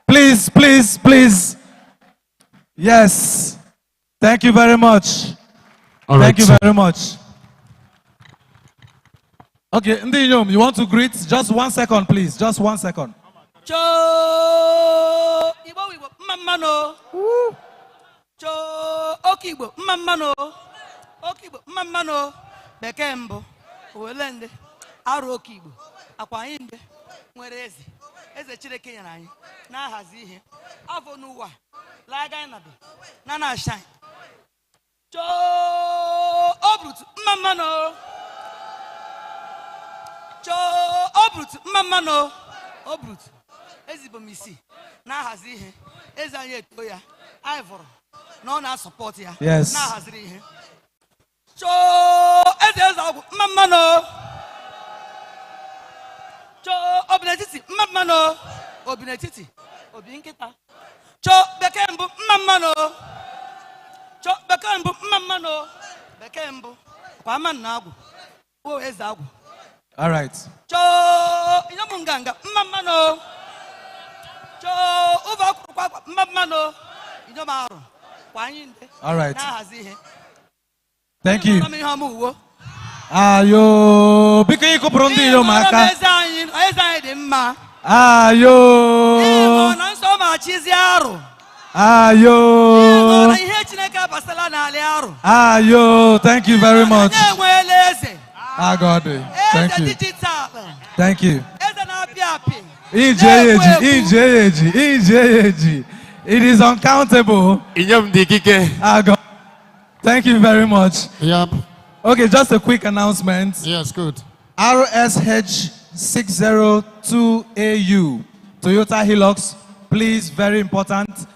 Please, please, please. Yes. Thank you very much. Thank you very much. Okay, Ndinyom, you want to greet? Just 1 second, please. Just 1 second. Cho Igbo Igbo mmamano. Cho Okigbo mmamano. Okigbo mmamano. Bekembo. Welende. Aro Okigbo. Akwanyinde. Nwere eze. Eze Chineke nyere anyị. Na-ahazi ihe. Afọ n'ụwa. Laga ịnọdụ. Na shine. Cho Obrut mmamano. Cho Obrut mmamano. Obrut. Ezibomisi. Na-ahazi ihe. Eze anyị eto ya. Anyị fọrọ. Na ọ na-support ya. Yes. Na-ahaziri ihe. Cho eze ọgwụ mmamano. Cho obinetiti mmamano. Obinetiti. Obi nkịta. Cho bekee mbụ mmamano. Cho bekee mbụ mmamano. Bekee mbụ. Kwa ama na agwụ. O eze agwụ. All right. Cho inyomu nganga mmamano. Cho uva kwa mmamano. Inyomu aro. Kwa anyinde. All right. Na-ahazi ihe. Thank you. Ayo, biko ịkụpụrụ ndị inyom aka. Eze anyị dị mma. Ayo. Na nsọ ma chizi arụ. Ayo. Ihe Chineke abasala n'ala arụ. Ayo. Thank you very much. Na-enwele eze. God. Thank Eze you. digital. Thank you. Eze na-apịa apị. EJAG. It is uncountable. God. Thank you very much. Yep. Okay, just a quick announcement. Yes, good. RSH 602AU, Toyota Hilux, please, very important,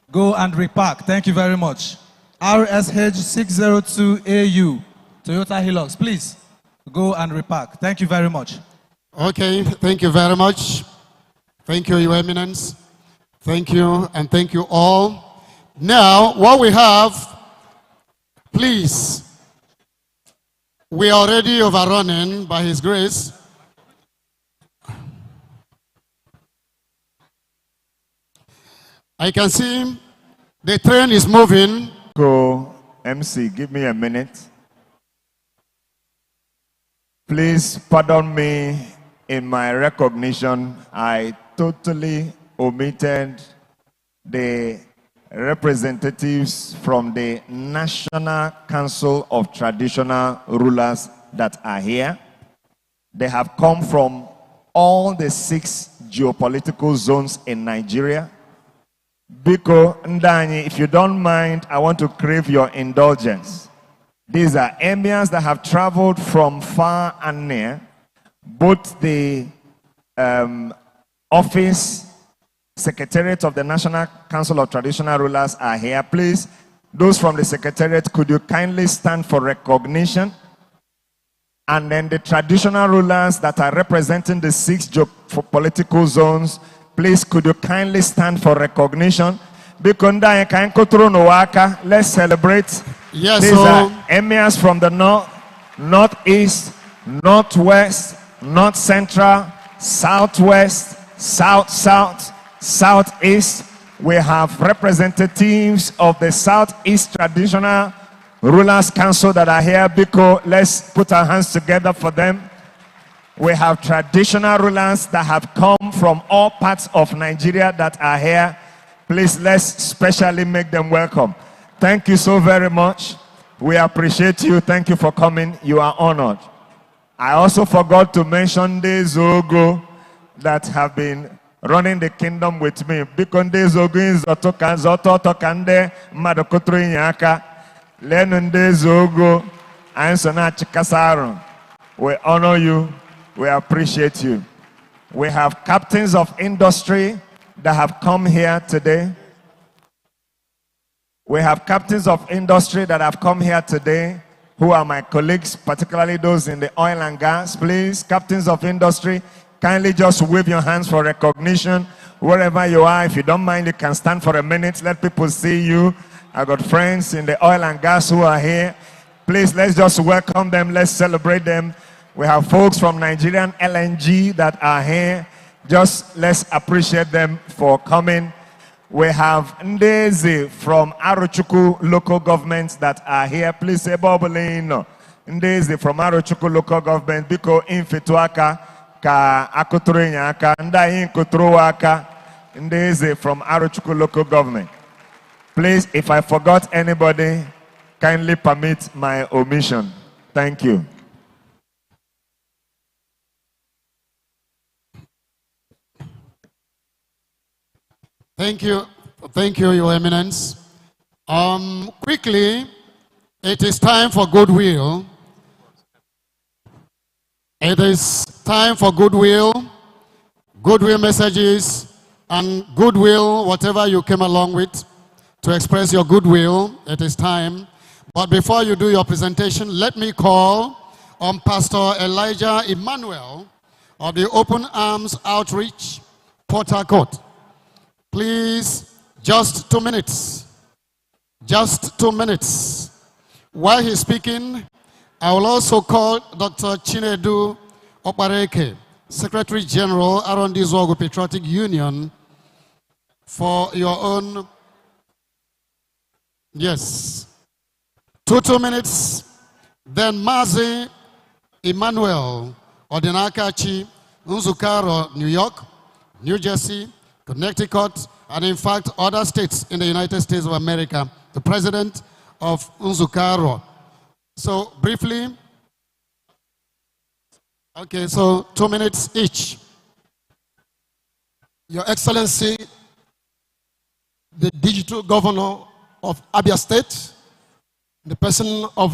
go and repark. Thank you very much. RSH 602AU, Toyota Hilux, please, go and repark. Thank you very much. Okay, thank you very much. Thank you, Your Eminence. Thank you, and thank you all. Now, what we have, please, we are already overrunning by His grace. I can see the train is moving. Go, MC, give me a minute. Please pardon me in my recognition. I totally omitted the representatives from the National Council of Traditional Rulers that are here. They have come from all the 6 geopolitical zones in Nigeria. Biko Ndani, if you don't mind, I want to crave your indulgence. These are emirs that have traveled from far and near. Both the office, Secretariat of the National Council of Traditional Rulers are here. Please, those from the Secretariat, could you kindly stand for recognition? And then the traditional rulers that are representing the 6 political zones, please, could you kindly stand for recognition? Let's celebrate. Yes, these are emirs from the north, northeast, northwest, north central, southwest, south, southeast. We have representatives of the Southeast Traditional Rulers Council that are here. Biko, let's put our hands together for them. We have traditional rulers that have come from all parts of Nigeria that are here. Please, let's specially make them welcome. Thank you so very much. We appreciate you. Thank you for coming. You are honored. I also forgot to mention the Zogo that have been running the kingdom with me. Bikonde Zogo is Zoto Tokande Madokotro Inyaka Lenunde Zogo Ansona Chikasaro. We honor you. We appreciate you. We have captains of industry that have come here today. We have captains of industry that have come here today, who are my colleagues, particularly those in the oil and gas. Please, captains of industry, kindly just wave your hands for recognition. Wherever you are, if you don't mind, you can stand for a minute. Let people see you. I've got friends in the oil and gas who are here. Please, let's just welcome them. Let's celebrate them. We have folks from Nigerian LNG that are here. Just let's appreciate them for coming. We have Eze from Arochukwu local governments that are here. Please say Bobolino. Eze from Arochukwu local government. Biko infetuaka ka akuturu nyaka. Nda inkuturu aka. Eze from Arochukwu local government. Please, if I forgot anybody, kindly permit my omission. Thank you. Thank you, Your Eminence. Quickly, it is time for goodwill. It is time for goodwill messages, and goodwill, whatever you came along with, to express your goodwill. It is time. But before you do your presentation, let me call on Pastor Elijah Emmanuel of the Open Arms Outreach, Port Harcourt. Please, just 2 minutes. Just 2 minutes. While he's speaking, I will also call Dr. Chinedu Opareke, Secretary General, Aro Of Patriotic Union, for your own. Yes. 2 minutes. Then Mazi Emmanuel Odinakachi, Nzukaro, New York, New Jersey, Connecticut, and in fact, other states in the United States of America, the president of Nzukaro. So, briefly, okay, so 2 minutes each. Your Excellency, the digital governor of Abia State, the person of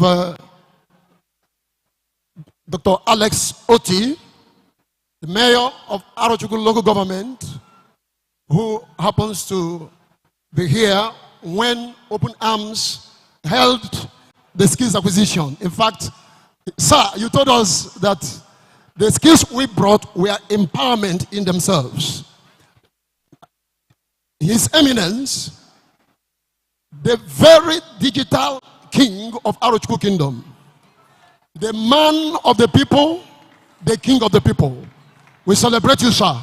Dr. Alex Oti, the mayor of Arochukwu local government, who happens to be here when Open Arms held the skills acquisition. In fact, sir, you told us that the skills we brought were empowerment in themselves. His Eminence, the very digital king of Arochukwu Kingdom, the man of the people, the king of the people. We celebrate you, sir.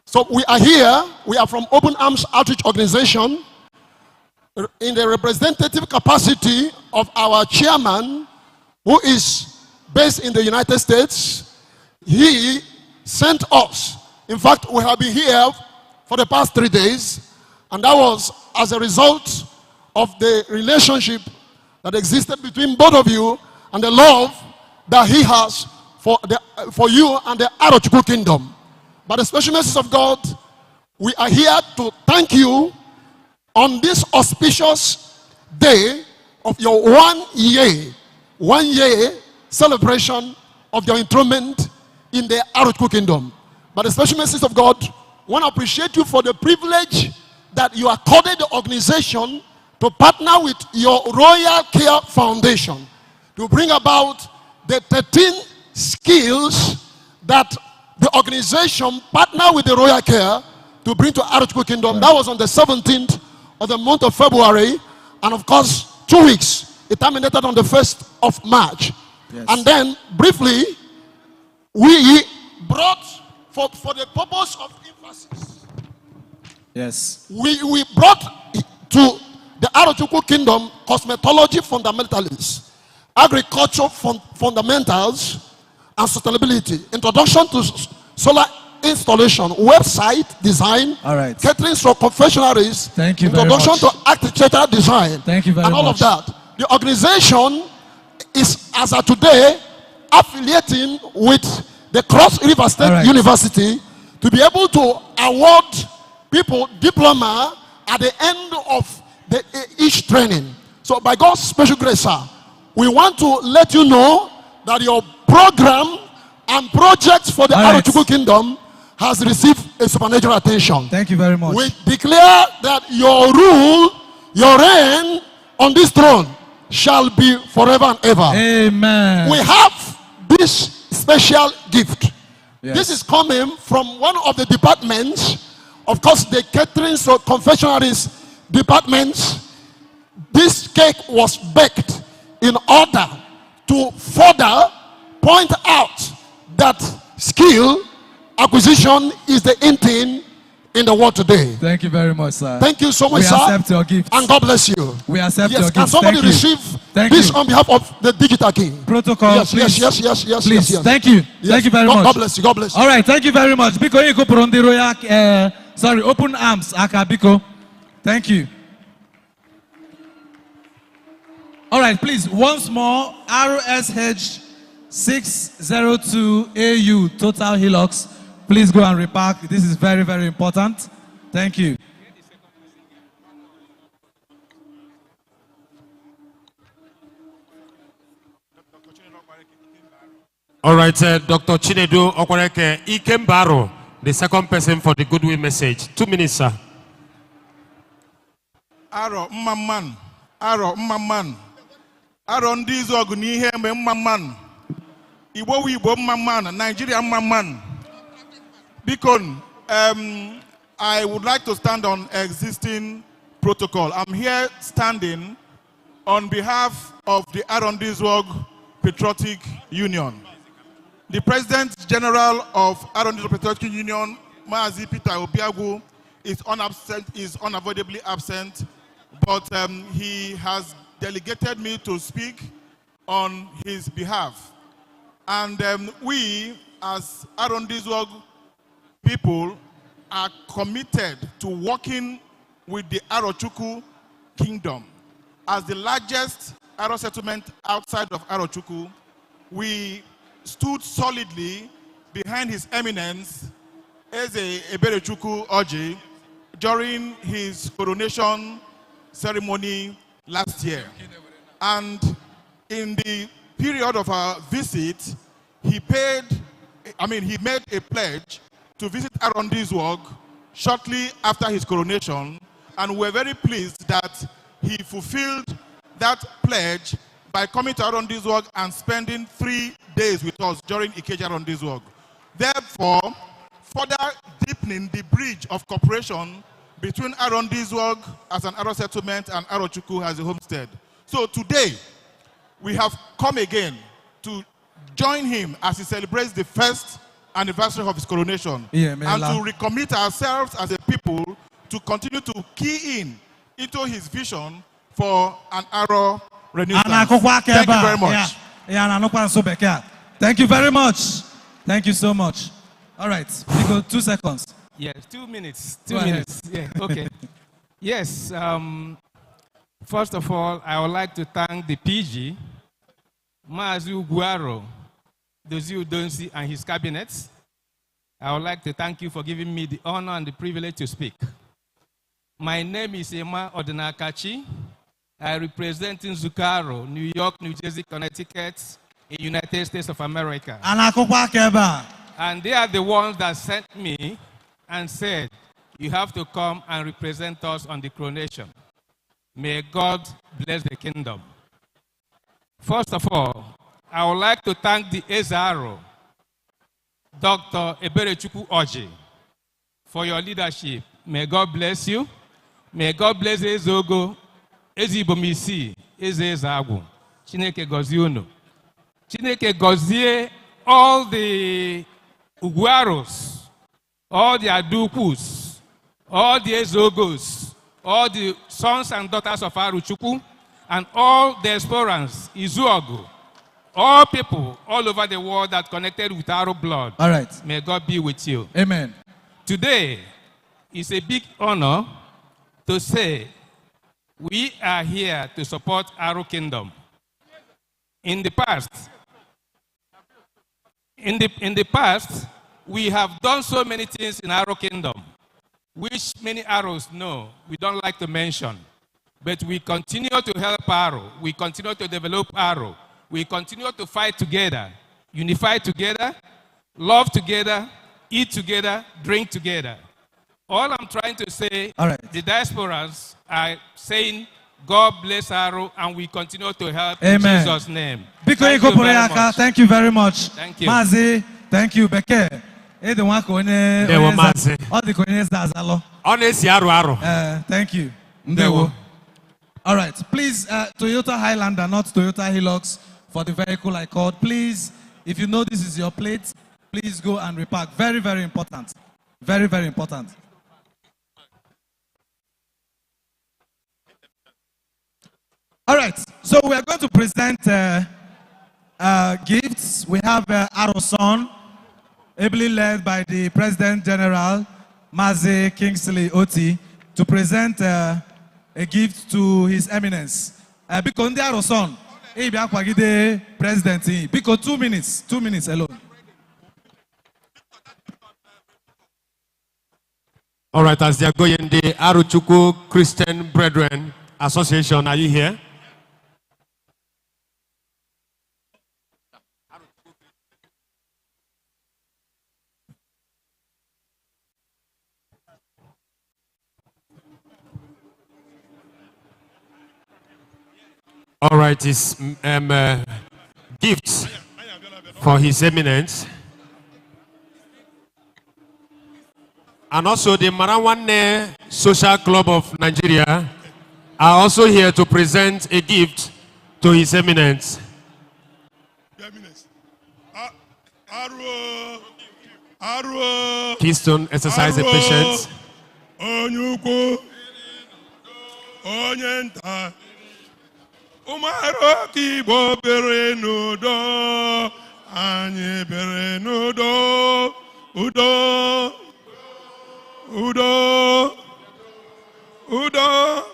So we are here, we are from Open Arms Outreach Organization in the representative capacity of our chairman, who is based in the United States. He sent us. In fact, we have been here for the past 3 days, and that was as a result of the relationship that existed between both of you and the love that he has for you and the Arochukwu Kingdom. By the special mercies of God, we are here to thank you on this auspicious day of your 1 year celebration of your enthronement in the Arochukwu Kingdom. By the special mercies of God, I want to appreciate you for the privilege that you accorded the organization to partner with your Royal Care Foundation to bring about the 13 skills that the organization partnered with the Royal Care to bring to Arochukwu Kingdom. That was on the 17th of the month of February, and of course 2 weeks. It terminated on the 1st of March. Yes. And then briefly, we brought for the purpose of emphasis. Yes. We brought to the Arochukwu Kingdom cosmetology fundamentals, agriculture fundamentals, and sustainability, introduction to solar installation, website design, catering for confectionaries, introduction to architectural design, and all of that. The organization is, as of today, affiliating with the Cross River State University to be able to award people diploma at the end of each training. So by God's special grace, sir, we want to let you know that your program and projects for the Arochukwu Kingdom has received a supernatural attention. Thank you very much. We declare that your rule, your reign on this throne shall be forever and ever. Amen. We have this special gift. Yes. This is coming from one of the departments, of course, the catering so confectionaries departments. This cake was baked in order to further point out that skill acquisition is the in thing in the world today. Thank you very much, sir. Thank you so much, we sir. We accept your gift. And God bless you. We accept your gift. Can somebody receive this on behalf of the Digital King? Protocol, yes, please. Yes. Thank you. Yes. Thank you very much. God bless you. God bless you. All right, thank you very much. Biko Iko Purundi Royal, sorry, open arms, Aka Biko. Thank you. All right, please, once more, RSH 602 AU, Total Hilux. Please go and repark. This is very, very important. Thank you. All right, Dr. Chinedu Okwareke Ikembaro, the second person for the goodwill message. 2 minutes, sir. Aro Mmaman, Aro Mmaman, Aro Ndizo Ogunihe Mmaman, Igbo Igbo Mmaman, Nigeria Mmaman. Bikon, I would like to stand on existing protocol. I'm here standing on behalf of the Aro Ndizog Patriotic Union. The President General of Aro Ndizog Patriotic Union, Maazi Peter Obiagu, is unavoidably absent, but he has delegated me to speak on his behalf. And we, as Aro Ndizog people, are committed to working with the Arochukwu kingdom. As the largest Aro settlement outside of Arochukwu, we stood solidly behind His Eminence, Eze Eberechukwu Oji, during his coronation ceremony last year. And in the period of our visit, he made a pledge to visit Aro Ndizog shortly after his coronation, and we're very pleased that he fulfilled that pledge by coming to Aro Ndizog and spending 3 days with us during Ikeja Aro Ndizog. Therefore, further deepening the bridge of cooperation between Aro Ndizog as an Aro settlement and Arochukwu as a homestead. So today, we have come again to join him as he celebrates the first anniversary of his coronation, and to recommit ourselves as a people to continue to key into his vision for an Aro renaissance. Thank you very much. Thank you very much. Thank you so much. All right, we go 2 seconds. Yes, 2 minutes. 2 minutes. Yeah, okay. Yes, first of all, I would like to thank the PG, Maazi Aro, Dozie Udonsi, and his cabinets. I would like to thank you for giving me the honor and the privilege to speak. My name is Emma Odinakachi. I represent Nzukaro, New York, New Jersey, Connecticut, in the United States of America. And they are the ones that sent me and said, you have to come and represent us on the coronation. May God bless the kingdom. First of all, I would like to thank the Eze Aro, Dr. Eberechukwu Oji, for your leadership. May God bless you. May God bless Eze Ogo, Eze Ibomisi, Eze Agwu. Chineke gozie unu. Chineke gozie all the Uguaros, all the Adukwus, all the Ezogos, all the sons and daughters of Arochukwu, and all the diasporans, Izuogu, all people all over the world that connected with Aro blood. All right. May God be with you. Amen. Today is a big honor to say we are here to support Aro Kingdom. In the past, we have done so many things in Aro Kingdom, which many Aros know we don't like to mention. But we continue to help Aro. We continue to develop Aro. We continue to fight together, unify together, love together, eat together, drink together. All I'm trying to say, the diasporans are saying, God bless Aro, and we continue to help in Jesus' name. Thank you very much. Thank you. Mazi, thank you. Beke. Thank you. All right, please, Toyota Highlander, not Toyota Hilux, for the vehicle I called. Please If you know this is your plate, please go and repack. Very, very important. Very, very important. All right, so we are going to present gifts. We have Aro Son, ably led by the President General, Mazi Kingsley Oti, to present a gift to His Eminence. Biko ndị Aro Son, bịa kwagide President. Biko 2 minutes alone. All right, as they are going, the Arochukwu Christian Brethren Association, are you here? All right, his gifts for His Eminence. And also the Marawane Social Club of Nigeria are also here to present a gift to His Eminence. Keystone, exercise the patience. Umaro kibo bere nudo, anye bere nudo, udo, udo, udo,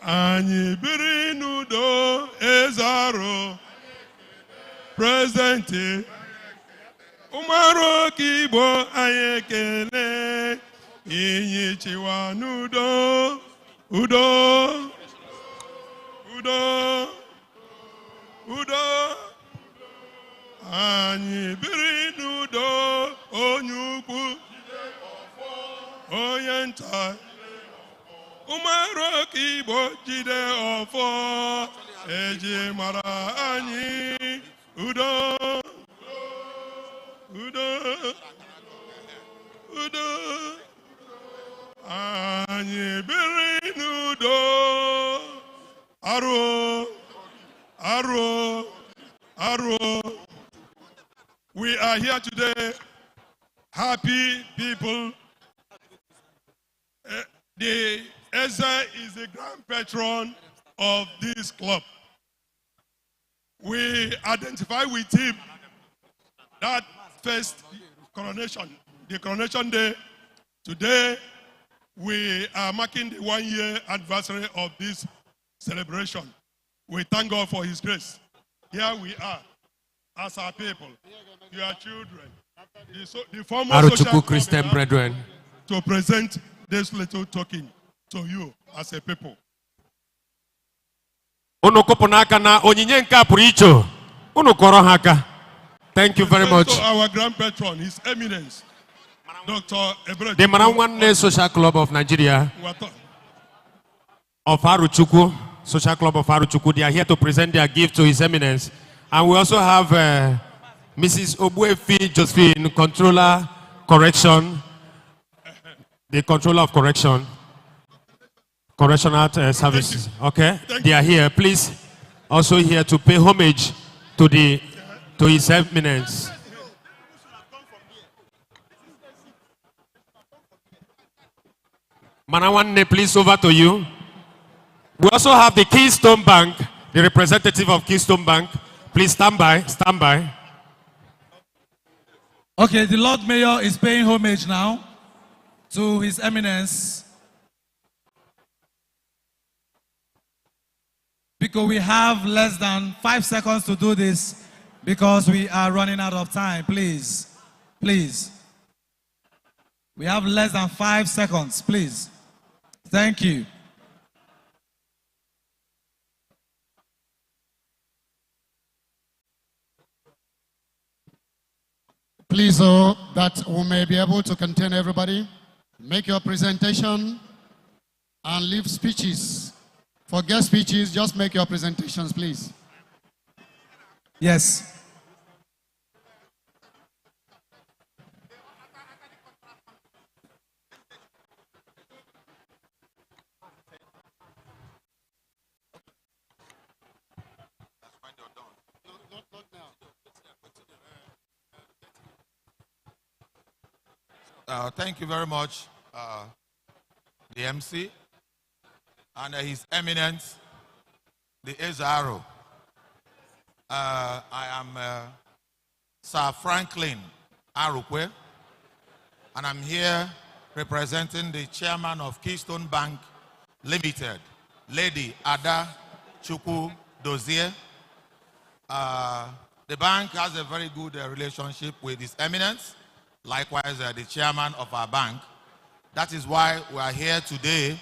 anye bere nudo, Eze Aro, presente. Umaro kibo anye kele, inye chiwa nudo, udo. Udo, udo, anyị biri n'udo, onye ukwu, onye nta, ụmụarụ Igbo jide ọfọ, eji mara anyị, udo, udo, udo, anyị biri n'udo. Aro, Aro, Aro. We are here today, happy people. The Eze is the grand patron of this club. We identify with him that first coronation, the coronation day. Today, we are marking the 1-year anniversary of this celebration. We thank God for His grace. Here we are, as our people, your children, the former Arochukwu Christian Brethren, to present this little token to you as a people. Thank you very much. To our grand patron, His Eminence, Dr. Eberechukwu. The Marawane Social Club of Nigeria, of Arochukwu, Social Club of Arochukwu, they are here to present their gift to His Eminence. And we also have Mrs. Obuefi Josephine, Controller Correction, the Controller of Correction, Correctional Services. Okay, they are here. Please, also here to pay homage to His Eminence. Manawane, please, over to you. We also have the Keystone Bank, the representative of Keystone Bank. Please stand by, stand by. Okay, the Lord Mayor is paying homage now to His Eminence. Because we have less than 5 seconds to do this because we are running out of time. Please, please. We have less than 5 seconds, please. Thank you. Please, so that we may be able to contain everybody, make your presentation and leave speeches. For guest speeches, just make your presentations, please. Yes. Thank you very much, the MC, and His Eminence, the Eze Aro. I am Sir Franklin Arukwe, and I'm here representing the chairman of Keystone Bank Limited, Lady Ada Chukwu Dozie. The bank has a very good relationship with His Eminence, likewise the chairman of our bank. That is why we are here today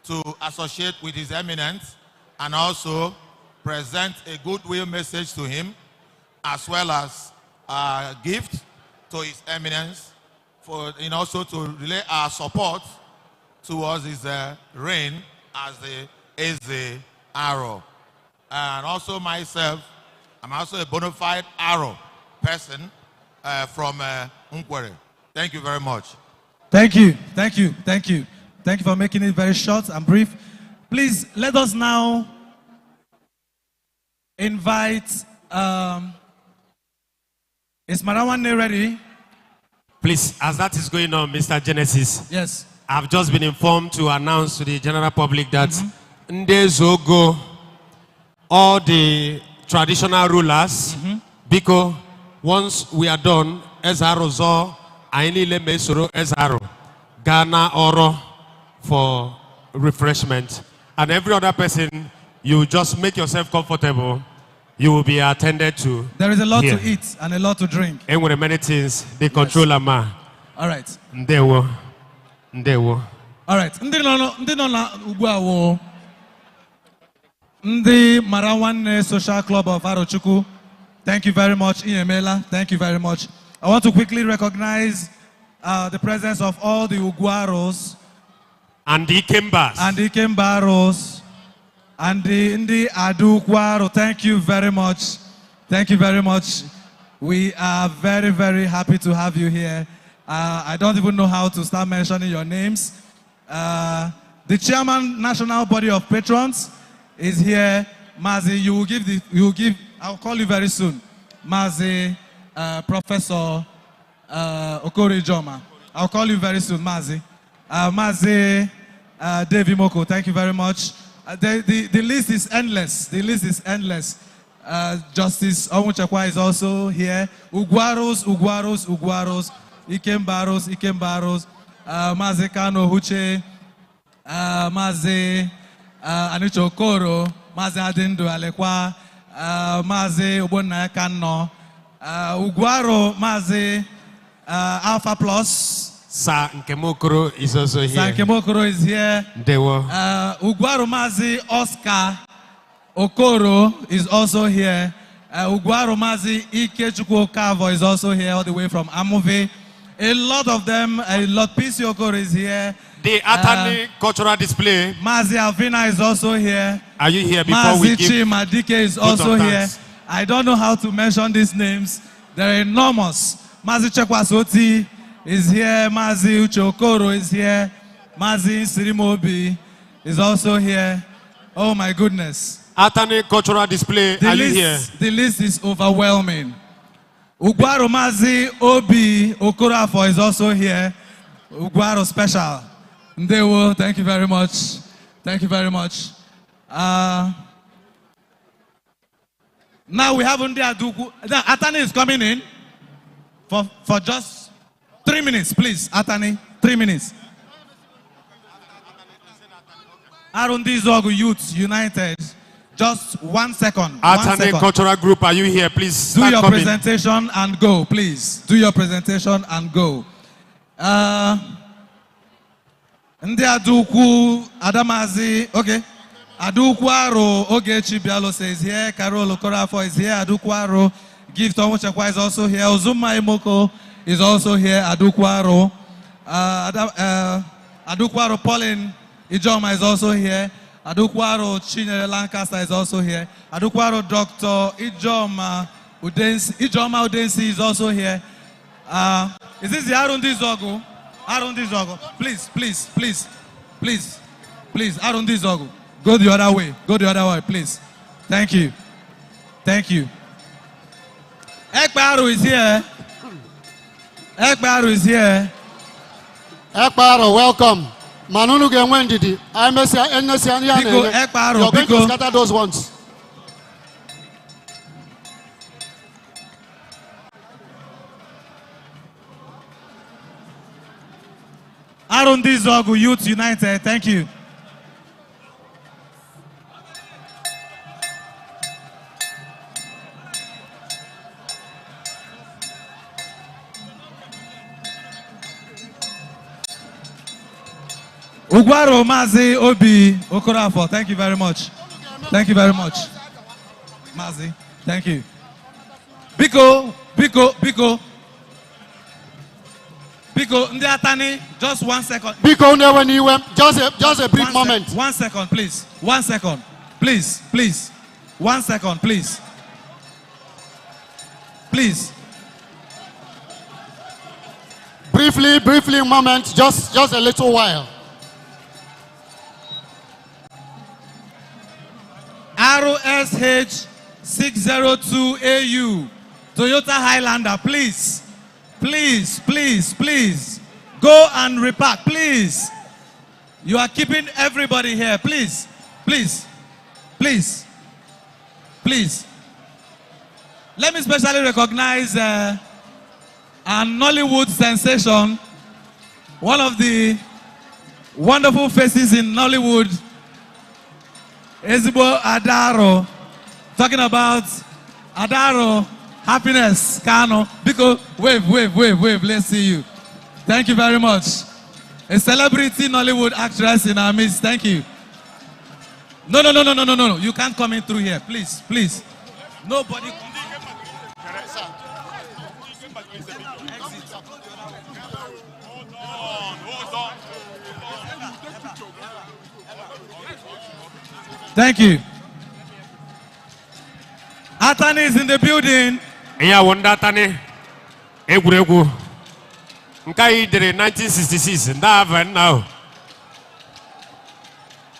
to associate with His Eminence and also present a goodwill message to him, as well as a gift to His Eminence, and also to relay our support towards his reign as the Eze Aro. And also myself, I'm also a bona fide Aro person from Nkwere. Thank you very much. Thank you, thank you, thank you. Thank you for making it very short and brief. Please, let us now invite, is Marawane ready? Please, as that is going on, Mr. Genesis. Yes. I've just been informed to announce to the general public that Ndezogo, all the traditional rulers, because once we are done, Eze Aro zo, Ainile Mesoro Eze Aro, Ghana Oro for refreshment. And every other person, you just make yourself comfortable. You will be attended to. There is a lot here. to eat and a lot to drink. And with many things, they control a man. All right. Ndewo. Ndewo. All right. Ndi no na ugbu a wo. Ndi Marawane Social Club of Arochukwu. Thank you very much, Iemela. Thank you very much. I want to quickly recognize the presence of all the Uguaros. And the Ikembas. And the Ikembaros. And the Ndi Adukwaro. Thank you very much. Thank you very much. We are very, very happy to have you here. I don't even know how to start mentioning your names. The chairman, National Body of Patrons, is here. Mazi, you will give, I'll call you very soon. Mazi, Professor Okori Joma. I'll call you very soon, Mazi. Mazi, David Moko, thank you very much. The list is endless. The list is endless. Justice Onwuchekwa is also here. Uguaros, Uguaros, Uguaros. Ikembaros, Ikembaros. Mazi Kano Huche. Mazi Anicho Okoro. Mazi Adindu Alekwa. Mazi Ubonna Kano. Uguaro, Mazi Alpha Plus. Sir Nkemokoro is also here. Sir Nkemokoro is here. Dewo. Uguaro Mazi Oscar Okoro is also here. Uguaro Mazi Ikechukwu Okavo is also here, all the way from Amove. A lot of them, a lot. PC Okoro is here. The Atani cultural display. Mazi Alvina is also here. Are you here before Mazi we give Chima Dike is also here. I don't know how to mention these names. They're enormous. Mazi Chekwasoti is here. Mazi Uche Okoro is here. Mazi Sirimobi is also here. Oh my goodness. Atani cultural display. Are you here? The list is overwhelming. Uguaro Mazi Obi Okorafo is also here. Uguaro Special. Ndewo, thank you very much. Thank you very much. Now we have Ndi Aduku. Atani is coming in for just 3 minutes, please. Atani, 3 minutes. Arundi Zogu Youth United. Just 1 second. Atani Cultural Group, are you here? Please do your presentation and go, please. Do your presentation and go. Ndi Aduku Adamazi, okay. Aduku Aro Ogechi Bialo is here. Carol Okorafo is here. Aduku Aro Gift Onwuchekwa is also here. Ozuma Imoko is also here. Aduku Aro. Aduku Aro Pauline Ijoma is also here. Adukwaro Chinyere Lancaster is also here. Adukwaro Dr. Ijoma Udensi is also here. Is this the Arundi Zogo? Arundi Zogo. Please, please, please, please, please, Arundi Zogo. Go the other way. Go the other way, please. Thank you. Thank you. Ekparu is here. Ekparu is here. Ekparo, welcome. Manunu Genwendidi. Biko, Ekparo, you're going to Biko. scatter those ones. Aaron Dizogu, Youth United, thank you. Ugwaro Mazi Obi Okorafo, thank you very much. Thank you very much. Mazi, thank you. Biko, Ndi Atani, just 1 second. Biko, just a brief moment. 1 second, please. 1 second. Please. 1 second, please. Please. Briefly, moment, just a little while. Aro SH 602AU, Toyota Highlander, please. Go and repack, please. You are keeping everybody here, please. Let me specially recognize a Nollywood sensation, one of the wonderful faces in Nollywood, Eze Aro, talking about Adaro, happiness, Kano. Because wave, let's see you. Thank you very much. A celebrity Nollywood actress in our midst, thank you. No, you can't come in through here, please. Nobody. Thank you. Atani is in the building. Yeah, wonder Atani. Eguregu. Nkai did 1966. And that happened now.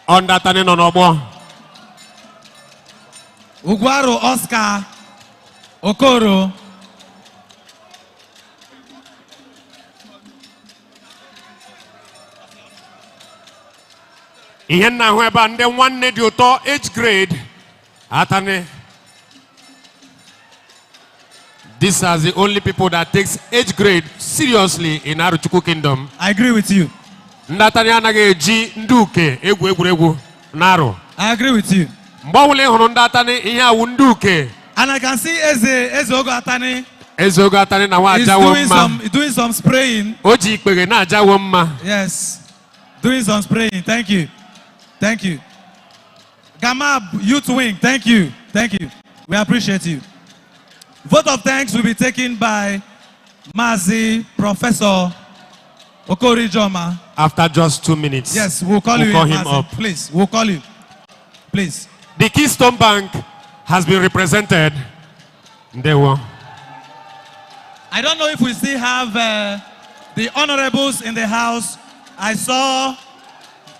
On that Atani no more. Ugwaro Oscar Okoro. Ihen na weba nde one di uto age grade Atani. These are the only people that takes age grade seriously in Arochukwu Kingdom. I agree with you. Ndatani anage ji nduke egwu naro. I agree with you. Mbawule hono ndatani ihe awu nduke. And I can see Eze Ogo Atani. Eze Ogo Atani na wa ajawo mma. He's doing some spraying. Oji ikpere na ajawo mma. Yes. Doing some spraying. Thank you. Gamab Youth Wing, thank you. We appreciate you. Vote of thanks will be taken by Mazi Professor Okori Joma. After just 2 minutes. Yes, we'll call him up. Please, we'll call you. Please. The Keystone Bank has been represented. There were. I don't know if we still have the honorables in the house. I saw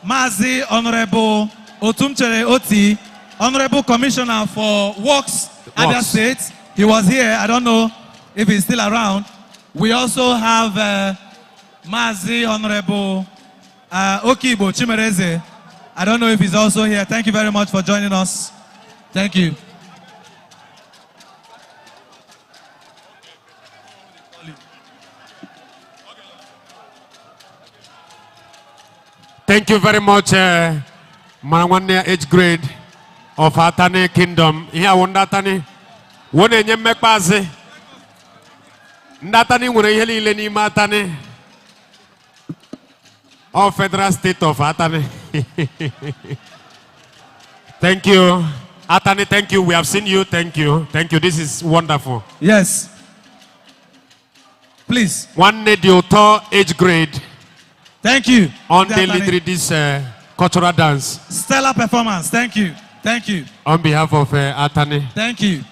Mazi Honorable Otumchere Oti, Honorable Commissioner for Works, Abia State. He was here. I don't know if he's still around. We also have Mazi Honorable Okibo Chimereze. I don't know if he's also here. Thank you very much for joining us. Thank you. Thank you very much, Marwanne age grade of Atani Kingdom. Here, Wondatani. One enye mekpazi. Ndatani nwere ihe niile n'ime Atani. All federal state of Atani. Thank you. Atani, thank you. We have seen you. Thank you. This is wonderful. Yes. Please. One need your age grade. Thank you. On the lead this cultural dance. Stellar performance. Thank you. On behalf of Atani. Thank you.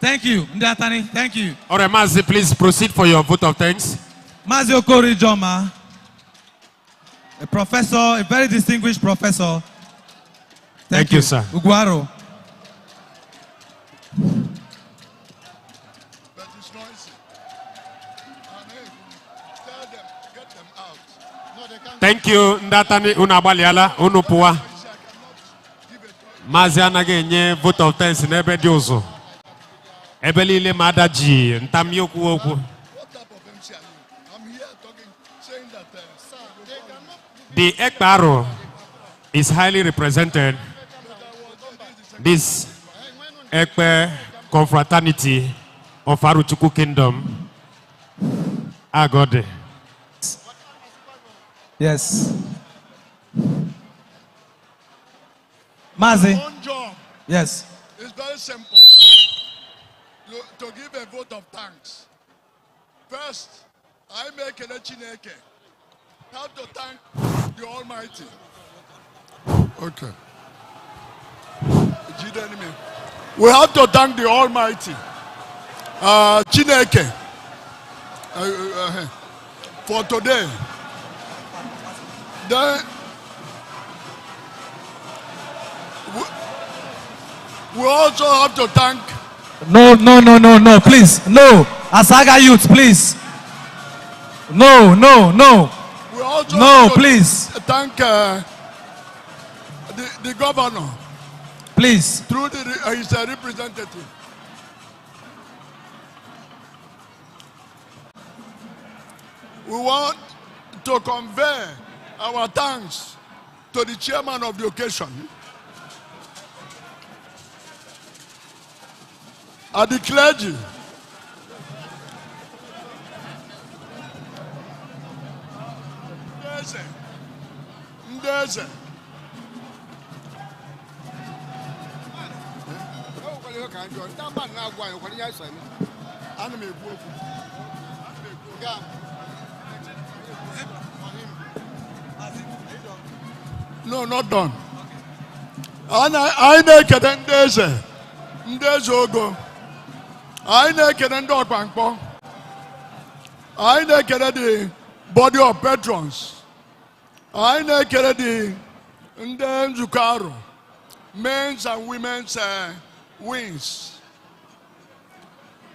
Ndi Atani. Thank you. All right, Mazi, please proceed for your vote of thanks. Mazi Okori Joma, a professor, a very distinguished professor. Thank you, sir. Ugwaro. Thank you, Ndatani Unabaliala, Unupua. Maziana genye vote of thanks in ebe diozo. Ebelile madaji, ntamyoku oku. The Ekparo is highly represented. This Ekpe confraternity of Arochukwu Kingdom. Agode. Yes. Mazi. One job. Yes. It's very simple. To give a vote of thanks. First, I make a chineke. How to thank the Almighty. Okay. We have to thank the Almighty. Chineke. For today. Then we also have to thank. No, please. No. Asaga youth, please. No. We also No, have to please. thank the governor. Please. Through his representative. We want to convey our thanks to the chairman of the occasion. And the clergy. Ndeze. No, not done. I nekede Ndeze ogo. I nekede ndo okwankpo. I nekede the body of patrons. I nekede the Eze Aro, men's and women's wings.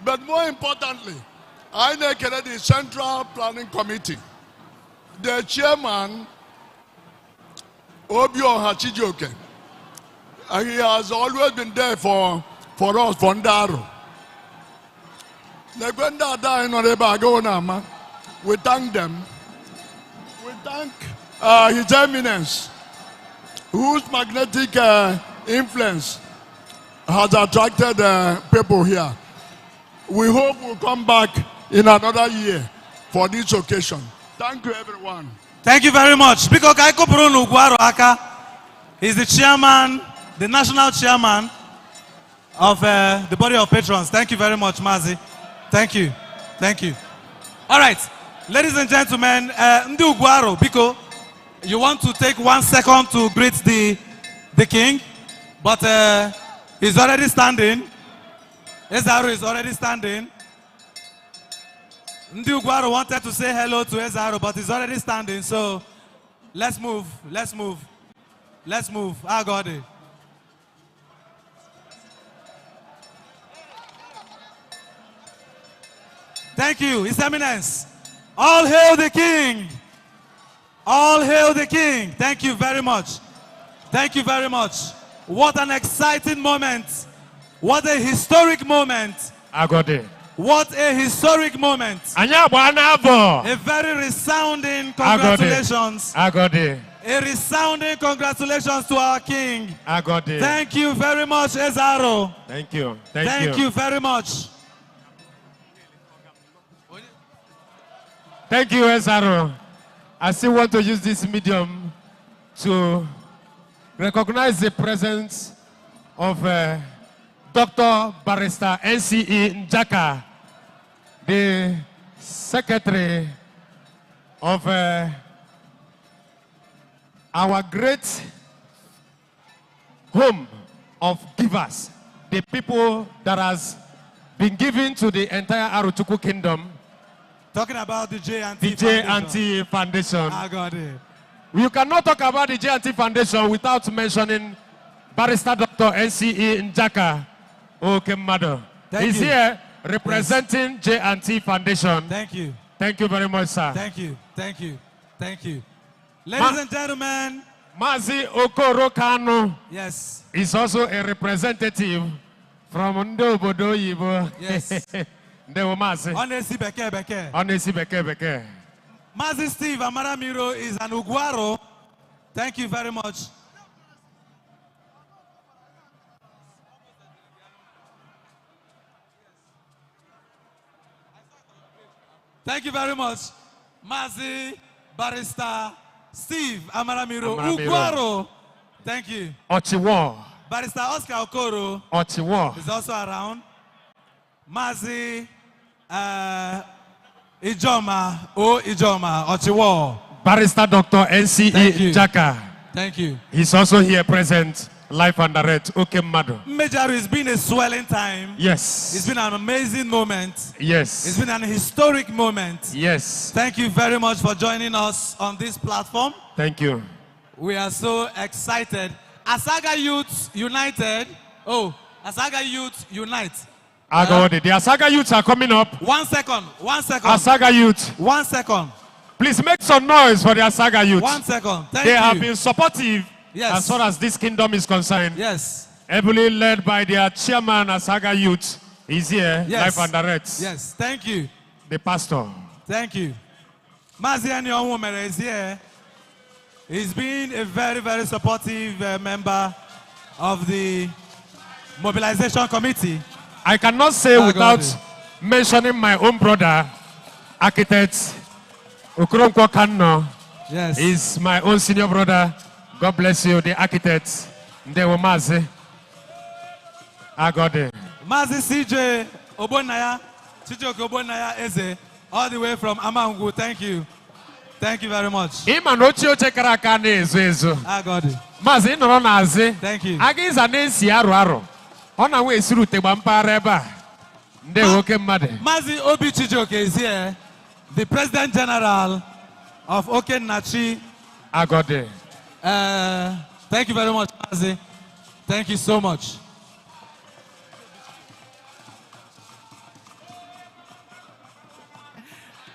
But more importantly, I nekede the Central Planning Committee. The chairman, Obio Hachijoke. He has always been there for us, for Ndaro. We thank them. We thank His Eminence, whose magnetic influence has attracted people here. We hope we'll come back in another year for this occasion. Thank you, everyone. Thank you very much. Biko Kaiko Bruno Guaro Aka is the chairman, the national chairman of the body of patrons. Thank you very much, Mazi. Thank you. Thank you. All right, ladies and gentlemen, Ndu Guaro, Biko, you want to take 1 second to greet the king, but he's already standing. Eze Aro is already standing. Ndu Guaro wanted to say hello to Eze Aro, but he's already standing, so let's move. I got it. Thank you, His Eminence. All hail the king. All hail the king. Thank you very much. Thank you very much. What an exciting moment. What a historic moment. I got it. What a historic moment. A very resounding congratulations. I got it. A resounding congratulations to our king. I got it. Thank you very much, Eze Aro. Thank you. Thank you very much. Thank you, Eze Aro. I still want to use this medium to recognize the presence of Dr. Barrister NCE Njaka, the secretary of our great home of givers, the people that has been given to the entire Arochukwu Kingdom. Talking about the J&T Foundation. I got it. You cannot talk about the J&T Foundation without mentioning Barrister Dr. NCE Njaka Okemado. He's here representing J&T Foundation. Thank you. Thank you very much, sir. Thank you. Thank you. Thank you. Ladies and gentlemen, Mazi Okoro Kanu yes, is also a representative from Ndobodo Yibo. Yes. Ndewo Mazi. Honestly, Beke. Honestly, Beke. Mazi Steve Amaramiro is an Uguaro. Thank you very much. Thank you very much. Mazi Barrister Steve Amaramiro Uguaro. Thank you. Ochiwo. Barrister Oscar Okoro Ochiwo is also around. Mazi Ijoma Ochiwo. Barrister Dr. NCE Jaka. Thank you. He's also here present, live and direct. Okay, Mado. Mejaru, it's been a swelling time. Yes. It's been an amazing moment. Yes. It's been an historic moment. Yes. Thank you very much for joining us on this platform. Thank you. We are so excited. Asaga Youth United. Oh, Asaga Youth Unite. The Asaga Youths are coming up. 1 second. Asaga Youth. 1 second. Please make some noise for the Asaga Youth. 1 second. Thank they you. have been supportive Yes. as far as this kingdom is concerned. Yes. Heavily led by their chairman, Asaga Youth, is here, Yes. live and direct. Yes. Thank you. The pastor. Thank you. Maziani Onwumere is here. He's been a very, very supportive member of the mobilization committee. I cannot say without mentioning my own brother, architect Okoronkwo Kanno. Yes. He's my own senior brother. God bless you, the architect. Ndewo Mazi. Agode. Mazi CJ Obonaya, Chijoke Obonaya Eze, all the way from Amangu. Thank you. Thank you very much. Ima nochi oche karaka na ezo ezo. Agode. Mazi nọrọ n'azị. Thank you. Aga ịza na-esi arụ. Ọ na-nwe esiri ute gba mpaghara ebe a. Ndewo oke mmadụ. Mazi Obi Chijoke is here, the President General of Okennachi. Agode. Thank you very much, Mazi. Thank you so much.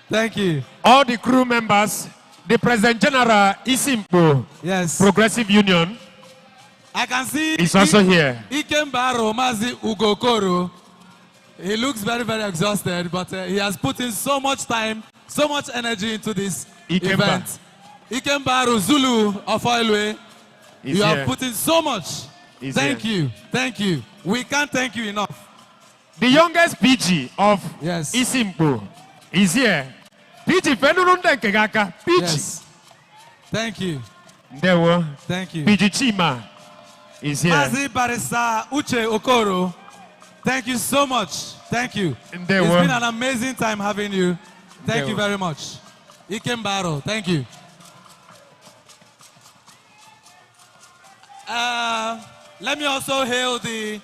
Thank you. All the crew members, the President General Isimpo, yes, Progressive Union, I can see is also here. Ikembaro Mazi Ugokoro. He looks very, very exhausted, but he has put in so much time, so much energy into this event. Ikembaro Zulu of Oilway, you have put in so much. Thank you. Thank you. We can't thank you enough. The youngest PG of Isimpo is here. PG Fenurunde Kegaka. PG. Yes. Thank you. Ndewo. Thank you. PG Chima is here. Mazi Barrister Uche Okoro, thank you so much. Thank you. Ndewo. It's been an amazing time having you. Thank you Ndewo. very much. Ikembaro, thank you. Let me also hail the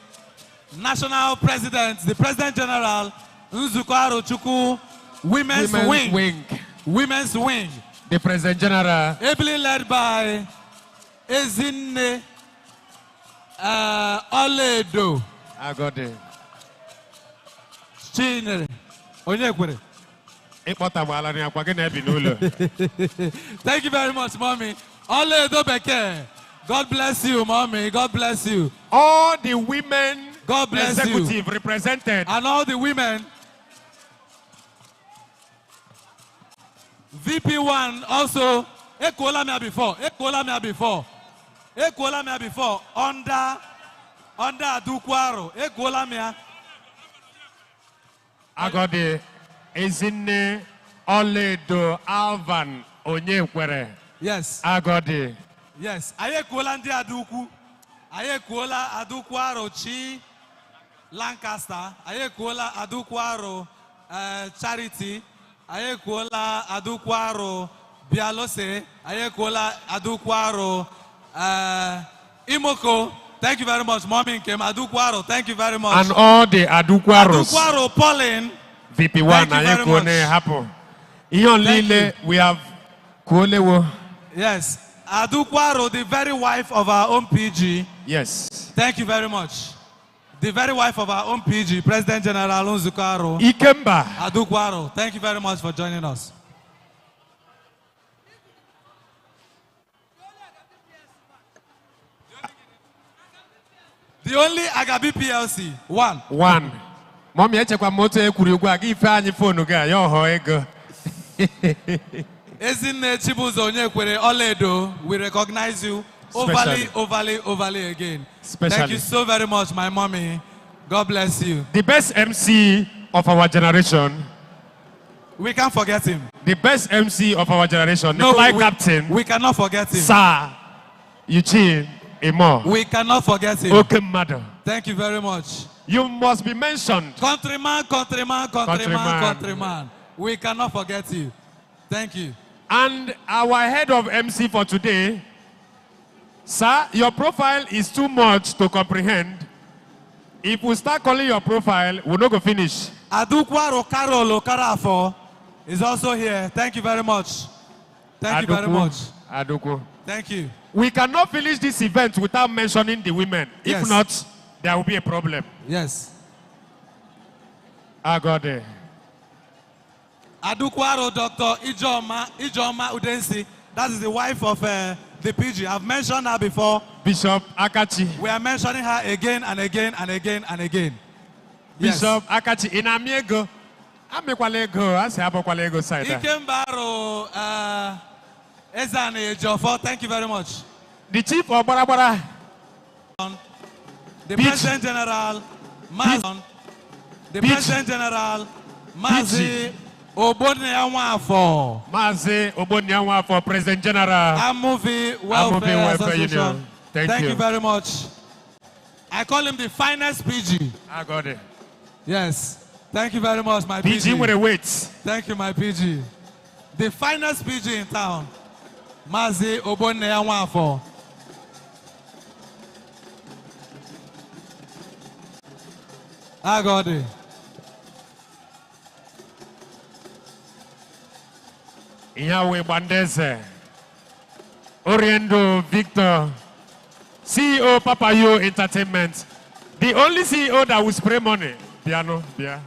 National President, the President General, Nzuko Arochukwu, Women's Wing. Women's Wing. The President General. Ably led by Ezinne Oledo. Agode. Chinere. Onyekwere. Thank you very much, Mommy. Oledo Beke. God bless you, Mommy. God bless you. All the women God bless executive you. represented. And all the women. VP1 also. Ekola me before. Under Adukwaro. Ekola me. Agode. Ezinne Oledo Alvan Onyekwere. Yes. Agode. Yes. Ayekuola ndi Adukwu. Ayekuola Adukwaro Chi Lancaster. Ayekuola Adukwaro Charity. Ayekuola Adukwaro Bialose. Ayekuola Adukwaro Imoko. Thank you very much, Mommy Nkem. Adukwaro. Thank you very much. And all the Adukwaros. Adukwaro Pauline. VP1 Ayekuone Hapo. Iyon Lile, we have Kuolewo. Yes. Adukwaro, the very wife of our own PG. Yes. Thank you very much. The very wife of our own PG, President General Nzukaro. Ikemba. Adukwaro, thank you very much for joining us. The only Agabi PLC. One. One. Mommy, echekwa moto ekwuru agi ife anyị phone ga ya ho ego. Ezinne Chibuzo Onyekwere Oledo, we recognize you overly again. Thank you so very much, my mommy. God bless you. The best MC of our generation. We can't forget him. The best MC of our generation. No, Captain. We cannot forget him. Sir Eugene Imo. We cannot forget him. Okay, madam. Thank you very much. You must be mentioned. Countryman. We cannot forget you. Thank you. And our head of MC for today, sir, your profile is too much to comprehend. If we start calling your profile, we're not going to finish. Adukwaro Karolo Karafo is also here. Thank you very much. Thank you very much. Aduku. Thank you. We cannot finish this event without mentioning the women. Yes. If not, there will be a problem. Yes. I got it. Adukwaro Dr. Ijoma Udensi. That is the wife of the PG. I've mentioned her before. Bishop Akachi. We are mentioning her again and again and again and again. Yes. Bishop Akachi in Amiego. Amekwalego, I say Abokwalego side. Ikembaro Ezane Jofo, thank you very much. The chief of Barabara. The President General, President General, Mazi Obonyanwafo. Mazi Obonyanwafo, President General. Amovi Welfare Association. Union. Thank you very much. I call him the finest PG. I got it. Yes. Thank you very much, my PG. PG. With a weight. Thank you, my PG. The finest PG in town, Mazi Obonyanwafo. I got it. Yahweh Bandeze. Oriendo Victor. CEO Papayo Entertainment. The only CEO that will spray money. Piano, bia.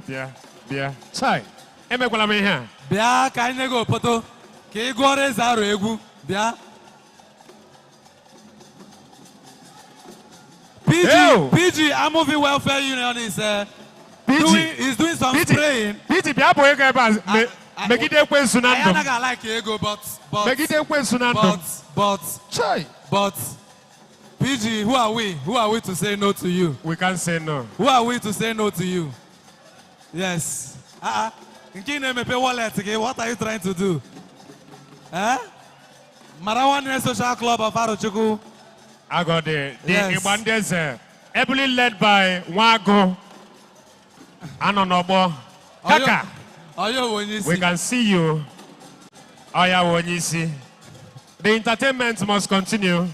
Chai. Emekwala me here. Bia ka anyị go poto. Ka ị gụọrọ Eze Aro egwu. Bia. PG Amovi Welfare Union is doing some spraying. PG bia boy ga eba. Megide kwensu na ndom. I don't like ego, but Megide kwensu na ndom. But PG, who are we? Who are we to say no to you? We can't say no. Who are we to say no to you? Yes. What are you trying to do? Marawan Social Club of Arochukwu. I got it. The Ibandese, heavily led by Wago Anonobo Kaka. We can see you. The entertainment must continue.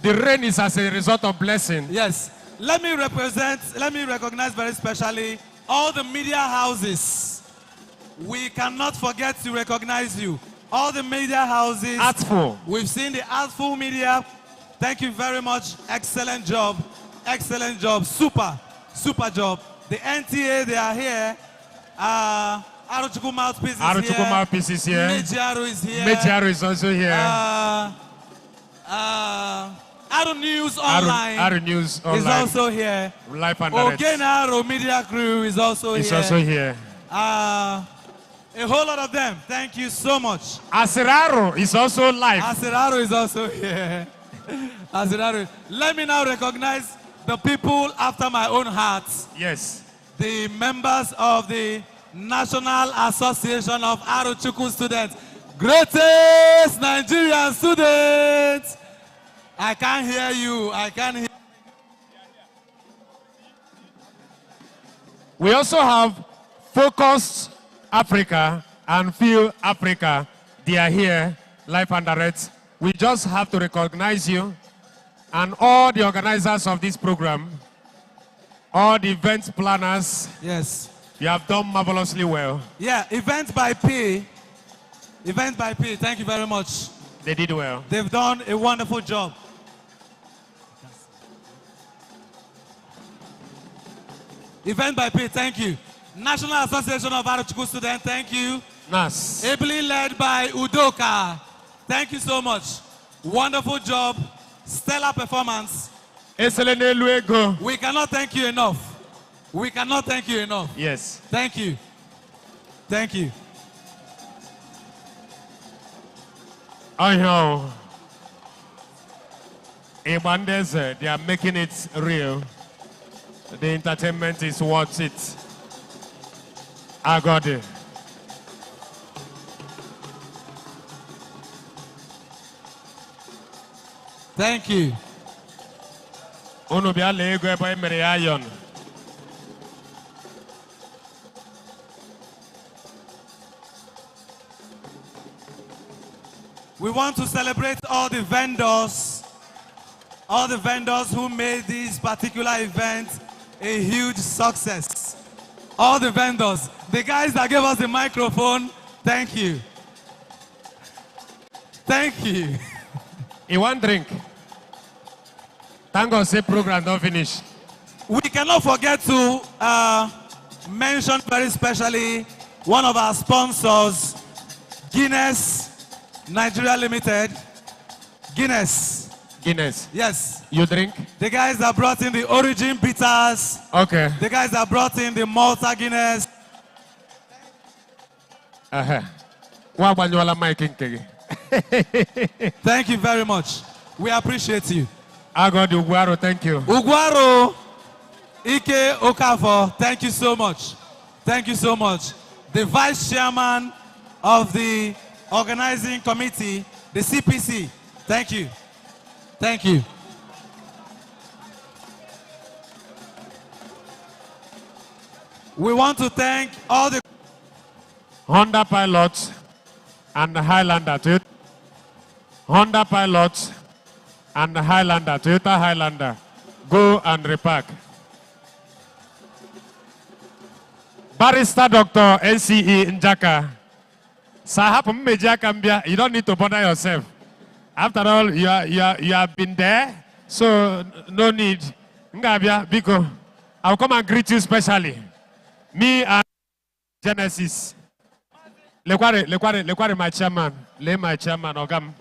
The rain is as a result of blessing. Yes. Let me recognize very specially all the media houses. We cannot forget to recognize you. All the media houses. Artful. We've seen the Artful Media. Thank you very much. Excellent job. Excellent job. Super job. The NTA, they are here. Arochukwu Mouthpiece is here. Arochukwu Mouthpiece is here. Eze Aro is here. Eze Aro is also here. Aro News Online. Aro News Online is also here. Live and direct. Aro Media Crew is also here. It's also here. A whole lot of them. Thank you so much. Eze Aro is also live. Eze Aro is also here. Eze Aro. Let me now recognize the people after my own heart. Yes. The members of the National Association of Arochukwu Students. Greatest Nigerian students. I can't hear you. I can't hear. We also have Focus Africa and Feel Africa. They are here, live and direct. We just have to recognize you and all the organizers of this program, all the event planners. Yes. You have done marvelously well. Yeah, Event by P. Event by P, thank you very much. They did well. They've done a wonderful job. Event by P, thank you. National Association of Arochukwu Students, thank you. Nice. Ably led by Udoka. Thank you so much. Wonderful job. Stellar performance. We cannot thank you enough. We cannot thank you enough. Yes. Thank you. Thank you. I know. Ibandeze, they are making it real. The entertainment is worth it. I got it. Thank you. We want to celebrate all the vendors who made this particular event a huge success. All the vendors, the guys that gave us the microphone, thank you. Thank you. You want drink? Thank God, say program don't finish. We cannot forget to mention very specially one of our sponsors, Guinness Nigeria Limited. Guinness. Guinness. Yes. You drink? The guys that brought in the Origin Bitters. Okay. The guys that brought in the Malta Guinness. Thank you very much. We appreciate you. I got the Ugwaro, thank you. Ugwaro Ike Okafor, thank you so much. Thank you so much. The Vice Chairman of the Organizing Committee, the CPC, thank you. Thank you. We want to thank all the Honda pilots and the Highlander. Honda pilots and the Highlander, Toyota Highlander. Go and repack. Barrister Dr. NCE Njaka. Sahap Mejaka, you don't need to bother yourself. After all, you have been there, so no need. Ngabia, Biko, I'll come and greet you specially. Me and Genesis. Lekware, my chairman. My chairman, Ogam.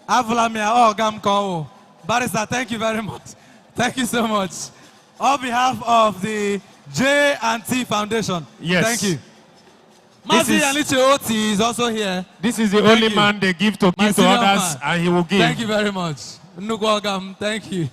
Avlamia, Ogam Ko. Barrister, thank you very much. Thank you so much. On behalf of the J&T Foundation, yes. Thank you. Mazi Aniche Oti is also here. This is the only man they give to others, and he will give. Thank you very much. Nugwagam, thank you.